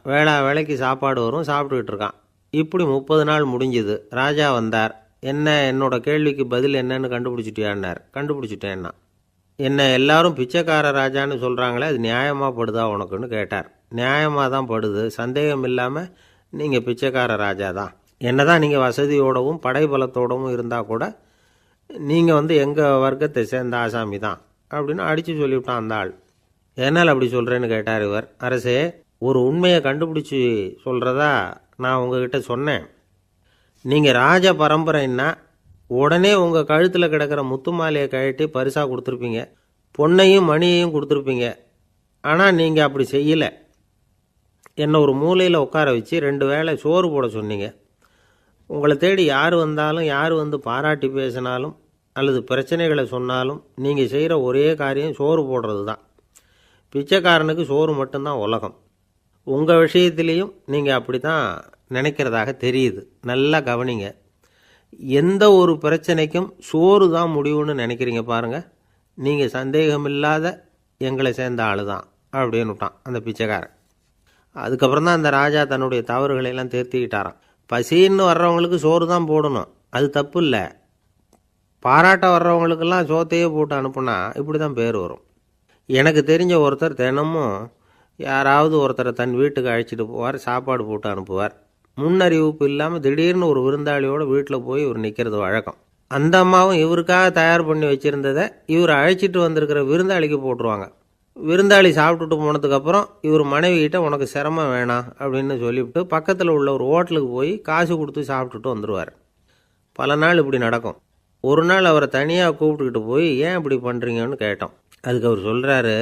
வேளைக்கு சாப்பாடு வரும், சாப்பிட்டுக்கிட்டு இருக்கான். இப்படி 30 நாள் முடிஞ்சுது. ராஜா வந்தார். என்ன, என்னோட கேள்விக்கு பதில் என்னன்னு கண்டுபிடிச்சிட்டியான்னார். கண்டுபிடிச்சிட்டேன்னா. என்ன எல்லாரும் பிச்சைக்கார ராஜான்னு சொல்கிறாங்களே, அது நியாயமாக படுதா உனக்குன்னு கேட்டார். நியாயமாக தான் படுது, சந்தேகம் இல்லாமல் நீங்கள் பிச்சைக்கார ராஜா தான். என்ன தான் நீங்கள் வசதியோடவும் படைபலத்தோடவும் இருந்தால் கூட நீங்கள் வந்து எங்கள் வர்க்கத்தை சேர்ந்த ஆசாமி தான் அப்படின்னு அடித்து சொல்லிவிட்டான் அந்த ஆள். என்னால் அப்படி சொல்கிறேன்னு கேட்டார் இவர். அரசே, ஒரு உண்மையை கண்டுபிடிச்சி சொல்கிறதா நான் உங்ககிட்ட சொன்னேன். நீங்கள் ராஜ பரம்பரைன்னா உடனே உங்கள் கழுத்தில் கிடக்கிற முத்து மாலையை கழட்டி பரிசாக கொடுத்துருப்பீங்க, பொன்னையும் மணியையும் கொடுத்துருப்பீங்க. ஆனால் நீங்கள் அப்படி செய்யலை. என்னை ஒரு மூலையில் உட்கார வச்சு 2 வேளை சோறு போட சொன்னீங்க. உங்களை தேடி யார் வந்தாலும், யார் வந்து பாராட்டி பேசினாலும் அல்லது பிரச்சனைகளை சொன்னாலும் நீங்கள் செய்கிற ஒரே காரியம் சோறு போடுறது தான். பிச்சைக்காரனுக்கு சோறு மட்டும்தான் உலகம். உங்கள் விஷயத்திலையும் நீங்கள் அப்படி தான் நினைக்கிறதாக தெரியுது. நல்லா கவனிங்க. எந்த ஒரு பிரச்சனைக்கும் சோறு தான் முடிவுன்னு நினைக்கிறீங்க பாருங்கள். நீங்கள் சந்தேகமில்லாத எங்களை சேர்ந்த ஆள் தான் அப்படின்னு விட்டான் அந்த பிச்சைக்காரன். அதுக்கப்புறம் தான் அந்த ராஜா தன்னுடைய தவறுகளை எல்லாம் தேர்த்திக்கிட்டாராம். பசின்னு வர்றவங்களுக்கு சோறு தான் போடணும், அது தப்பு இல்லை. பாராட்ட வர்றவங்களுக்கெல்லாம் சோத்தையே போட்டு அனுப்புனா இப்படி தான் பேர் வரும். எனக்கு தெரிஞ்ச ஒருத்தர் தினமும் யாராவது ஒருத்தரை தன் வீட்டுக்கு அழைச்சிட்டு போவார், சாப்பாடு போட்டு அனுப்புவார். முன்னறிவிப்பு இல்லாமல் திடீர்னு ஒரு விருந்தாளியோட வீட்டில் போய் இவர் நிற்கிறது வழக்கம். அந்த அம்மாவும் இவருக்காக தயார் பண்ணி வச்சுருந்ததை இவர் அழைச்சிட்டு வந்திருக்கிற விருந்தாளிக்கு போட்டுருவாங்க. விருந்தாளி சாப்பிட்டுட்டு போனதுக்கப்புறம் இவர் மனைவிகிட்ட உனக்கு சிரமம் வேணாம் அப்படின்னு சொல்லிவிட்டு பக்கத்தில் உள்ள ஒரு ஹோட்டலுக்கு போய் காசு கொடுத்து சாப்பிட்டுட்டு வந்துடுவார். பல நாள் இப்படி நடக்கும். ஒரு நாள் அவரை தனியாக கூப்பிட்டுக்கிட்டு போய் ஏன் இப்படி பண்ணுறீங்கன்னு கேட்டோம். அதுக்கு அவர் சொல்கிறாரு,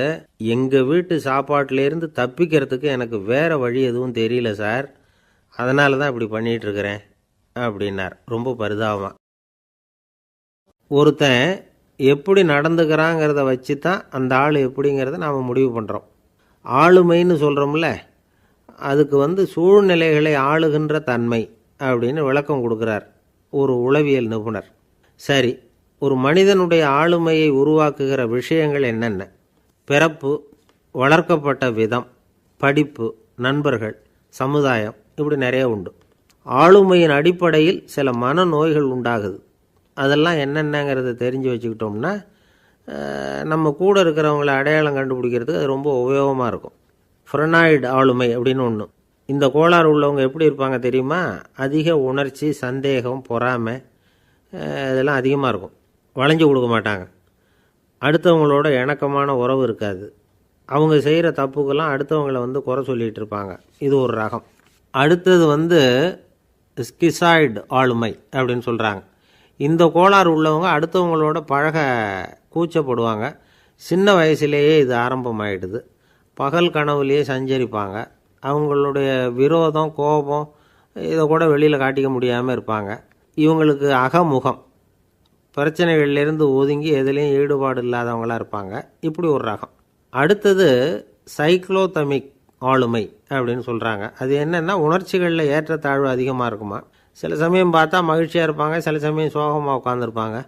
எங்கள் வீட்டு சாப்பாட்டிலேருந்து தப்பிக்கிறதுக்கு எனக்கு வேறு வழி எதுவும் தெரியல சார், அதனால தான் இப்படி பண்ணிகிட்ருக்கிறேன் அப்படின்னார் ரொம்ப பரிதாபமாக. ஒருத்தன் எப்படி நடந்துக்கிறாங்கிறத வச்சு தான் அந்த ஆள் எப்படிங்கிறத நாம் முடிவு பண்ணுறோம். ஆளுமைன்னு சொல்கிறோம்ல, அதுக்கு சூழ்நிலைகளை ஆளுகின்ற தன்மை அப்படின்னு விளக்கம் கொடுக்குறார் ஒரு உளவியல் நிபுணர். சரி, ஒரு மனிதனுடைய ஆளுமையை உருவாக்குகிற விஷயங்கள் என்னென்ன? பிறப்பு, வளர்க்கப்பட்ட விதம், படிப்பு, நண்பர்கள், சமுதாயம், இப்படி நிறைய உண்டு. ஆளுமையின் அடிப்படையில் சில மனநோய்கள் உண்டாகுது. அதெல்லாம் என்னென்னங்கிறத தெரிஞ்சு வச்சுக்கிட்டோம்னா நம்ம கூட இருக்கிறவங்கள அடையாளம் கண்டுபிடிக்கிறதுக்கு அது ரொம்ப உபயோகமாக இருக்கும். ஃப்ரெனாய்டு ஆளுமை அப்படின்னு ஒன்று. இந்த கோளாறு உள்ளவங்க எப்படி இருப்பாங்க தெரியுமா? அதிக உணர்ச்சி, சந்தேகம், பொறாமை இதெல்லாம் அதிகமாக இருக்கும். வளைஞ்சு கொடுக்க மாட்டாங்க. அடுத்தவங்களோட இணக்கமான உறவு இருக்காது. அவங்க செய்கிற தப்புக்கெல்லாம் அடுத்தவங்களை குறை சொல்லிகிட்டு இருப்பாங்க. இது ஒரு ரகம். அடுத்தது ஸ்கிசாய்டு ஆளுமை அப்படின்னு சொல்கிறாங்க. இந்த கோளாறு உள்ளவங்க அடுத்தவங்களோட பழக கூச்சப்படுவாங்க. சின்ன வயசுலேயே இது ஆரம்பமாயிடுது. பகல் கனவுலேயே சஞ்சரிப்பாங்க. அவங்களுடைய விரோதம், கோபம் இதை கூட வெளியில் காட்டிக்க முடியாமல் இருப்பாங்க. இவங்களுக்கு அகமுகம், பிரச்சனைகள்லேருந்து ஒதுங்கி எதுலேயும் ஈடுபாடு இல்லாதவங்களாக இருப்பாங்க. இப்படி ஒரு ரகம். அடுத்தது சைக்ளோதமிக் ஆளுமை அப்படின்னு சொல்கிறாங்க. அது என்னென்னா, உணர்ச்சிகளில் ஏற்றத்தாழ்வு அதிகமாக இருக்குமா. சில சமயம் பார்த்தா மகிழ்ச்சியாக இருப்பாங்க, சில சமயம் சோகமாக உட்காந்துருப்பாங்க.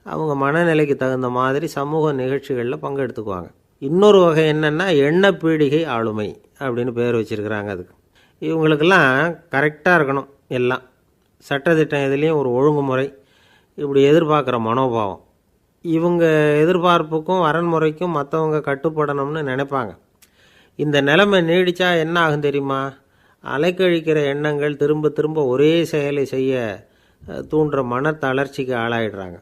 அவங்க மனநிலைக்கு தகுந்த மாதிரி சமூக நிகழ்ச்சிகளில் பங்கெடுத்துக்குவாங்க. இன்னொரு வகை என்னென்னா எண்ணப்பீடிகை ஆளுமை அப்படின்னு பேர் வச்சுருக்கிறாங்க. அதுக்கு இவங்களுக்கெல்லாம் கரெக்டாக இருக்கணும், எல்லாம் சட்டத்திட்டம் எதுலேயும் ஒரு ஒழுங்குமுறை, இப்படி எதிர்பார்க்குற மனோபாவம். இவங்க எதிர்பார்ப்புக்கும் வரன்முறைக்கும் மற்றவங்க கட்டுப்படணும்னு நினைப்பாங்க. இந்த நிலைமை நீடித்தா என்ன ஆகும் தெரியுமா? அலைக்கழிக்கிற எண்ணங்கள் திரும்ப திரும்ப ஒரே செயலை செய்ய தூண்டுற மன தளர்ச்சிக்கு ஆளாயிடுறாங்க.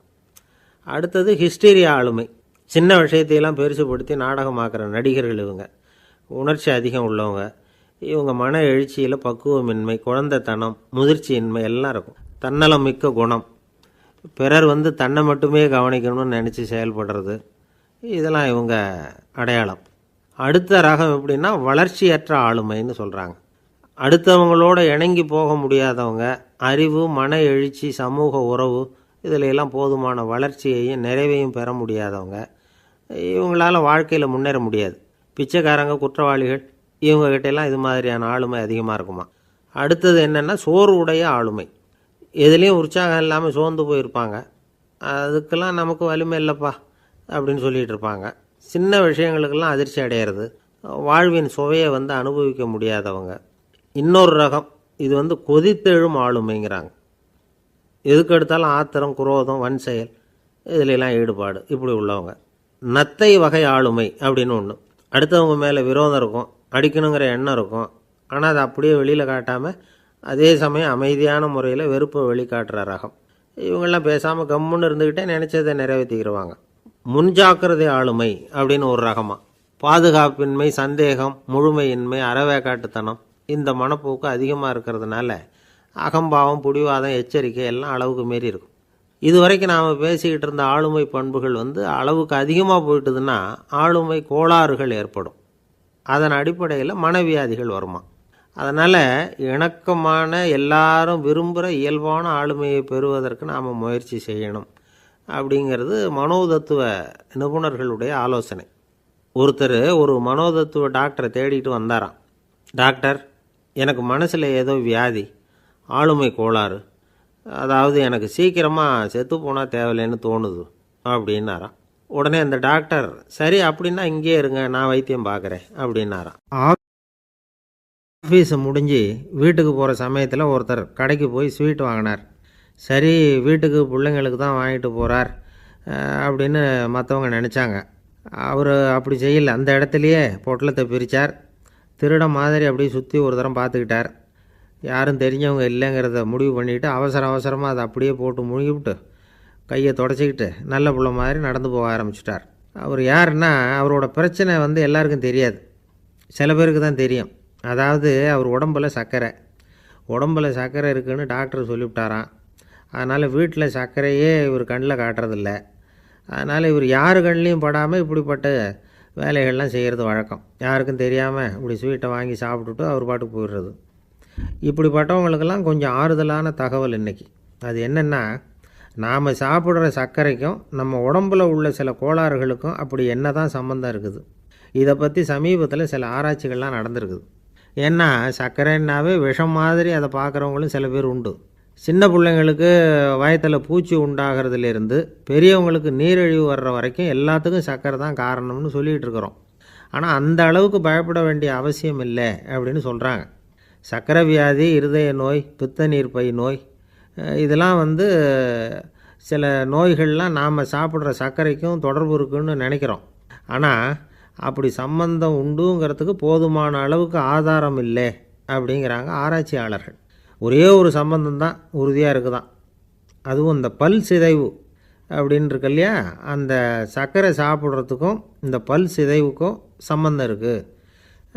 அடுத்தது ஹிஸ்டீரியா ஆளுமை. சின்ன விஷயத்தையெல்லாம் பெருசுப்படுத்தி நாடகமாக்குற நடிகர்கள் இவங்க. உணர்ச்சி அதிகம் உள்ளவங்க. இவங்க மன எழுச்சியில் பக்குவமின்மை, குழந்தைத்தனம், முதிர்ச்சியின்மை எல்லாம் இருக்கும். தன்னலம் மிக்க குணம். பிறர் தன்னை மட்டுமே கவனிக்கணும்னு நினச்சி செயல்படுறது, இதெல்லாம் இவங்க அடையாளம். அடுத்த ரகம் எப்படின்னா வளர்ச்சியற்ற ஆளுமைன்னு சொல்கிறாங்க. அடுத்தவங்களோட இணங்கி போக முடியாதவங்க. அறிவு, மன எழுச்சி, சமூக உறவு இதில் எல்லாம் போதுமான வளர்ச்சியையும் நிறைவையும் பெற முடியாதவங்க. இவங்களால் வாழ்க்கையில் முன்னேற முடியாது. பிச்சைக்காரங்க, குற்றவாளிகள், இவங்ககிட்டெல்லாம் இது மாதிரியான ஆளுமை அதிகமாக இருக்குமா. அடுத்தது என்னென்னா சோறு உடைய ஆளுமை. எதுலேயும் உற்சாகம் இல்லாமல் சோர்ந்து போயிருப்பாங்க. அதுக்கெல்லாம் நமக்கு வலிமை இல்லைப்பா அப்படின்னு சொல்லிகிட்டு இருப்பாங்க. சின்ன விஷயங்களுக்கெல்லாம் அதிர்ச்சி அடையிறது. வாழ்வின் சுவையை அனுபவிக்க முடியாதவங்க. இன்னொரு ரகம் இது கொதித்தெழும் ஆளுமைங்கிறாங்க. எதுக்கு எடுத்தாலும் ஆத்திரம், குரோதம், வன் செயல் இதிலெல்லாம் ஈடுபாடு, இப்படி உள்ளவங்க. நத்தை வகை ஆளுமை அப்படின்னு ஒன்று. அடுத்தவங்க மேலே விரோதம் இருக்கும், அடிக்கணுங்கிற எண்ணம் இருக்கும். ஆனால் அதை அப்படியே வெளியில் காட்டாமல் அதே சமயம் அமைதியான முறையில் வெறுப்பை வெளிக்காட்டுற ரகம். இவங்கெல்லாம் பேசாமல் கம்முன்னு இருந்துக்கிட்டே நினச்சதை நிறைவேற்றிக்கிடுவாங்க. முன்ஜாக்கிரதை ஆளுமை அப்படின்னு ஒரு ரகமாக. பாதுகாப்பின்மை, சந்தேகம், முழுமையின்மை, அறவேக்காட்டுத்தனம் இந்த மனப்போக்கு அதிகமாக இருக்கிறதுனால அகம்பாவம், புடிவாதம், எச்சரிக்கை எல்லாம் அளவுக்கு மீறி இருக்கும். இது வரைக்கும் நாம் பேசிக்கிட்டு இருந்த ஆளுமை பண்புகள் அளவுக்கு அதிகமாக போயிட்டுதுன்னா ஆளுமை கோளாறுகள் ஏற்படும். அதன் அடிப்படையில் மனவியாதிகள் வருமா. அதனால் இணக்கமான எல்லாரும் விரும்புகிற இயல்பான ஆளுமையை பெறுவதற்கு நாம் முயற்சி செய்யணும் அப்படிங்கிறது மனோதத்துவ நிபுணர்களுடைய ஆலோசனை. ஒருத்தர் ஒரு மனோதத்துவ டாக்டரை தேடிட்டு வந்தாராம். டாக்டர், எனக்கு மனசில் ஏதோ வியாதி, ஆளுமை கோளாறு, அதாவது எனக்கு சீக்கிரமாக செத்து போனால் தேவையில்லைன்னு தோணுது அப்படின்னாராம். உடனே அந்த டாக்டர், சரி அப்படின்னா இங்கே இருங்க, நான் வைத்தியம் பார்க்குறேன் அப்படின்னாராம். ஆஃபீஸை முடிஞ்சு வீட்டுக்கு போகிற சமயத்தில் ஒருத்தர் கடைக்கு போய் ஸ்வீட் வாங்கினார். சரி, வீட்டுக்கு பிள்ளைங்களுக்கு தான் வாங்கிட்டு போகிறார் அப்படின்னு மற்றவங்க நினச்சாங்க. அவர் அப்படி செய்யலை. அந்த இடத்துலையே பொட்டலத்தை பிரித்தார். திருட மாதிரி அப்படியே சுற்றி ஒரு தரம் பார்த்துக்கிட்டார். யாரும் தெரிஞ்சவங்க இல்லைங்கிறத முடிவு பண்ணிவிட்டு அவசரமாக அதை அப்படியே போட்டு முழுங்கிவிட்டு கையை தொடச்சிக்கிட்டு நல்ல பிள்ளை மாதிரி நடந்து போக ஆரம்பிச்சிட்டார். அவர் யாருன்னா, அவரோட பிரச்சனை எல்லாருக்கும் தெரியாது, சில பேருக்கு தான் தெரியும். அதாவது அவர் உடம்பில் சர்க்கரை இருக்குதுன்னு டாக்டர் சொல்லிவிட்டாராம். அதனால் வீட்டில் சர்க்கரையே இவர் கண்ணில் காட்டுறதில்ல. அதனால் இவர் யார் கண்ணிலையும் படாமல் இப்படிப்பட்ட வேலைகள்லாம் செய்கிறது வழக்கம். யாருக்கும் தெரியாமல் இப்படி ஸ்வீட்டை வாங்கி சாப்பிட்டுட்டு அவர் பாட்டுக்கு போயிடுறது. இப்படிப்பட்டவங்களுக்கெல்லாம் கொஞ்சம் ஆறுதலான தகவல் இன்றைக்கி. அது என்னென்னா, நாம் சாப்பிட்ற சர்க்கரைக்கும் நம்ம உடம்பில் உள்ள சில கோளாறுகளுக்கும் அப்படி என்ன தான் சம்மந்தம் இருக்குது. இதை பற்றி சமீபத்தில் சில ஆராய்ச்சிகள்லாம் நடந்திருக்குது. ஏன்னா சர்க்கரைன்னாவே விஷம் மாதிரி அதை பார்க்குறவங்களும் சில பேர் உண்டு. சின்ன பிள்ளைங்களுக்கு வயத்தில் பூச்சி உண்டாகிறதுலேருந்து பெரியவங்களுக்கு நீரிழிவு வர்ற வரைக்கும் எல்லாத்துக்கும் சர்க்கரை தான் காரணம்னு சொல்லிகிட்டு இருக்கிறோம். ஆனால் அந்த அளவுக்கு பயப்பட வேண்டிய அவசியம் இல்லை அப்படின்னு சொல்கிறாங்க. சர்க்கரை வியாதி, இருதய நோய், பித்த நீர்ப்பை நோய், இதெல்லாம் சில நோய்கள்லாம் நாம் சாப்பிட்ற சர்க்கரைக்கும் தொடர்பு இருக்குன்னு நினைக்கிறோம். ஆனால் அப்படி சம்பந்தம் உண்டுங்கிறதுக்கு போதுமான அளவுக்கு ஆதாரம் இல்லை அப்படிங்கிறாங்க ஆராய்ச்சியாளர்கள். ஒரே ஒரு சம்பந்தம் தான் உறுதியாக இருக்குதான். அதுவும் இந்த பல் சிதைவு அப்படின்னு இருக்கு இல்லையா, அந்த சர்க்கரை சாப்பிட்றதுக்கும் இந்த பல் சிதைவுக்கும் சம்பந்தம் இருக்குது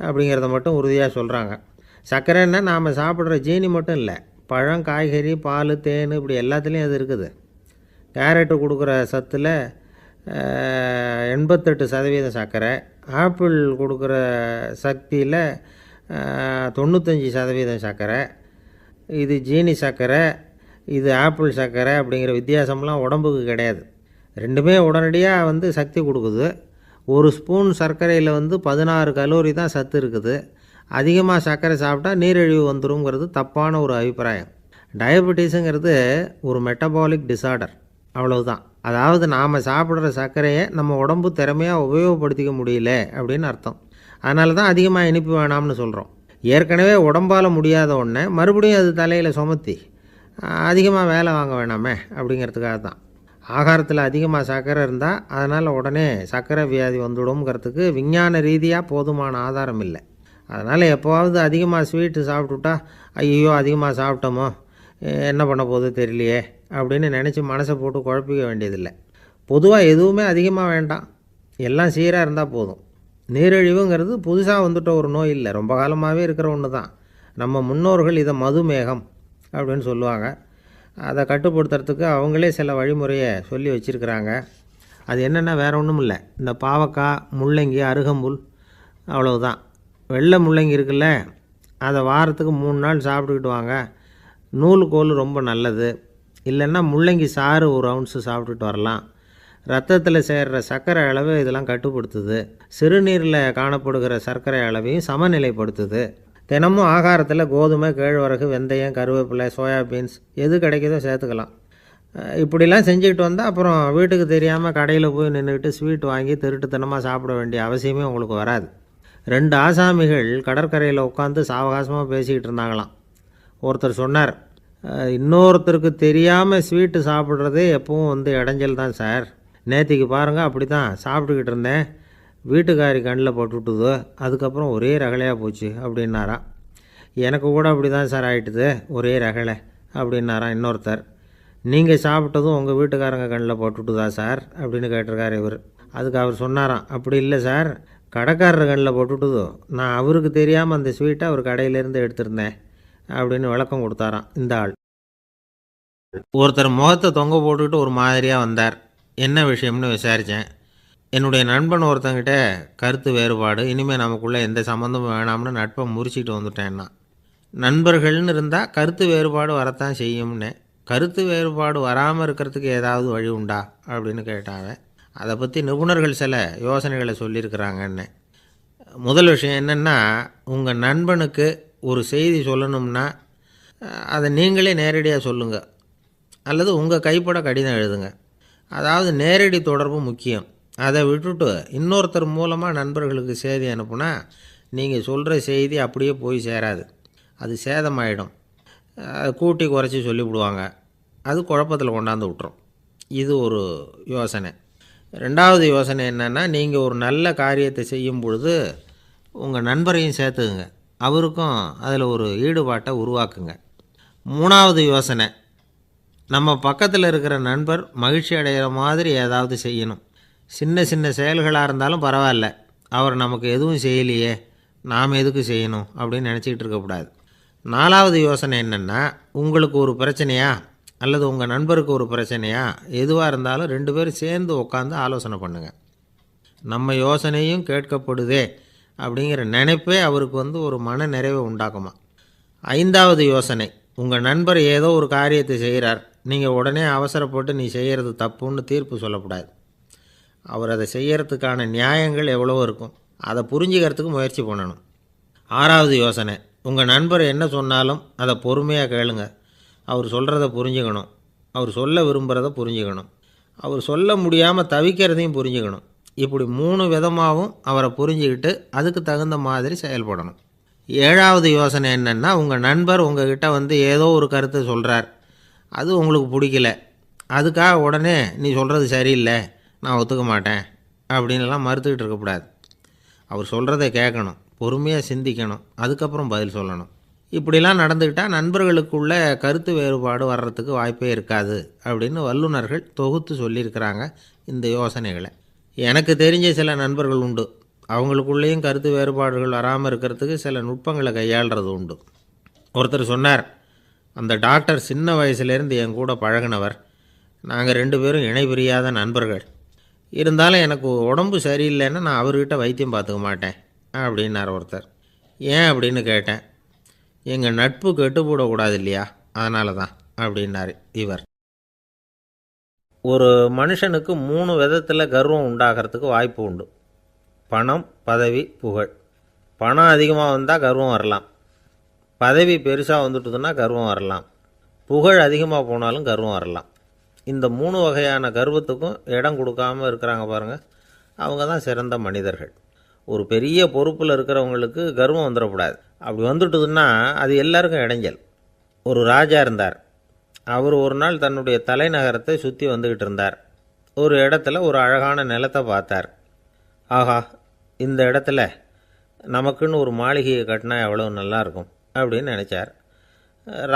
அப்படிங்கிறத மட்டும் உறுதியாக சொல்கிறாங்க. சர்க்கரைன்னா நாம் சாப்பிட்ற ஜீனி மட்டும் இல்லை, பழம், காய்கறி, பால், தேன், இப்படி எல்லாத்துலேயும் அது இருக்குது. கேரட்டு கொடுக்குற சத்தில் 88% சர்க்கரை, ஆப்பிள் கொடுக்குற சக்தியில் 95% சர்க்கரை. இது ஜீனி சர்க்கரை, இது ஆப்பிள் சர்க்கரை அப்படிங்கிற வித்தியாசம்லாம் உடம்புக்கு கிடையாது. ரெண்டுமே உடனடியாக சக்தி கொடுக்குது. ஒரு ஸ்பூன் சர்க்கரையில் 16 கலோரி தான் சத்து இருக்குது. அதிகமாக சர்க்கரை சாப்பிட்டா நீரிழிவு வந்துருங்கிறது தப்பான ஒரு அபிப்பிராயம். டயபெட்டிஸுங்கிறது ஒரு மெட்டபாலிக் டிசார்டர், அவ்வளவுதான். அதாவது நாம் சாப்பிட்ற சர்க்கரையை நம்ம உடம்பு திறமையாக உபயோகப்படுத்திக்க முடியல அப்படின்னு அர்த்தம். அதனால தான் அதிகமாக இனிப்பு வேணாம்னு சொல்கிறோம். ஏற்கனவே உடம்பால் முடியாத ஒன்றை மறுபடியும் அது தலையில் சுமத்தி அதிகமாக வேலை வாங்க வேணாமே அப்படிங்கிறதுக்காக தான். ஆகாரத்தில் அதிகமாக சர்க்கரை இருந்தால் அதனால் உடனே சர்க்கரை வியாதி வந்துடும்ங்கிறதுக்கு விஞ்ஞான ரீதியாக போதுமான ஆதாரம் இல்லை. அதனால் எப்போவாவது அதிகமாக ஸ்வீட்டு சாப்பிட்டுட்டா, ஐயோ அதிகமாக சாப்பிட்டோமோ, என்ன பண்ண போகுது தெரியலையே அப்படின்னு நினச்சி மனசை போட்டு குழப்பிக்க வேண்டியதில்லை. பொதுவாக எதுவுமே அதிகமாக வேண்டாம், எல்லாம் சீராக இருந்தால் போதும். நீரிழிவுங்கிறது புதுசாக வந்துட்ட ஒரு நோய் இல்லை, ரொம்ப காலமாகவே இருக்கிற ஒன்று தான். நம்ம முன்னோர்கள் இதை மதுமேகம் அப்படின்னு சொல்லுவாங்க. அதை கட்டுப்படுத்துறதுக்கு அவங்களே சில வழிமுறையை சொல்லி வச்சுருக்கிறாங்க. அது என்னென்னா வேறு ஒன்றும் இல்லை, இந்த பாவக்காய், முள்ளங்கி, அருகம்புல், அவ்வளவுதான். வெள்ளை முள்ளங்கி இருக்குல்ல, அதை வாரத்துக்கு 3 நாள் சாப்பிட்டுக்கிட்டு வாங்க. நூலுக்கோல் ரொம்ப நல்லது. இல்லைன்னா முள்ளங்கி சாறு 1 ounce சாப்பிட்டுட்டு வரலாம். ரத்தத்தில் சேர்கிற சர்க்கரை அளவு இதெல்லாம் கட்டுப்படுத்துது. சிறுநீரில் காணப்படுகிற சர்க்கரை அளவையும் சமநிலைப்படுத்துது. தினமும் ஆகாரத்தில் கோதுமை, கேழ்வரகு, வெந்தயம், கருவேப்பிலை, சோயாபீன்ஸ் எது கிடைக்குதோ சேர்த்துக்கலாம். இப்படிலாம் செஞ்சுக்கிட்டு வந்தால் அப்புறம் வீட்டுக்கு தெரியாமல் கடையில் போய் நின்றுக்கிட்டு ஸ்வீட் வாங்கி திருட்டுத்தனமாக சாப்பிட வேண்டிய அவசியமே உங்களுக்கு வராது. 2 ஆசாமிகள் கடற்கரையில் உட்காந்து சாவகாசமாக பேசிக்கிட்டு இருந்தாங்களாம். ஒருத்தர் சொன்னார், இன்னொருத்தருக்கு தெரியாமல் ஸ்வீட்டு சாப்பிட்றதே எப்பவும் இடைஞ்சல் தான் சார். நேற்றுக்கு பாருங்கள், அப்படி தான் சாப்பிட்டுக்கிட்டு இருந்தேன், வீட்டுக்காரி கண்ணில் போட்டுவிட்டுதோ, அதுக்கப்புறம் ஒரே ரகலையாக போச்சு அப்படின்னாராம். எனக்கு கூட அப்படி தான் சார் ஆகிட்டுது, ஒரே ரகலை அப்படின்னாராம் இன்னொருத்தர். நீங்கள் சாப்பிட்டதும் உங்கள் வீட்டுக்காரங்க கண்ணில் போட்டுவிட்டுதா சார் அப்படின்னு கேட்டிருக்கார் இவர். அதுக்கு அவர் சொன்னாராம், அப்படி இல்லை சார், கடைக்காரர் கண்ணில் போட்டுவிட்டுதோ, நான் அவருக்கு தெரியாமல் அந்த ஸ்வீட்டை அவர் கடையிலேருந்து எடுத்திருந்தேன் அப்படின்னு விளக்கம் கொடுத்தாராம் இந்த ஆள். ஒருத்தர் முகத்தை தொங்க போட்டுக்கிட்டு ஒரு மாதிரியாக வந்தார். என்ன விஷயம்னு விசாரித்தேன். என்னுடைய நண்பன் ஒருத்தங்கிட்ட கருத்து வேறுபாடு, இனிமேல் நமக்குள்ளே எந்த சம்மந்தமும் வேணாம்னு நட்பை முறிச்சிக்கிட்டு வந்துட்டேன்னா. நண்பர்கள்னு இருந்தால் கருத்து வேறுபாடு வரத்தான் செய்யும்னு. கருத்து வேறுபாடு வராமல் இருக்கிறதுக்கு ஏதாவது வழி உண்டா அப்படின்னு கேட்டாங்க. அதை பற்றி நிபுணர்கள் சில யோசனைகளை சொல்லியிருக்கிறாங்கன்னு. முதல் விஷயம் என்னென்னா, உங்கள் நண்பனுக்கு ஒரு செய்தி சொல்லணும்னா அதை நீங்களே நேரடியாக சொல்லுங்கள், அல்லது உங்கள் கைப்பட கடிதம் எழுதுங்க. அதாவது நேரடி தொடர்பு முக்கியம். அதை விட்டுட்டு இன்னொருத்தர் மூலமாக நண்பர்களுக்கு செய்தி அனுப்புனா நீங்கள் சொல்கிற செய்தி அப்படியே போய் சேராது, அது சேதமாயிடும். கூட்டி குறைச்சி சொல்லிவிடுவாங்க, அது குழப்பத்தில் கொண்டாந்து விட்டுரும். இது ஒரு யோசனை. ரெண்டாவது யோசனை என்னென்னா, நீங்கள் ஒரு நல்ல காரியத்தை செய்யும் பொழுது உங்கள் நண்பரையும் சேர்த்துக்குங்க, அவருக்கும் அதில் ஒரு ஈடுபாட்டை உருவாக்குங்க. மூணாவது யோசனை, நம்ம பக்கத்தில் இருக்கிற நண்பர் மகிழ்ச்சி அடைகிற மாதிரி ஏதாவது செய்யணும். சின்ன சின்ன செயல்களாக இருந்தாலும் பரவாயில்ல, அவர் நமக்கு எதுவும் செய்யலையே, நாம் எதுக்கு செய்யணும் அப்படின்னு நினச்சிக்கிட்டு இருக்கக்கூடாது. நாலாவது யோசனை என்னென்னா, உங்களுக்கு ஒரு பிரச்சனையா அல்லது உங்கள் நண்பருக்கு ஒரு பிரச்சனையா, எதுவாக இருந்தாலும் 2 பேரும் சேர்ந்து உட்காந்து ஆலோசனை பண்ணுங்கள். நம்ம யோசனையும் கேட்கப்படுதே அப்படிங்கிற நினைப்பே அவருக்கு ஒரு மன நிறைவை உண்டாக்குமா. ஐந்தாவது யோசனை, உங்கள் நண்பர் ஏதோ ஒரு காரியத்தை செய்கிறார், நீங்கள் உடனே அவசரப்பட்டு நீ செய்கிறது தப்புன்னு தீர்ப்பு சொல்லக்கூடாது. அவர் அதை செய்கிறதுக்கான நியாயங்கள் எவ்வளோ இருக்கும், அதை புரிஞ்சுக்கிறதுக்கு முயற்சி பண்ணணும். ஆறாவது யோசனை, உங்கள் நண்பர் என்ன சொன்னாலும் அதை பொறுமையாக கேளுங்க. அவர் சொல்கிறத புரிஞ்சுக்கணும், அவர் சொல்ல விரும்புகிறத புரிஞ்சுக்கணும், அவர் சொல்ல முடியாமல் தவிக்கிறதையும் புரிஞ்சுக்கணும். இப்படி 3 விதமாகவும் அவரை புரிஞ்சுக்கிட்டு அதுக்கு தகுந்த மாதிரி செயல்படணும். ஏழாவது யோசனை என்னென்னா, உங்கள் நண்பர் உங்ககிட்ட ஏதோ ஒரு கருத்தை சொல்கிறார், அது உங்களுக்கு பிடிக்கல, அதுக்காக உடனே நீ சொல்கிறது சரியில்லை, நான் ஒத்துக்க மாட்டேன் அப்படின்லாம் மறுத்துக்கிட்டு இருக்கக்கூடாது. அவர் சொல்கிறத கேட்கணும், பொறுமையாக சிந்திக்கணும், அதுக்கப்புறம் பதில் சொல்லணும். இப்படிலாம் நடந்துக்கிட்டால் நண்பர்களுக்குள்ள கருத்து வேறுபாடு வர்றதுக்கு வாய்ப்பே இருக்காது அப்படின்னு வல்லுநர்கள் தொகுத்து சொல்லியிருக்கிறாங்க இந்த யோசனைகளை. எனக்கு தெரிஞ்ச சில நண்பர்கள் உண்டு, அவங்களுக்குள்ளேயும் கருத்து வேறுபாடுகள் வராமல் இருக்கிறதுக்கு சில நுட்பங்களை கையாளுறது உண்டு. ஒருத்தர் சொன்னார், அந்த டாக்டர் சின்ன வயசுலேருந்து என் கூட பழகினவர், நாங்கள் 2 பேரும் இணை பிரியாத நண்பர்கள், இருந்தாலும் எனக்கு உடம்பு சரியில்லைன்னா நான் அவர்கிட்ட வைத்தியம் பார்த்துக்க மாட்டேன் அப்படின்னார் ஒருத்தர். ஏன் அப்படின்னு கேட்டேன். எங்கள் நட்பு கெட்டு போடக்கூடாது இல்லையா, அதனால தான் அப்படின்னார் இவர். ஒரு மனுஷனுக்கு 3 விதத்தில் கர்வம் உண்டாகிறதுக்கு வாய்ப்பு உண்டு. பணம், பதவி, புகழ். பணம் அதிகமாக வந்தால் கர்வம் வரலாம், பதவி பெருசாக வந்துட்டுதுன்னா கர்வம் வரலாம், புகழ் அதிகமாக போனாலும் கர்வம் வரலாம். இந்த 3 வகையான கர்வத்துக்கும் இடம் கொடுக்காமல் இருக்கிறாங்க பாருங்கள், அவங்க தான் சிறந்த மனிதர்கள். ஒரு பெரிய பொறுப்பில் இருக்கிறவங்களுக்கு கர்வம் வந்துடக்கூடாது. அப்படி வந்துட்டுதுன்னா அது எல்லாருக்கும் இடைஞ்சல். ஒரு ராஜா இருந்தார். அவர் ஒரு நாள் தன்னுடைய தலைநகரத்தை சுற்றி வந்துக்கிட்டு இருந்தார். ஒரு இடத்துல ஒரு அழகான நிலத்தை பார்த்தார். ஆஹா, இந்த இடத்துல நமக்குன்னு ஒரு மாளிகையை கட்டினா எவ்வளோ நல்லாயிருக்கும் அப்படின்னு நினச்சார்.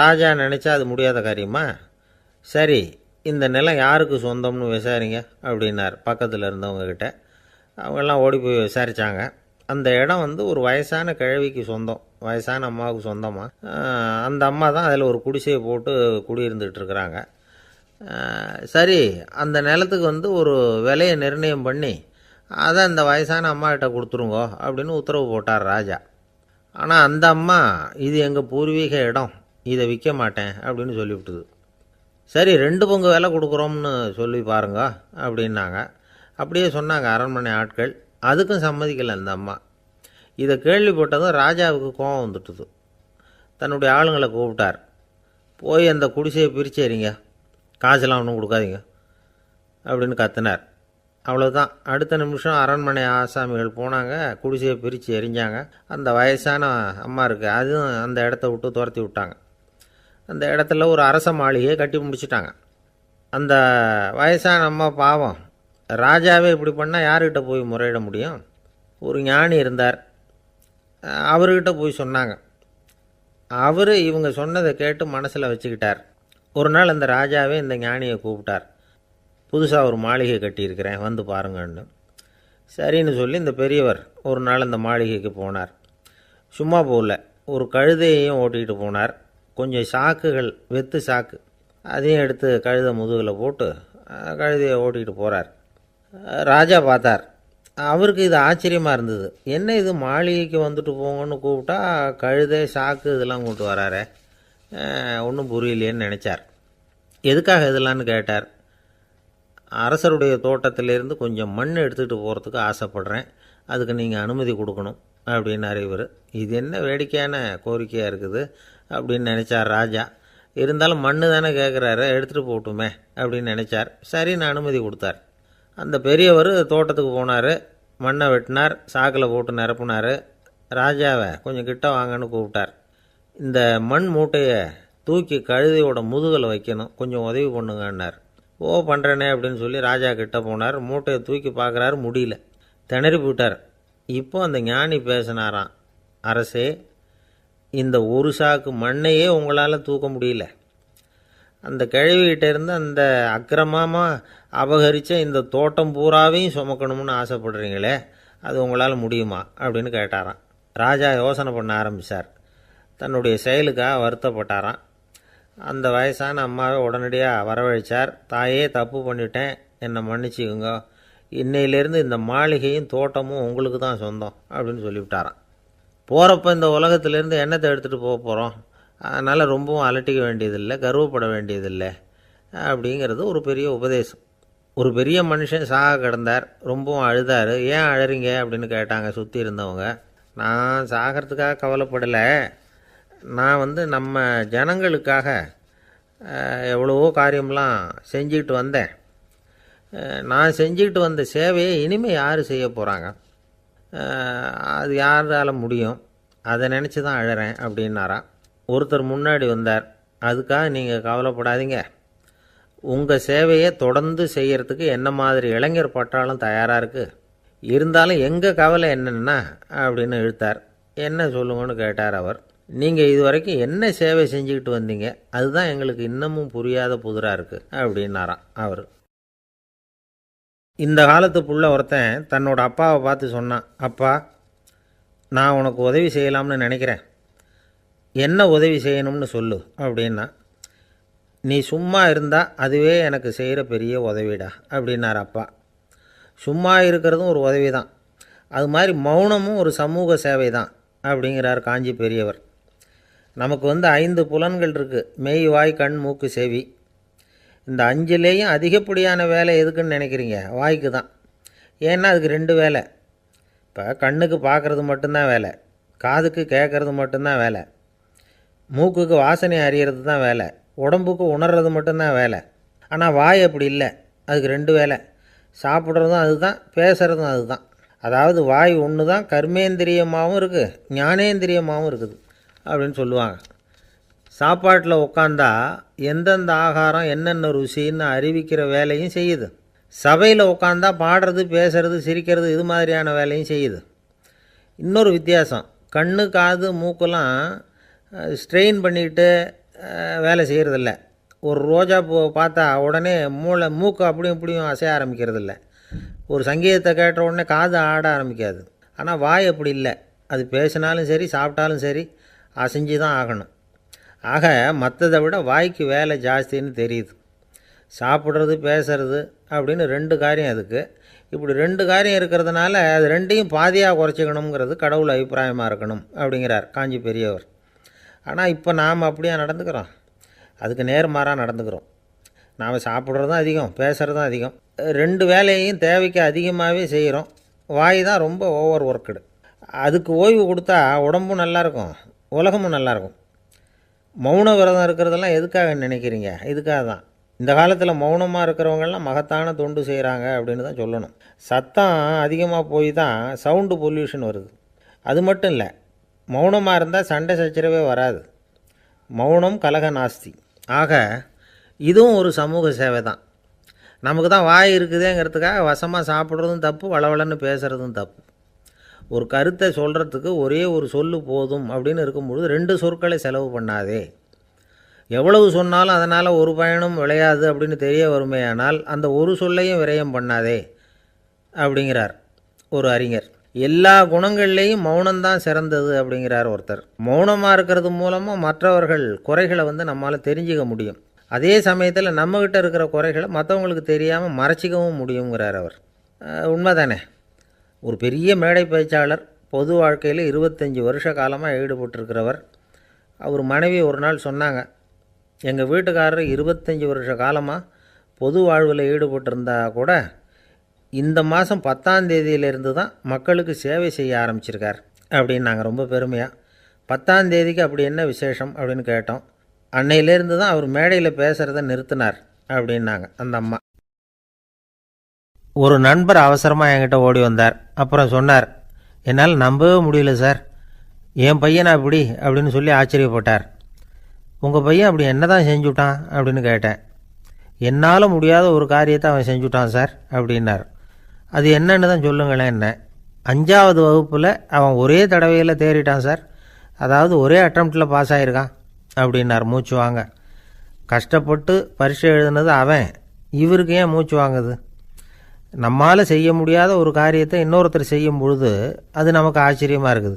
ராஜா நினச்சா அது முடியாத காரியமா? சரி, இந்த நிலம் யாருக்கு சொந்தம்னு விசாரிங்க அப்படின்னார் பக்கத்தில் இருந்தவங்கக்கிட்ட. அவங்கெல்லாம் ஓடி போய் விசாரித்தாங்க. அந்த இடம் ஒரு வயசான கிழவிக்கு சொந்தம், வயசான அம்மாவுக்கு சொந்தமாக. அந்த அம்மா தான் அதில் ஒரு குடிசையை போட்டு குடியிருந்துகிட்டு இருக்கிறாங்க. சரி, அந்த நிலத்துக்கு ஒரு விலையை நிர்ணயம் பண்ணி அதை அந்த வயசான அம்மாக்கிட்ட கொடுத்துருங்கோ அப்படின்னு உத்தரவு போட்டார் ராஜா. ஆனால் அந்த அம்மா, இது எங்கள் பூர்வீக இடம், இதை விற்க மாட்டேன் அப்படின்னு சொல்லிவிட்டுது. சரி, 2 பங்கு விலை கொடுக்குறோம்னு சொல்லி பாருங்க அப்படின்னாங்க. அப்படியே சொன்னாங்க அரண்மனை ஆட்கள். அதுக்கும் சம்மதிக்கலை அந்த அம்மா. இதை கேள்விப்பட்டதும் ராஜாவுக்கு கோபம் வந்துட்டுது. தன்னுடைய ஆளுங்களை கூப்பிட்டார். போய் அந்த குடிசையை பிரித்து எறிங்க, காசெல்லாம் ஒன்றும் கொடுக்காதீங்க அப்படின்னு கத்தினார். அவ்வளோதான். அடுத்த நிமிஷம் அரண்மனை ஆசாமிகள் போனாங்க, குடிசையை பிரித்து எரிஞ்சாங்க. அந்த வயசான அம்மா இருக்குது, அதுவும் அந்த இடத்த விட்டு துரத்தி விட்டாங்க. அந்த இடத்துல ஒரு அரச மாளிகையை கட்டி முடிச்சிட்டாங்க. அந்த வயசான அம்மா பாவம், ராஜாவே இப்படி பண்ணால் யார்கிட்ட போய் முறையிட முடியும்? ஒரு ஞானி இருந்தார், அவர்கிட்ட போய் சொன்னாங்க. அவர் இவங்க சொன்னதை கேட்டு மனசில் வச்சுக்கிட்டார். ஒரு நாள் அந்த ராஜாவே இந்த ஞானியை கூப்பிட்டார். புதுசாக ஒரு மாளிகை கட்டியிருக்கிறேன், வந்து பாருங்கன்னு. சரின்னு சொல்லி இந்த பெரியவர் ஒரு நாள் அந்த மாளிகைக்கு போனார். சும்மா போகல, ஒரு கழுதையையும் ஓட்டிகிட்டு போனார். கொஞ்சம் சாக்குகள், வெத்து சாக்கு, அதையும் எடுத்து கழுதை முதுகில் போட்டு கழுதையை ஓட்டிகிட்டு போகிறார். ராஜா பார்த்தார், அவருக்கு இது ஆச்சரியமாக இருந்தது. என்ன இது மாளிகைக்கு வந்துட்டு போங்கன்னு கூப்பிட்டா கழுதை சாக்கு இதெல்லாம் கூப்பிட்டு வராரே, ஒன்றும் புரியலையேன்னு நினச்சார். எதுக்காக இதெல்லாம்னு கேட்டார். அரசருடைய தோட்டத்திலேருந்து கொஞ்சம் மண் எடுத்துகிட்டு போகிறதுக்கு ஆசைப்பட்றேன், அதுக்கு நீங்கள் அனுமதி கொடுக்கணும் அப்படின்னாரு இவர். இது என்ன வேடிக்கையான கோரிக்கையாக இருக்குது அப்படின்னு நினச்சார் ராஜா. இருந்தாலும் மண் தானே கேட்குறாரு, எடுத்துகிட்டு போகட்டுமே அப்படின்னு நினச்சார். சரின்னு அனுமதி கொடுத்தார். அந்த பெரியவர் தோட்டத்துக்கு போனார், மண்ணை வெட்டினார், சாக்கில் போட்டு நிரப்புனார். ராஜாவை கொஞ்சம் கிட்ட வாங்கன்னு கூப்பிட்டார். இந்த மண் மூட்டையை தூக்கி கழுதையோட முதுகில் வைக்கணும், கொஞ்சம் உதவி பண்ணுங்கன்னார். ஓ பண்ணுறேனே அப்படின்னு சொல்லி ராஜா கிட்ட போனார். மூட்டையை தூக்கி பார்க்குறாரு, முடியல, திணறி போயிட்டார். இப்போ அந்த ஞானி பேசினாராம். அரசே, இந்த ஒரு சாக்கு மண்ணையே உங்களால் தூக்க முடியல, அந்த கிழவிகிட்ட இருந்து அந்த அக்கிரமமாக அபகரித்த இந்த தோட்டம் பூராவையும் சுமக்கணும்னு ஆசைப்படுறீங்களே, அது உங்களால் முடியுமா அப்படின்னு கேட்டாராம். ராஜா யோசனை பண்ண ஆரம்பித்தார். தன்னுடைய செயலுக்காக வருத்தப்பட்டாராம். அந்த வயசான அம்மாவை உடனடியாக வரவழைச்சார். தாயே, தப்பு பண்ணிட்டேன், என்னை மன்னிச்சுக்குங்க, இன்னையிலேருந்து இந்த மாளிகையும் தோட்டமும் உங்களுக்கு தான் சொந்தம் அப்படின்னு சொல்லிவிட்டாராம். போகிறப்ப இந்த உலகத்திலேருந்து எண்ணத்தை எடுத்துகிட்டு போக போகிறோம், அதனால் ரொம்பவும் அலட்டிக்க வேண்டியதில்லை, கர்வப்பட வேண்டியதில்லை அப்படிங்கிறது ஒரு பெரிய உபதேசம். ஒரு பெரிய மனுஷன் சாக கிடந்தார், ரொம்பவும் அழுதார். ஏன் அழறீங்க அப்படின்னு கேட்டாங்க சுற்றி இருந்தவங்க. நான் சாகிறதுக்காக கவலைப்படலை, நான் நம்ம ஜனங்களுக்காக எவ்வளவோ காரியம்லாம் செஞ்சுக்கிட்டு வந்தேன். நான் செஞ்சுக்கிட்டு வந்த சேவையை இனிமேல் யார் செய்ய போகிறாங்க, அது யாரால் முடியும், அதை நினச்சி தான் அழறேன் அப்படின்னாராம். ஒருத்தர் முன்னாடி வந்தார். அதுக்காக நீங்கள் கவலைப்படாதீங்க, உங்கள் சேவையை தொடர்ந்து செய்கிறதுக்கு என்ன மாதிரி இளைஞர் பட்டாலும் தயாராக இருக்குது, இருந்தாலும் எங்கள் கவலை என்னென்னா அப்படின்னு இழுத்தார். என்ன சொல்லுங்கன்னு கேட்டார் அவர். நீங்கள் இது வரைக்கும் என்ன சேவை செஞ்சுக்கிட்டு வந்தீங்க, அதுதான் எங்களுக்கு இன்னமும் புரியாத புதிராக இருக்குது அப்படின்னாராம் அவர். இந்த காலத்து புள்ள ஒருத்தன் தன்னோட அப்பாவை பார்த்து சொன்னான், அப்பா, நான் உனக்கு உதவி செய்யலாம்னு நினைக்கிறேன், என்ன உதவி செய்யணும்னு சொல்லு அப்படின்னா. நீ சும்மா இருந்தால் அதுவே எனக்கு செய்கிற பெரிய உதவிடா அப்படின்னார் அப்பா. சும்மா இருக்கிறதும் ஒரு உதவி தான், அது மாதிரி மௌனமும் ஒரு சமூக சேவை தான் அப்படிங்கிறார் காஞ்சி பெரியவர். நமக்கு 5 புலன்கள் இருக்குது, மெய், வாய், கண், மூக்கு, செவி. இந்த 5லேயும் அதிகப்படியான வேலை எதுக்குன்னு நினைக்கிறீங்க? வாய்க்கு தான். ஏன்னா அதுக்கு 2 வேலை. இப்போ கண்ணுக்கு பார்க்குறது மட்டும்தான் வேலை, காதுக்கு கேட்குறது மட்டும்தான் வேலை, மூக்குக்கு வாசனை அறியறது தான் வேலை, உடம்புக்கு உணர்றது மட்டும்தான் வேலை. ஆனால் வாய் அப்படி இல்லை, அதுக்கு 2 வேலை, சாப்பிட்றதும் அதுதான், பேசுகிறதும் அதுதான். அதாவது வாய் ஒன்று தான் கர்மேந்திரியமாகவும் இருக்குது, ஞானேந்திரியமாகவும் இருக்குது அப்படின்னு சொல்லுவாங்க. சாப்பாட்டில் உட்காந்தா எந்தெந்த ஆகாரம் என்னென்ன ருசின்னு அறிவிக்கிற வேலையும் செய்யுது. சபையில் உட்காந்தா பாடுறது, பேசுறது, சிரிக்கிறது, இது மாதிரியான வேலையும் செய்யுது. இன்னொரு வித்தியாசம், கண்ணு, காது, மூக்கெல்லாம் ஸ்ட்ரெயின் பண்ணிக்கிட்டு வேலை செய்கிறதில்ல. ஒரு ரோஜா பூ பார்த்தா உடனே மூக்கு அப்படியும் இப்படியும் அசைய ஆரம்பிக்கிறதில்ல. ஒரு சங்கீதத்தை கேட்ட உடனே காது ஆட ஆரம்பிக்காது. ஆனால் வாய் அப்படி இல்லை, அது பேசினாலும் சரி சாப்பிட்டாலும் சரி அசைஞ்சு தான் ஆகணும். ஆக மற்றதை விட வாய்க்கு வேலை ஜாஸ்தின்னு தெரியுது. சாப்பிட்றது, பேசுறது அப்படின்னு 2 காரியம் அதுக்கு. இப்படி 2 காரியம் இருக்கிறதுனால அது 2ஐயும் பாதியாக குறைச்சிக்கணுங்கிறது கடவுள் அபிப்பிராயமாக இருக்கணும் அப்படிங்கிறார் காஞ்சி பெரியவர். ஆனால் இப்போ நாம் அப்படியே நடந்துக்கிறோம், அதுக்கு நேர்மாறாக நடந்துக்கிறோம். நாம் சாப்பிட்றதும் அதிகம், பேசுகிறதும் அதிகம், 2 வேலையையும் தேவைக்கு அதிகமாகவே செய்கிறோம். வாய் தான் ரொம்ப ஓவர் ஒர்க்குடு. அதுக்கு ஓய்வு கொடுத்தா உடம்பும் நல்லாயிருக்கும், உலகமும் நல்லாயிருக்கும். மௌன விரதம் இருக்கிறதெல்லாம் எதுக்காக நினைக்கிறீங்க? இதுக்காக தான். இந்த காலத்தில் மௌனமாக இருக்கிறவங்கெல்லாம் மகத்தான தொண்டு செய்கிறாங்க அப்படின்னு தான் சொல்லணும். சத்தம் அதிகமாக போய் தான் சவுண்டு பொல்யூஷன் வருது. அது மட்டும் இல்லை, மௌனமாக இருந்தால் சண்டை சச்சரவே வராது. மௌனம் கலக நாஸ்தி. ஆக இதுவும் ஒரு சமூக சேவை தான். நமக்கு தான் வாய் இருக்குதேங்கிறதுக்காக வசமாக சாப்பிட்றதும் தப்பு, வளவளன்னு பேசுகிறதும் தப்பு. ஒரு கருத்தை சொல்கிறதுக்கு ஒரே ஒரு சொல்லு போதும் அப்படின்னு இருக்கும்பொழுது 2 சொற்களை செலவு பண்ணாதே. எவ்வளவு சொன்னாலும் அதனால் ஒரு பயனும் விளையாது அப்படின்னு தெரிய வருமேயானால் அந்த ஒரு சொல்லையும் விரயம் பண்ணாதே அப்படிங்கிறார் ஒரு அறிஞர். எல்லா குணங்கள்லேயும் மௌனம்தான் சிறந்தது அப்படிங்கிறார் ஒருத்தர். மௌனமாக இருக்கிறது மூலமாக மற்றவர்கள் குறைகளை நம்மால் தெரிஞ்சிக்க முடியும். அதே சமயத்தில் நம்மக்கிட்ட இருக்கிற குறைகளை மற்றவங்களுக்கு தெரியாமல் மறைச்சிக்கவும் முடியுங்கிறார் அவர். உண்மை தானே? ஒரு பெரிய மேடை பேச்சாளர், பொது வாழ்க்கையில் 25 வருஷ காலமாக ஈடுபட்டிருக்கிறவர். அவர் மனைவி ஒரு நாள் சொன்னாங்க, எங்கள் வீட்டுக்காரர் 25 வருஷ காலமாக பொது வாழ்வில் ஈடுபட்டிருந்தா கூட இந்த மாதம் 10ஆம் தேதியிலிருந்து தான் மக்களுக்கு சேவை செய்ய ஆரம்பிச்சிருக்கார் அப்படின்னாங்க ரொம்ப பெருமையாக. 10ஆம் தேதிக்கு அப்படி என்ன விசேஷம் அப்படின்னு கேட்டோம். அன்னையிலேருந்து தான் அவர் மேடையில் பேசுகிறத நிறுத்தினார் அப்படின்னாங்க அந்த அம்மா. ஒரு நண்பர் அவசரமாக என்கிட்ட ஓடி வந்தார். அப்புறம் சொன்னார், என்னால் நம்பவே முடியல சார், என் பையனா அப்படி அப்படின்னு சொல்லி ஆச்சரியப்பட்டார். உங்கள் பையன் அப்படி என்ன தான் செஞ்சுட்டான் அப்படின்னு கேட்டேன். என்னால் முடியாத ஒரு காரியத்தை அவன் செஞ்சுட்டான் சார் அப்படின்னார். அது என்னன்னு தான் சொல்லுங்களேன். என்ன 5ஆவது வகுப்பில் அவன் ஒரே தடவையில் தேறிட்டான் சார், அதாவது ஒரே அட்டம்ப்டில் பாஸ் ஆகிருக்கான் அப்படின்னார் மூச்சு வாங்க. கஷ்டப்பட்டு பரீட்சை எழுதுனது அவன், இவருக்கு ஏன் மூச்சு வாங்குது? நம்மால் செய்ய முடியாத ஒரு காரியத்தை இன்னொருத்தர் செய்யும் பொழுது அது நமக்கு ஆச்சரியமாக இருக்குது.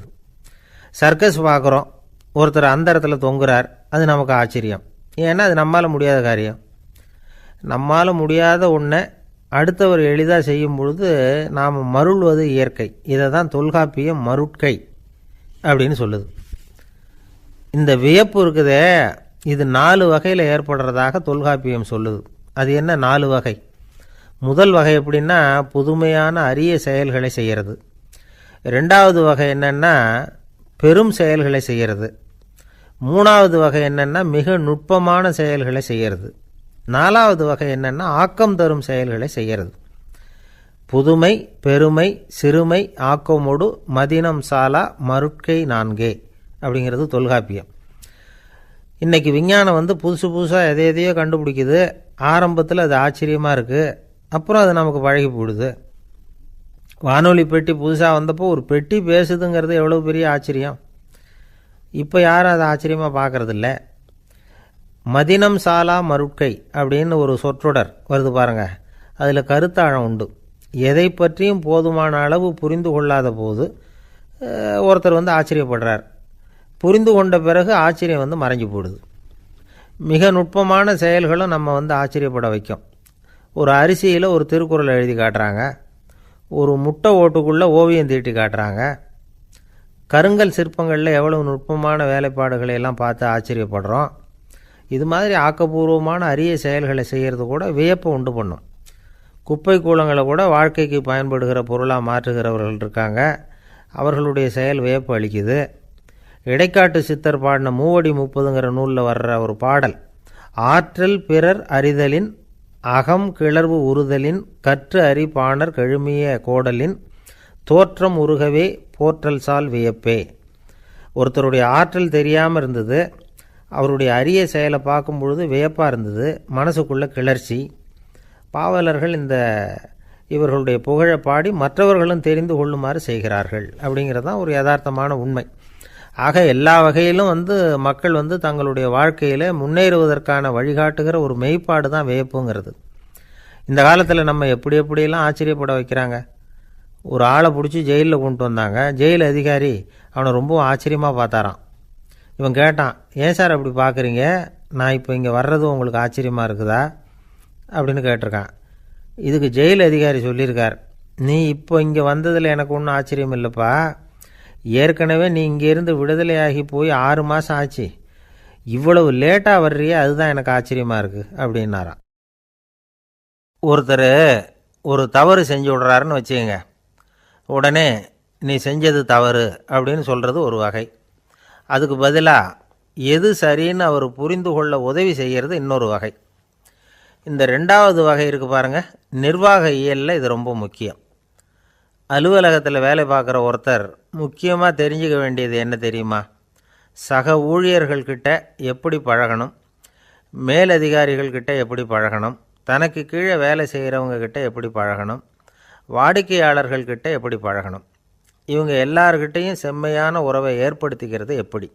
சர்க்கஸ் பார்க்குறோம், ஒருத்தர் அந்த இடத்துல தொங்குறார், அது நமக்கு ஆச்சரியம். ஏன்னா அது நம்மால் முடியாத காரியம். நம்மால் முடியாத ஒன்றை அடுத்தவர் எளிதாக செய்யும் பொழுது நாம் மருள்வது இயற்கை. இதை தான் தொல்காப்பியம் மருட்கை அப்படின்னு சொல்லுது. இந்த வியப்பு இருக்குதே, இது 4 வகையில் ஏற்படுறதாக தொல்காப்பியம் சொல்லுது. அது என்ன 4 வகை? முதல் வகை எப்படின்னா, புதுமையான அரிய செயல்களை செய்கிறது. 2வது வகை என்னென்னா பெரும் செயல்களை செய்கிறது. 3வது வகை என்னென்னா மிக நுட்பமான செயல்களை செய்கிறது. 4வது வகை என்னென்னா ஆக்கம் தரும் செயல்களை செய்கிறது. புதுமை, பெருமை, சிறுமை, ஆக்கமோடு மதினம் சாலா மருட்கை 4 அப்படிங்கிறது தொல்காப்பியம். இன்றைக்கி விஞ்ஞானம் புதுசு புதுசாக எதையோ கண்டுபிடிக்குது. ஆரம்பத்தில் அது ஆச்சரியமாக இருக்குது, அப்புறம் அது நமக்கு பழகி போடுது. வானொலி பெட்டி புதுசாக வந்தப்போ ஒரு பெட்டி பேசுதுங்கிறது எவ்வளோ பெரிய ஆச்சரியம். இப்போ யாரும் அதை ஆச்சரியமாக பார்க்குறதில்ல. மதினம் சாலா மருட்கை அப்படின்னு ஒரு சொற்றொடர் வருது பாருங்க, அதில் கருத்தாழம் உண்டு. எதை பற்றியும் போதுமான அளவு புரிந்து கொள்ளாத போது ஒருத்தர் ஆச்சரியப்படுறார். புரிந்து கொண்ட பிறகு ஆச்சரியம் மறைஞ்சு போடுது. மிக நுட்பமான செயல்களும் நம்ம ஆச்சரியப்பட வைக்கும். ஒரு அரிசியில் ஒரு திருக்குறள் எழுதி காட்டுறாங்க, ஒரு முட்டை ஓட்டுக்குள்ளே ஓவியம் தீட்டி காட்டுறாங்க. கருங்கல் சிற்பங்களில் எவ்வளவு நுட்பமான வேலைப்பாடுகளை எல்லாம் பார்த்து ஆச்சரியப்படுறோம். இது மாதிரி ஆக்கப்பூர்வமான அரிய செயல்களை செய்கிறது கூட வியப்பை உண்டு பண்ணும். குப்பை கூலங்களை கூட வாழ்க்கைக்கு பயன்படுகிற பொருளாக மாற்றுகிறவர்கள் இருக்காங்க, அவர்களுடைய செயல் வியப்பு அளிக்குது. இடைக்காட்டு சித்தர் பாடின 30 நூலில் வர்ற ஒரு பாடல், ஆற்றல் பிறர் அறிதலின் அகம் கிளர்வு உறுதலின் கற்று அறி பாணர் கழுமிய கோடலின் தோற்றம் உருகவே போற்றல் சால் வியப்பே. ஒருத்தருடைய ஆற்றல் தெரியாமல் இருந்தது, அவருடைய அரிய செயலை பார்க்கும் பொழுது வியப்பாக இருந்தது, மனசுக்குள்ள கிளர்ச்சி. பாவலர்கள் இவர்களுடைய புகழை பாடி மற்றவர்களும் தெரிந்து கொள்ளுமாறு செய்கிறார்கள் அப்படிங்கிறது தான் ஒரு யதார்த்தமான உண்மை. ஆக எல்லா வகையிலும் மக்கள் தங்களுடைய வாழ்க்கையில் முன்னேறுவதற்கான வழிகாட்டுகிற ஒரு மெய்ப்பாடு தான் வியப்புங்கிறது. இந்த காலத்தில் நம்ம எப்படியெல்லாம் ஆச்சரியப்பட வைக்கிறாங்க. ஒரு ஆளை பிடிச்சி ஜெயிலில் கொண்டு வந்தாங்க. ஜெயில் அதிகாரி அவனை ரொம்ப ஆச்சரியமாக பார்த்தாரான். இவன் கேட்டான், ஏன் சார் அப்படி பார்க்குறீங்க, நான் இப்போ இங்கே வர்றது உங்களுக்கு ஆச்சரியமாக இருக்குதா அப்படின்னு கேட்டிருக்கான். இதுக்கு ஜெயில் அதிகாரி சொல்லியிருக்கார், நீ இப்போ இங்கே வந்ததில் எனக்கு ஒன்றும் ஆச்சரியம் இல்லைப்பா, ஏற்கனவே நீ இங்கேருந்து விடுதலையாகி போய் 6 மாதம் ஆச்சு, இவ்வளவு லேட்டாக வர்றியே அதுதான் எனக்கு ஆச்சரியமாக இருக்குது அப்படின்னாராம். ஒருத்தர் ஒரு தவறு செஞ்சு விடுறாருன்னு வச்சுக்கோங்க, உடனே நீ செஞ்சது தவறு அப்படின்னு சொல்கிறது ஒரு வகை. அதுக்கு பதிலாக எது சரின்னு அவர் புரிந்து கொள்ள உதவி செய்கிறது இன்னொரு வகை. இந்த 2வது வகை இருக்குது பாருங்கள், நிர்வாக இயலில் இது ரொம்ப முக்கியம். அலுவலகத்தில் வேலை பார்க்குற ஒருத்தர் முக்கியமாக தெரிஞ்சுக்க வேண்டியது என்ன தெரியுமா? சக ஊழியர்கள்கிட்ட எப்படி பழகணும், மேலதிகாரிகள்கிட்ட எப்படி பழகணும், தனக்கு கீழே வேலை செய்கிறவங்கக்கிட்ட எப்படி பழகணும், வாடிக்கையாளர்கள்கிட்ட எப்படி பழகணும், இவங்க எல்லார்கிட்டையும் செம்மையான உறவை ஏற்படுத்திக்கிறது எப்படி.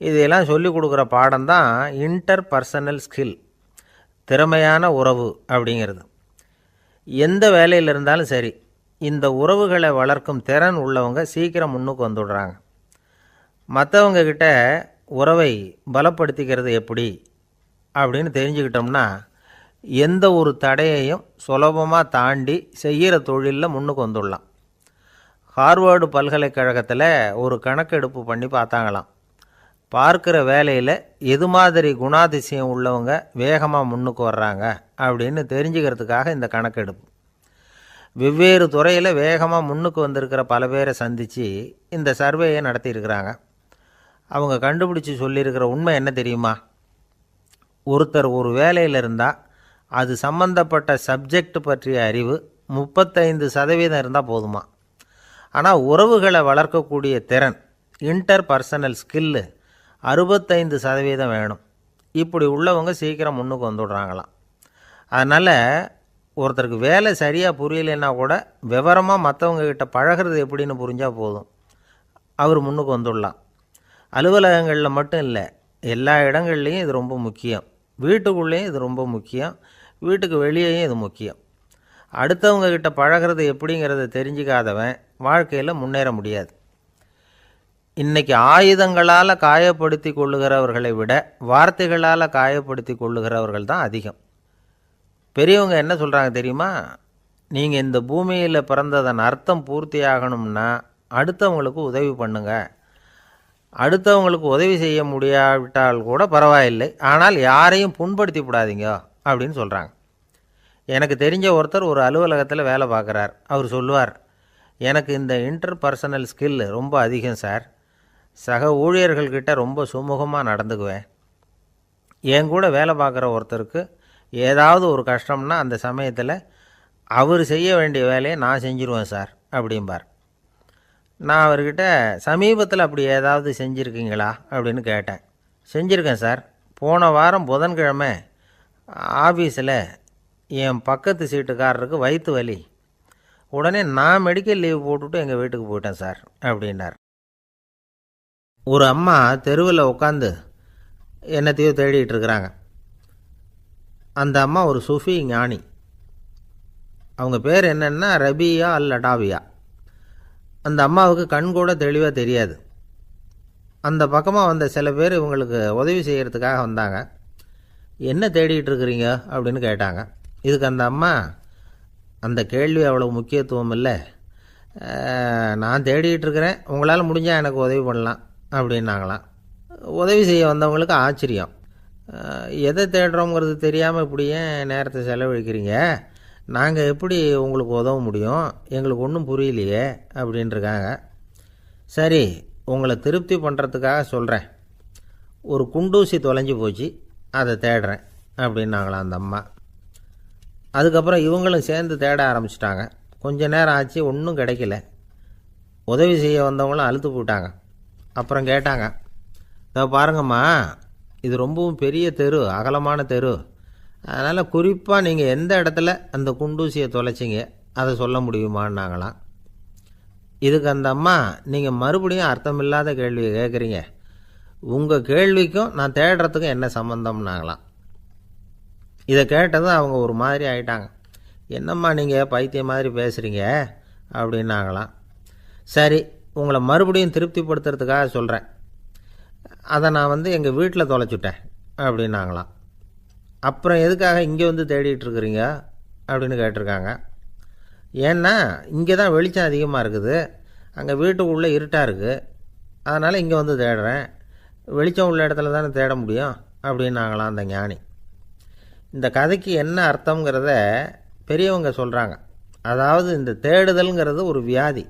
இதையெல்லாம் சொல்லிக் கொடுக்குற பாடம் தான் இன்டர் பர்சனல் ஸ்கில், திறமையான உறவு அப்படிங்கிறது. எந்த வேலையில் இருந்தாலும் சரி, இந்த உறவுகளை வளர்க்கும் திறன் உள்ளவங்க சீக்கிரம் முன்னுக்கு வந்துடுறாங்க. மற்றவங்கக்கிட்ட உறவை பலப்படுத்திக்கிறது எப்படி அப்படின்னு தெரிஞ்சுக்கிட்டோம்னா எந்த ஒரு தடையையும் சுலபமாக தாண்டி செய்கிற தொழிலில் முன்னுக்கு வந்துடலாம். ஹார்வர்டு பல்கலைக்கழகத்தில் ஒரு கணக்கெடுப்பு பண்ணி பார்த்தாங்களாம். பார்க்குற வேலையில் எது மாதிரி குணாதிசயம் உள்ளவங்க வேகமாக முன்னுக்கு வர்றாங்க அப்படின்னு தெரிஞ்சுக்கிறதுக்காக இந்த கணக்கெடுப்பு. வெவ்வேறு துறையில் வேகமாக முன்னுக்கு வந்திருக்கிற பல பேரை சந்தித்து இந்த சர்வேயை நடத்தியிருக்கிறாங்க. அவங்க கண்டுபிடிச்சி சொல்லியிருக்கிற உண்மை என்ன தெரியுமா? ஒருத்தர் ஒரு வேலையில் இருந்தால் அது சம்பந்தப்பட்ட சப்ஜெக்ட் பற்றிய அறிவு 35% இருந்தால் போதுமா. ஆனால் உறவுகளை வளர்க்கக்கூடிய திறன், இன்டர் பர்சனல் ஸ்கில்லு 65% வேணும். இப்படி உள்ளவங்க சீக்கிரம் முன்னுக்கு வந்துடுறாங்களாம். அதனால் ஒருத்தருக்கு வேலை சரியாக புரியலைன்னா கூட விவரமாக மற்றவங்கக்கிட்ட பழகிறது எப்படின்னு புரிஞ்சால் போதும், அவர் முன்னுக்கு வந்துடலாம். அலுவலகங்களில் மட்டும் இல்லை, எல்லா இடங்கள்லேயும் இது ரொம்ப முக்கியம். வீட்டுக்குள்ளேயும் இது ரொம்ப முக்கியம், வீட்டுக்கு வெளியேயும் இது முக்கியம். அடுத்தவங்கக்கிட்ட பழகிறது எப்படிங்கிறத தெரிஞ்சிக்காதவன் வாழ்க்கையில் முன்னேற முடியாது. இன்றைக்கி ஆயுதங்களால் காயப்படுத்தி கொள்ளுகிறவர்களை விட வார்த்தைகளால் காயப்படுத்தி கொள்ளுகிறவர்கள் தான் அதிகம். பெரியவங்க என்ன சொல்கிறாங்க தெரியுமா? நீங்கள் இந்த பூமியில் பிறந்ததன் அர்த்தம் பூர்த்தி ஆகணும்னா அடுத்தவங்களுக்கு உதவி பண்ணுங்க. அடுத்தவங்களுக்கு உதவி செய்ய முடியாவிட்டால் கூட பரவாயில்லை, ஆனால் யாரையும் புண்படுத்தி விடாதீங்க அப்படின்னு சொல்கிறாங்க. எனக்கு தெரிஞ்ச ஒருத்தர் ஒரு அலுவலகத்தில் வேலை பார்க்குறார். அவர் சொல்லுவார், எனக்கு இந்த இன்டர் பர்சனல் ஸ்கில் ரொம்ப அதிகம் சார். சக ஊழியர்கள்கிட்ட ரொம்ப சுமூகமாக நடந்துக்குவேன். என் கூட வேலை பார்க்குற ஒருத்தருக்கு ஏதாவது ஒரு கஷ்டம்னா அந்த சமயத்தில் அவர் செய்ய வேண்டிய வேலையை நான் செஞ்சுருவேன் சார் அப்படிம்பார். நான் அவர்கிட்ட சமீபத்தில் அப்படி ஏதாவது செஞ்சுருக்கீங்களா அப்படின்னு கேட்டேன். செஞ்சுருக்கேன் சார். போன வாரம் புதன்கிழமை ஆஃபீஸில் என் பக்கத்து சீட்டுக்காரருக்கு வயிற்று வலி. உடனே நான் மெடிக்கல் லீவ் போட்டுவிட்டு எங்கள் வீட்டுக்கு போயிட்டேன் சார் அப்படின்னார். ஒரு அம்மா தெருவில் உட்காந்து என்னத்தையோ தேடிட்டு இருக்கிறாங்க. அந்த அம்மா ஒரு சூஃபி ஞானி. அவங்க பேர் என்னென்னா ரபியா அல் அடாவியா. அந்த அம்மாவுக்கு கண் கூட தெளிவாக தெரியாது. அந்த பக்கமாக வந்த சில பேர் இவங்களுக்கு உதவி செய்கிறதுக்காக வந்தாங்க. என்ன தேடிட்டு இருக்கிறீங்க அப்படின்னு கேட்டாங்க. இதுக்கு அந்த அம்மா, அந்த கேள்வி அவ்வளோ முக்கியத்துவம் இல்லை, நான் தேடிட்டு இருக்கிறேன், உங்களால் முடிஞ்சால் எனக்கு உதவி பண்ணலாம் அப்படின்னாங்களாம். உதவி செய்ய வந்தவங்களுக்கு ஆச்சரியம். எதை தேடுறோங்கிறது தெரியாமல் இப்படி ஏன் நேரத்தை செலவழிக்கிறீங்க? நாங்கள் எப்படி உங்களுக்கு உதவ முடியும்? எங்களுக்கு ஒன்றும் புரியலையே அப்படின்ட்டுருக்காங்க. சரி, உங்களை திருப்தி பண்ணுறதுக்காக சொல்கிறேன். ஒரு குண்டூசி தொலைஞ்சி போச்சு, அதை தேடுறேன் அப்படின்னாங்களாம் அந்த அம்மா. அதுக்கப்புறம் இவங்களும் சேர்ந்து தேட ஆரம்பிச்சிட்டாங்க. கொஞ்ச நேரம் ஆச்சு, ஒன்றும் கிடைக்கல. உதவி செய்ய வந்தவங்களும் அழுத்து போட்டாங்க. அப்புறம் கேட்டாங்க, இதை பாருங்கம்மா, இது ரொம்பவும் பெரிய தெரு, அகலமான தெரு. அதனால் குறிப்பாக நீங்கள் எந்த இடத்துல அந்த குண்டூசியை தொலைச்சிங்க அதை சொல்ல முடியுமான்னாங்களாம். இதுக்கு அந்த அம்மா, நீங்கள் மறுபடியும் அர்த்தமில்லாத கேள்வியை கேட்குறீங்க, உங்கள் கேள்விக்கும் நான் தேடுறதுக்கும் என்ன சம்மந்தம்னாங்களாம். இதை கேட்டதும் அவங்க ஒரு மாதிரி ஆகிட்டாங்க. என்னம்மா நீங்கள் பைத்தியம் மாதிரி பேசுகிறீங்க அப்படின்னாங்களாம். சரி, உங்களை மறுபடியும் திருப்திப்படுத்துறதுக்காக சொல்கிறேன், அதை நான் எங்கள் வீட்டில் தொலைச்சுட்டேன் அப்படின்னாங்களாம். அப்புறம் எதுக்காக இங்கே வந்து தேடிட்டுருக்குறீங்க அப்படின்னு கேட்டிருக்காங்க. ஏன்னா இங்கே தான் வெளிச்சம் அதிகமாக இருக்குது, அங்கே வீட்டுக்குள்ளே இருட்டாக இருக்குது, அதனால் இங்கே வந்து தேடுறேன். வெளிச்சம் உள்ள இடத்துல தானே தேட முடியும் அப்படின்னாங்களாம் அந்த ஞானி. இந்த கதைக்கு என்ன அர்த்தங்கிறத பெரியவங்க சொல்கிறாங்க. அதாவது இந்த தேடுதல்ங்கிறது ஒரு வியாதி.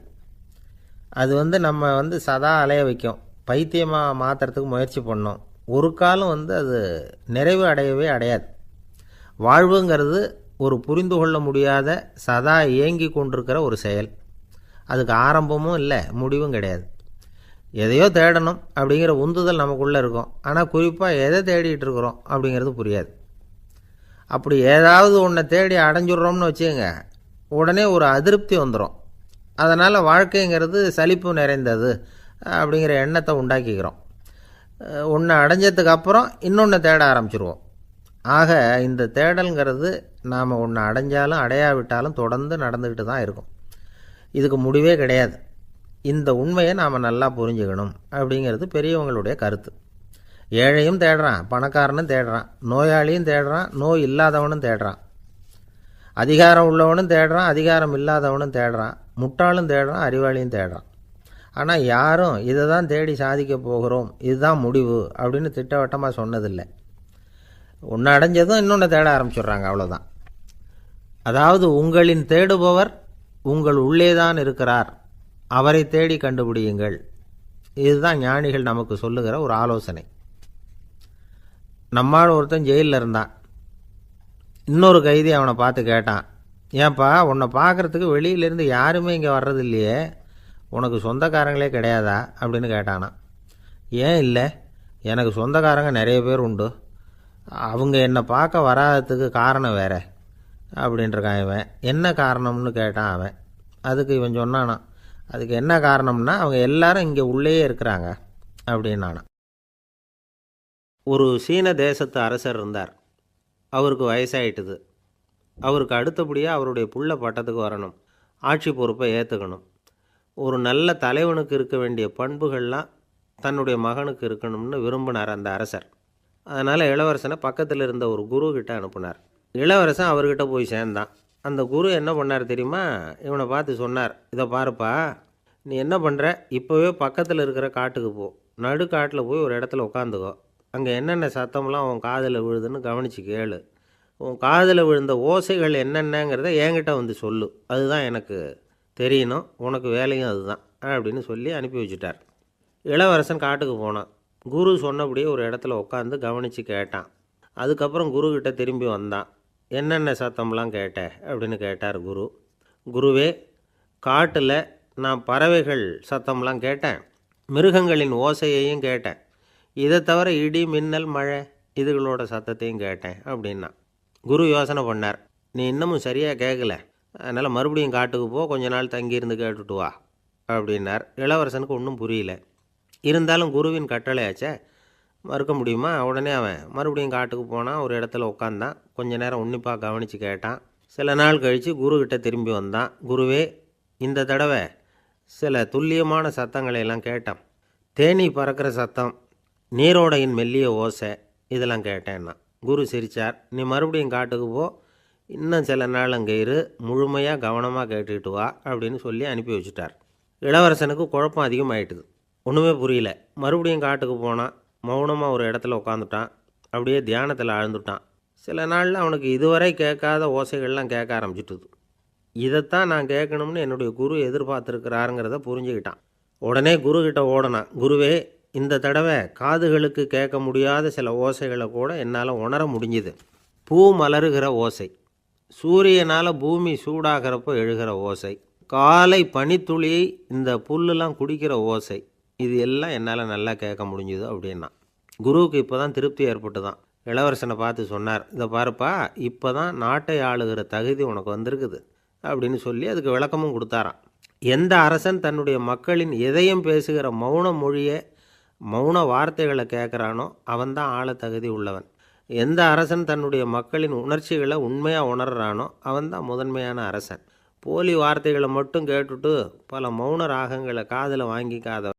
அது நம்ம சதா அலைய வைக்கும், பைத்தியமாக மாற்றுறதுக்கு முயற்சி பண்ணோம். ஒரு காலம் அது நிறைவு அடையவே அடையாது. வாழ்வுங்கிறது ஒரு புரிந்து கொள்ள முடியாத சதா இயங்கி கொண்டிருக்கிற ஒரு செயல். அதுக்கு ஆரம்பமும் இல்லை, முடிவும் கிடையாது. எதையோ தேடணும் அப்படிங்கிற உந்துதல் நமக்குள்ளே இருக்கும், ஆனால் குறிப்பாக எதை தேடிட்டு இருக்கிறோம் அப்படிங்கிறது புரியாது. அப்படி ஏதாவது ஒன்றை தேடி அடைஞ்சிட்றோம்னு வச்சுக்கோங்க, உடனே ஒரு அதிருப்தி வந்துடும். அதனால் வாழ்க்கைங்கிறது சலிப்பு நிறைந்தது அப்படிங்கிற எண்ணத்தை உண்டாக்கிக்கிறோம். ஒன்று அடைஞ்சதுக்கு அப்புறம் இன்னொன்று தேட ஆரம்பிச்சிருவோம். ஆக இந்த தேடல்ங்கிறது நாம் ஒன்று அடைஞ்சாலும் அடையாவிட்டாலும் தொடர்ந்து நடந்துக்கிட்டு தான் இருக்கும். இதுக்கு முடிவே கிடையாது. இந்த உண்மையை நாம் நல்லா புரிஞ்சுக்கணும் அப்படிங்கிறது பெரியவங்களுடைய கருத்து. ஏழையும் தேடுறான், பணக்காரனும் தேடுறான், நோயாளியும் தேடுறான், நோய் இல்லாதவனும் தேடுறான், அதிகாரம் உள்ளவனும் தேடுறான், அதிகாரம் இல்லாதவனும் தேடுறான். முட்டாளும் தேடுறான், அறிவாளியும் தேடுறான். ஆனால் யாரும் இதை தான் தேடி சாதிக்க போகிறோம், இதுதான் முடிவு அப்படின்னு திட்டவட்டமாக சொன்னதில்லை. ஒன்று அடைஞ்சதும் இன்னொன்று தேட ஆரம்பிச்சிடுறாங்க, அவ்வளோதான். அதாவது உங்களின் தேடுபவர் உங்கள் உள்ளேதான் இருக்கிறார், அவரை தேடி கண்டுபிடியுங்கள். இதுதான் ஞானிகள் நமக்கு சொல்லுகிற ஒரு ஆலோசனை. நம்மால் ஒருத்தன் ஜெயிலில் இருந்தான். இன்னொரு கைதி அவனை பார்த்து கேட்டான், ஏன்பா உன்னை பார்க்குறதுக்கு வெளியிலேருந்து யாருமே இங்கே வர்றது இல்லையே, உனக்கு சொந்தக்காரங்களே கிடையாதா அப்படின்னு கேட்டானான். ஏன் இல்லை, எனக்கு சொந்தக்காரங்க நிறைய பேர் உண்டு, அவங்க என்னை பார்க்க வராததுக்கு காரணம் வேற அப்படின்ட்டுருக்கான் இவன். என்ன காரணம்னு கேட்டான் அவன். அதுக்கு இவன் சொன்னானான், அதுக்கு என்ன காரணம்னா அவங்க எல்லாரும் இங்கே உள்ளேயே இருக்கிறாங்க அப்படின்னானா. ஒரு சீன தேசத்து அரசர் இருந்தார். அவருக்கு வயசாயிட்டுது. அவருக்கு அடுத்தபடியாக அவருடைய புள்ள பட்டத்துக்கு வரணும், ஆட்சி பொறுப்பை ஏற்றுக்கணும். ஒரு நல்ல தலைவனுக்கு இருக்க வேண்டிய பண்புகள்லாம் தன்னுடைய மகனுக்கு இருக்கணும்னு விரும்பினார் அந்த அரசர். அதனால் இளவரசனை பக்கத்தில் இருந்த ஒரு குரு கிட்ட அனுப்புனார். இளவரசன் அவர்கிட்ட போய் சேர்ந்தான். அந்த குரு என்ன பண்ணார் தெரியுமா, இவனை பார்த்து சொன்னார், இதை பாருப்பா, நீ என்ன பண்ணுற, இப்போவே பக்கத்தில் இருக்கிற காட்டுக்கு போ, நடு காட்டில் போய் ஒரு இடத்துல உட்காந்துக்கோ, அங்கே என்னென்ன சத்தம்லாம் உன் காதில் விழுதுன்னு கவனித்து கேளு, உன் காதில் விழுந்த ஓசைகள் என்னென்னங்கிறத என்கிட்ட வந்து சொல்லு, அதுதான் எனக்கு தெரியணும், உனக்கு வேலையும் அதுதான் அப்படின்னு சொல்லி அனுப்பி வச்சுட்டார். இளவரசன் காட்டுக்கு போனான். குரு சொன்னபடியே ஒரு இடத்துல உட்காந்து கவனித்து கேட்டான். அதுக்கப்புறம் குருக்கிட்ட திரும்பி வந்தான். என்னென்ன சத்தம்லாம் கேட்ட அப்படின்னு கேட்டார் குரு. குருவே, காட்டில் நான் பறவைகள் சத்தம்லாம் கேட்டேன், மிருகங்களின் ஓசையையும் கேட்டேன், இதை தவிர இடி மின்னல் மழை இதுகளோட சத்தத்தையும் கேட்டேன் அப்படின்னா. குரு யோசனை பண்ணார், நீ இன்னமும் சரியாக கேட்கல, அதனால் மறுபடியும் காட்டுக்கு போ, கொஞ்ச நாள் தங்கியிருந்து கேட்டுட்டு வா அப்படின்னார். இளவரசனுக்கு ஒன்றும் புரியல. இருந்தாலும் குருவின் கட்டளையாச்சே, மறுக்க முடியுமா? உடனே அவன் மறுபடியும் காட்டுக்கு போனான். ஒரு இடத்துல உட்காந்தான். கொஞ்ச நேரம் உன்னிப்பாக கவனித்து கேட்டான். சில நாள் கழித்து குருக்கிட்ட திரும்பி வந்தான். குருவே, இந்த தடவை சில துல்லியமான சத்தங்களை எல்லாம் கேட்டான். தேனீ பறக்கிற சத்தம், நீரோடையின் மெல்லிய ஓசை, இதெல்லாம் கேட்டேன்னா. குரு சிரித்தார். நீ மறுபடியும் காட்டுக்கு போ, இன்னும் சில நாள் அங்கே இரு, முழுமையாக கவனமாக கேட்டுக்கிட்டு வா அப்படின்னு சொல்லி அனுப்பி வச்சுட்டார். இளவரசனுக்கு குழப்பம் அதிகமாயிட்டுது. ஒன்றுமே புரியல. மறுபடியும் காட்டுக்கு போனான். மௌனமாக ஒரு இடத்துல உட்காந்துட்டான். அப்படியே தியானத்தில் ஆழ்ந்துட்டான். சில நாளில் அவனுக்கு இதுவரை கேட்காத ஓசைகள்லாம் கேட்க ஆரம்பிச்சிட்டுது. இதைத்தான் நான் கேட்கணும்னு என்னுடைய குரு எதிர்பார்த்துருக்கிறாருங்கிறத புரிஞ்சுக்கிட்டான். உடனே குருக்கிட்ட ஓடனான். குருவே, இந்த தடவை காதுகளுக்கு கேட்க முடியாத சில ஓசைகளை கூட என்னால் உணர முடிஞ்சுது. பூ மலருகிற ஓசை, சூரியனால் பூமி சூடாகிறப்போ எழுகிற ஓசை, காலை பனித்துளியை இந்த புல்லுலாம் குடிக்கிற ஓசை, இது எல்லாம் என்னால் நல்லா கேட்க முடிஞ்சுது அப்படின்னா. குருவுக்கு இப்போ தான் திருப்தி ஏற்பட்டு தான். இளவரசனை பார்த்து சொன்னார், இதை பாருப்பா, இப்போ தான் நாட்டை ஆளுகிற தகுதி உனக்கு வந்திருக்குது அப்படின்னு சொல்லி அதுக்கு விளக்கமும் கொடுத்தாராம். எந்த அரசன் தன்னுடைய மக்களின் இதயம் பேசுகிற மௌன மொழியை, மௌன வார்த்தைகளை கேட்குறானோ அவன்தான் ஆள தகுதி உள்ளவன். எந்த அரசன் தன்னுடைய மக்களின் உணர்ச்சிகளை உண்மையாக உணர்றானோ அவன்தான் முதன்மையான அரசன். போலி வார்த்தைகளை மட்டும் கேட்டுட்டு பல மௌன ராகங்களை காதில் வாங்கிக்காத